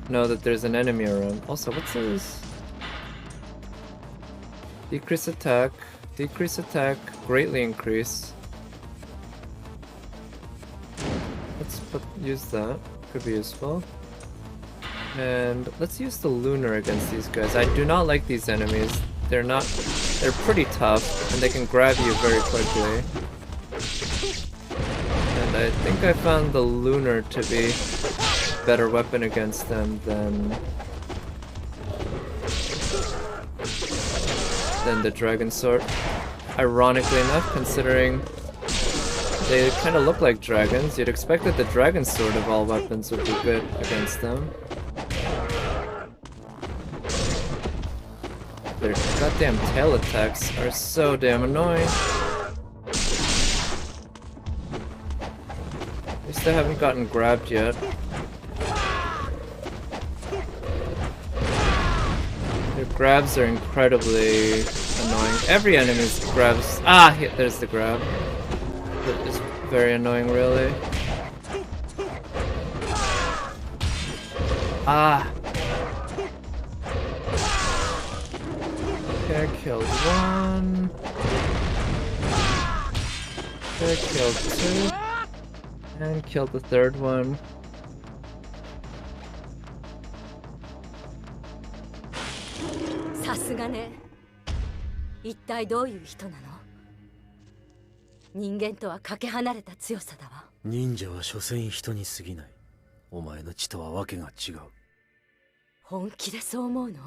know that there's an enemy around. Also, what's this? Decrease attack, greatly increase. Let's use that. Could be useful. And let's use the lunar against these guys. I do not like these enemies. They're pretty tough, and they can grab you very quickly. And I think I found the lunar to be a better weapon against them than the dragon sword. Ironically enough, considering they kind of look like dragons, you'd expect that the dragon sword of all weapons would be good against them. Their goddamn tail attacks are so damn annoying. At least I haven't gotten grabbed yet. Their grabs are incredibly annoying. Every enemy's grabs... Ah! Yeah, there's the grab. That is very annoying, really. Ah! Okay, I killed one. Okay, I killed two. And killed the third one. Sasugane. 一体どういう人なの？人間とはかけ離れた強さだわ。忍者は所詮人に過ぎない。お前の血とはわけが違う。本気でそう思うの？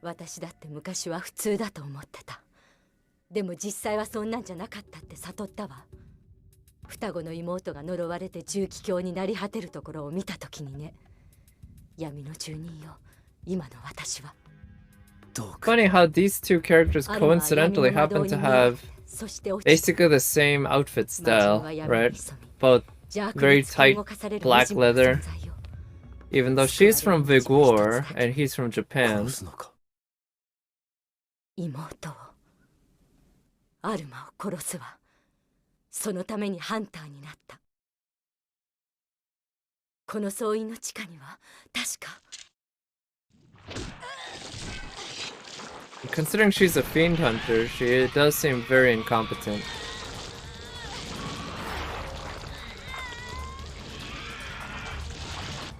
私だって昔は普通だと思ってた。でも実際はそんなんじゃなかったって悟ったわ。双子の妹が呪われて重気境になり果てるところを見た時にね。闇の住人よ、今の私は。Funny how these two characters coincidentally happen to have basically the same outfit style, right? Both very tight black leather. Even though she's from Vigor and he's from Japan. 妹をアルマを殺すわ。そのためにハンターになった。この総員の地下には確か。Considering she's a fiend hunter, she does seem very incompetent.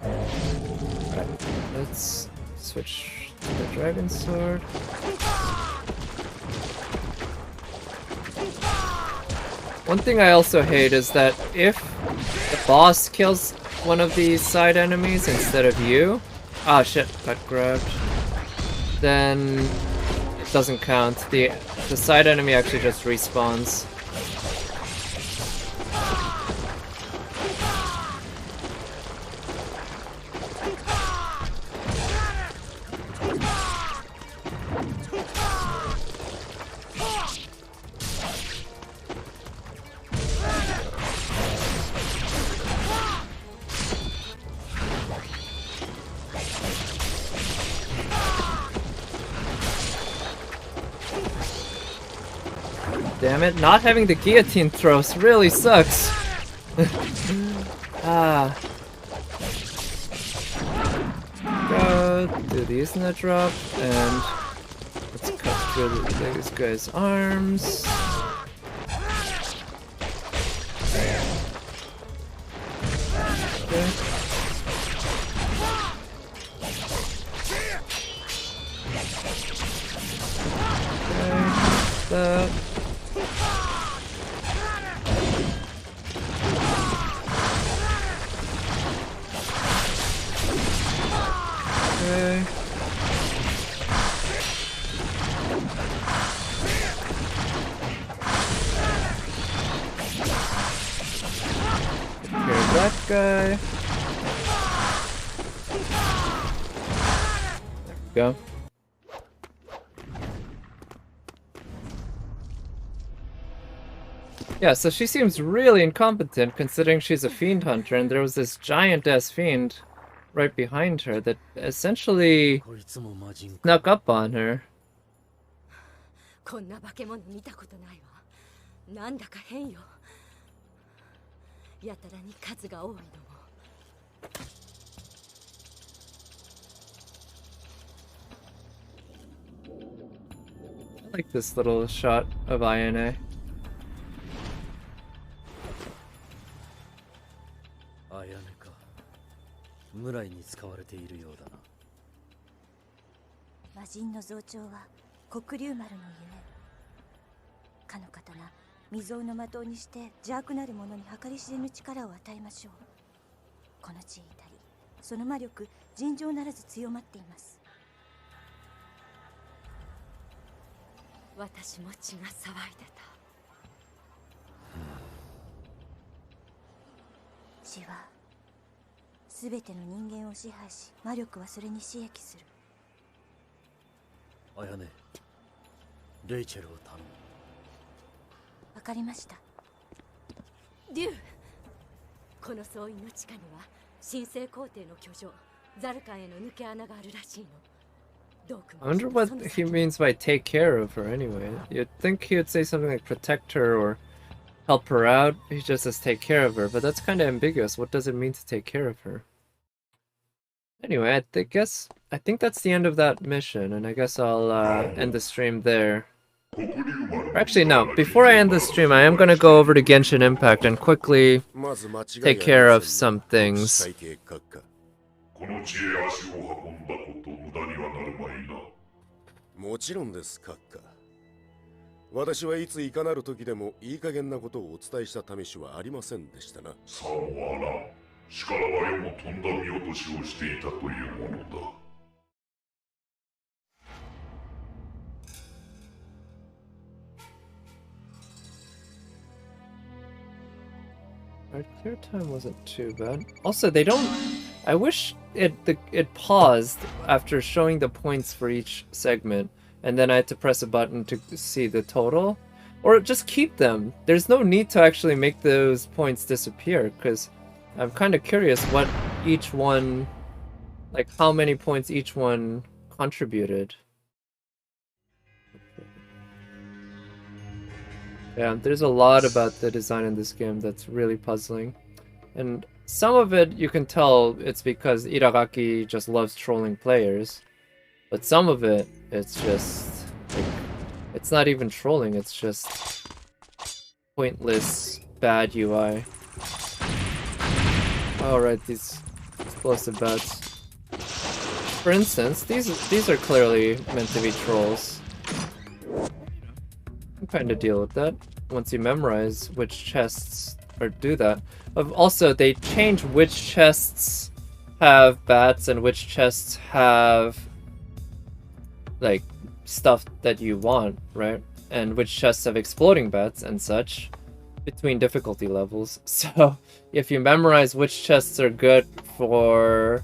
Right, let's switch to the dragon sword. One thing I also hate is that if the boss kills one of these side enemies instead of you, ah shit, got grabbed, then it doesn't count. The side enemy actually just respawns. Damn it, not having the guillotine throws really sucks. Ah. Go do these in the drop, and let's cut through this guy's arms. Okay. That. Okay. guy. There we go. Yeah, so she seems really incompetent considering she's a fiend hunter, and there was this giant-ass fiend right behind her that essentially こいつも魔人か。 snuck up on her. こんな化け物見たことないわ。なんだか変よ。やたらに数が多いのも。I like this little shot of INA. あやねか。無頼に使われているようだな。魔人の増長は黒竜丸の夢。かの方が未曾有の的にして邪悪なる者に計り知れぬ力を与えましょう。この地へ至り、その魔力尋常ならず強まっています。私も血が騒いでた。血は全ての人間を支配し、魔力はそれに刺激する。あやね、レイチェルを頼む。わかりました。デュー、この総員の地下には神聖皇帝の居城ザルカンへの抜け穴があるらしいの。 I wonder what he means by take care of her anyway. You'd think he would say something like protect her or help her out. He just says take care of her, but that's kind of ambiguous. What does it mean to take care of her? Anyway, I think that's the end of that mission, and I guess I'll end the stream there. Or actually, no. Before I end the stream, I am going to go over to Genshin Impact and quickly take care of some things. この地へ足を運んだこと無駄にはなるまいな。もちろんです、閣下。私はいついかなる時でもいい加減なことをお伝えした試しはありませんでしたな。さもあらん。しからばよもとんだ見落としをしていたというものだ。Our clear time wasn't too bad. Also, they don't. I wish it paused after showing the points for each segment, and then I had to press a button to see the total, or just keep them. There's no need to actually make those points disappear, because I'm kind of curious what each one, like how many points each one contributed. Yeah, there's a lot about the design in this game that's really puzzling. And some of it, you can tell it's because Iragaki just loves trolling players. But some of it, it's just... like, it's not even trolling, it's just pointless, bad UI. Alright, these explosive bats. For instance, these are clearly meant to be trolls. You can kind of deal with that once you memorize which chests or do that. Also, they change which chests have bats and which chests have like stuff that you want, right? And which chests have exploding bats and such between difficulty levels. So if you memorize which chests are good for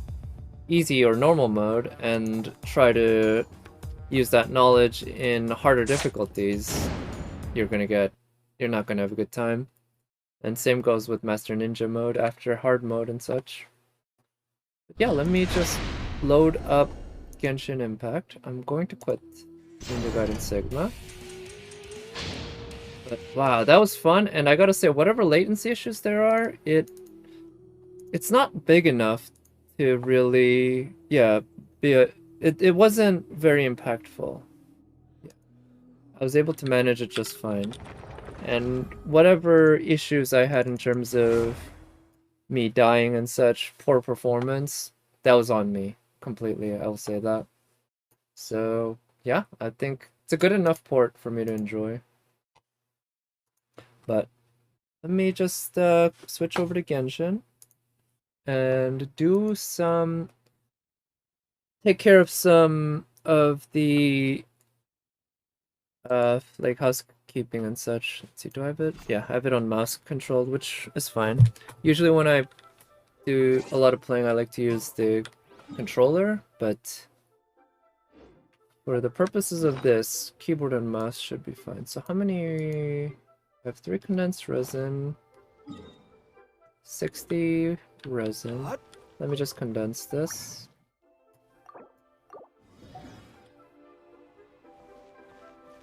easy or normal mode and try to use that knowledge in harder difficulties, you're not gonna have a good time. And same goes with Master Ninja mode after hard mode and such. But yeah, let me just load up Genshin Impact. I'm going to quit Ninja Gaiden Sigma. But wow, that was fun, and I gotta say, whatever latency issues there are, it's not big enough to really, yeah, it wasn't very impactful. Yeah. I was able to manage it just fine. And whatever issues I had in terms of me dying and such, poor performance, that was on me completely, I'll say that. So, yeah, I think it's a good enough port for me to enjoy. But let me just switch over to Genshin and do some... take care of some of the like housekeeping and such. Let's see, do I have it? Yeah, I have it on mouse controlled, which is fine. Usually when I do a lot of playing, I like to use the controller, but for the purposes of this, keyboard and mouse should be fine. So how many... I have 3 condensed resin, 60 resin. Let me just condense this.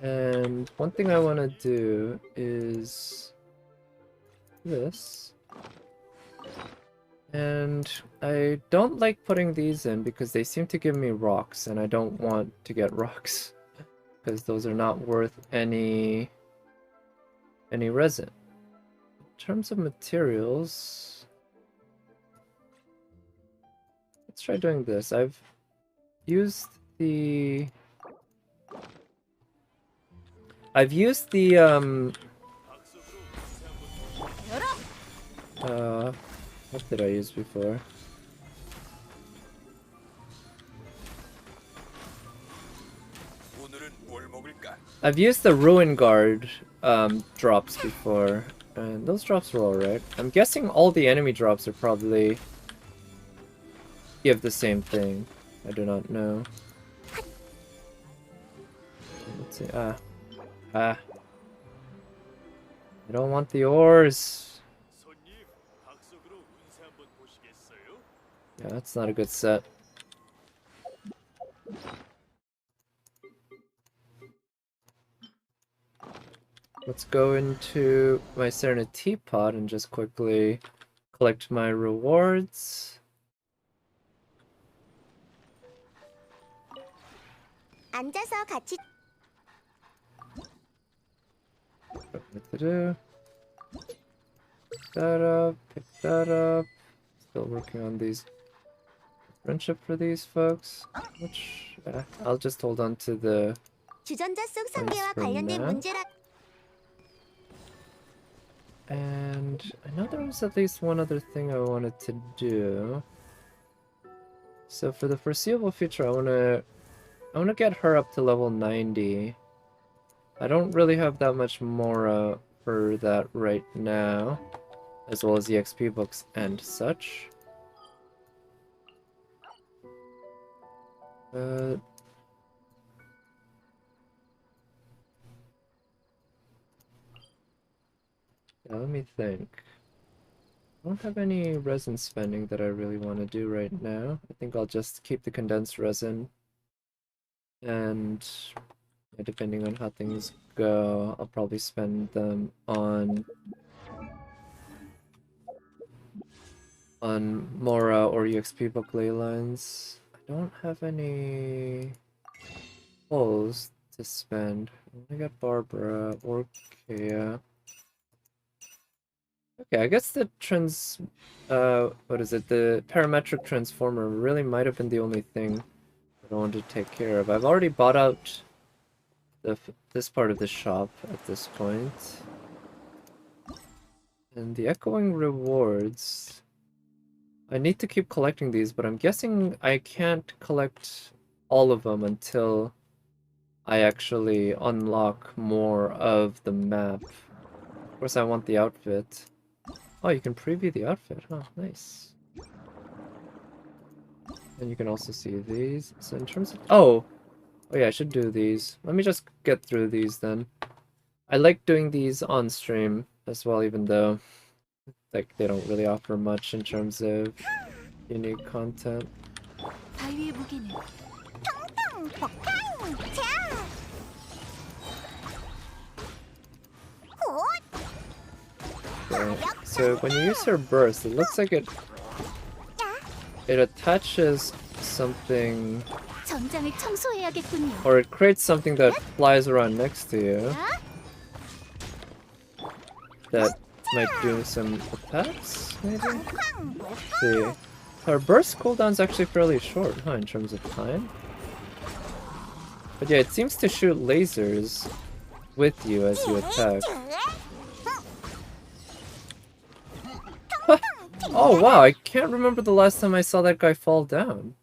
And one thing I want to do is this. And I don't like putting these in because they seem to give me rocks, and I don't want to get rocks because those are not worth any resin. In terms of materials, let's try doing this. I've used the what did I use before? I've used the Ruin Guard drops before, and those drops were alright. I'm guessing all the enemy drops are probably give the same thing. I do not know. Let's see. I don't want the ores. Yeah, that's not a good set. Let's go into my Serenity Teapot and just quickly collect my rewards. 앉아서 같이 What to do? Pick that up, pick that up. Still working on these friendship for these folks. Which I'll just hold on to the 주전자 속 설계와 관련된 now. 문제라. And I know there was at least one other thing I wanted to do. So for the foreseeable future, I wanna get her up to level 90. I don't really have that much more for that right now, as well as the XP books and such. Yeah, let me think. I don't have any resin spending that I really want to do right now. I think I'll just keep the condensed resin. And depending on how things go, I'll probably spend them on Mora or EXP book ley lines. I don't have any pulls to spend. I got Barbara or Kea. Okay, I guess the what is it? The parametric transformer really might have been the only thing that I wanted to take care of. I've already bought out this part of the shop at this point. And the echoing rewards, I need to keep collecting these, but I'm guessing I can't collect all of them until I actually unlock more of the map. Of course, I want the outfit. Oh, you can preview the outfit. Oh, nice. And you can also see these. So in terms of... Oh yeah, I should do these. Let me just get through these then. I like doing these on stream as well, even though like they don't really offer much in terms of unique content. 바위의 무게는 텅텅 폭탄 자. Right. So when you use her burst, it looks like it attaches something, 전장을 청소해야겠군요. or it creates something that flies around next to you that might do some attacks, maybe? Let's see. Her burst cooldown's actually fairly short, huh, in terms of time? But yeah, it seems to shoot lasers with you as you attack. Oh wow, I can't remember the last time I saw that guy fall down.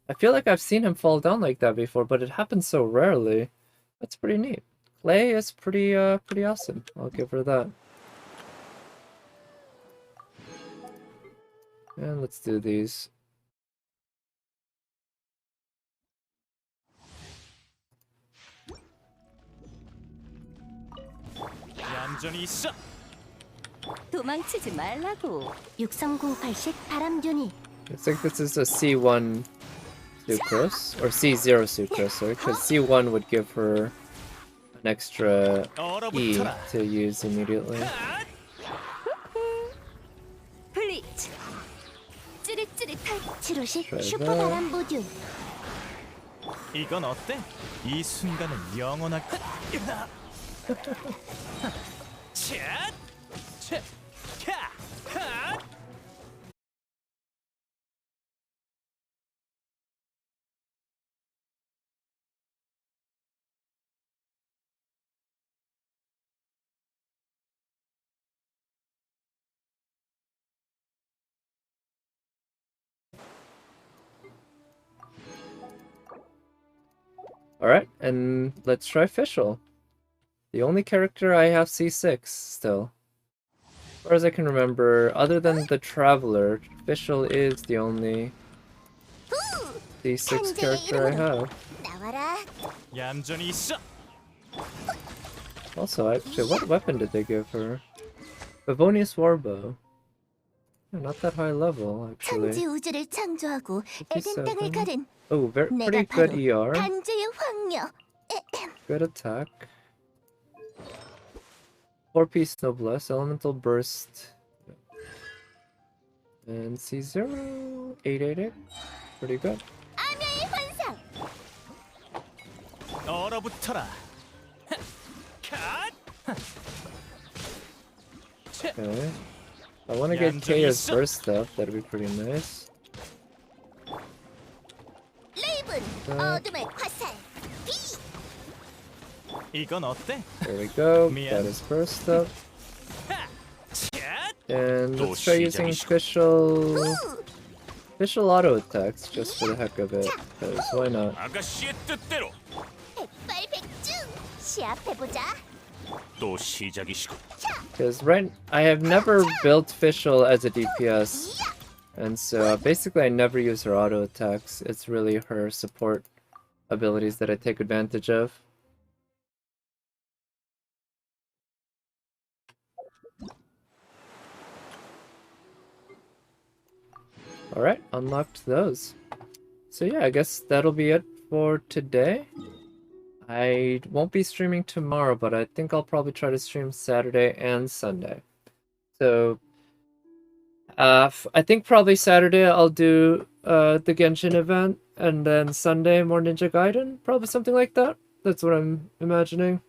I feel like I've seen him fall down like that before, but it happens so rarely. That's pretty neat. Clay is pretty awesome. I'll give her that. And let's do these. 얌전히 있어. 도망치지 말라고. 6398식 바람균이 Looks like this is a C1 Sucrose, or C0 Sucrose, sorry, because C1 would give her an extra E 얼어붙어라. to use immediately. 블리츠. 찌릿찌릿할. 7호식 잘 슈퍼 봐. 바람보균 이건 어때? 이 순간은 영원할 것. 차! 차! 캬! 하! Alright, and let's try Fischl. The only character I have C6 still. As far as I can remember, other than the Traveler, Fischl is the only C6 character I have. 나와라. 얌전히 있어. Also, actually, what weapon did they give her? Favonius Warbow. Yeah, not that high level, 천지 actually. 우주를 창조하고 에덴 땅을 57. 가른 Oh, very, 내가 pretty good 바로 ER. 반지의 황녀. Good attack. 4-piece Noblesse, Elemental Burst. And C0, 888. Pretty good. 암야의 환상. 얼어붙어라. 컷! Okay. I want to get Kaya's burst up, that'd be pretty nice. 레이븐 어둠의 화살. 비. 이건 어때? There we go. Mia. Got his burst up. 차! And let's try using Fischl auto attacks just for the heck of it. Because why not? 아가씨의 뜻대로 백발백중. 시합해보자. 또 시작이시고. Because I have never built Fischl as a DPS. And so basically I never use her auto attacks. It's really her support abilities that I take advantage of. Alright, unlocked those. So yeah, I guess that'll be it for today. I won't be streaming tomorrow, but I think I'll probably try to stream Saturday and Sunday. So I think probably Saturday I'll do the Genshin event, and then Sunday more Ninja Gaiden, probably something like that. That's what I'm imagining.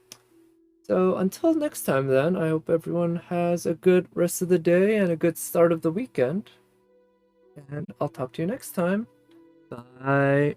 So until next time then, I hope everyone has a good rest of the day and a good start of the weekend. And I'll talk to you next time. Bye.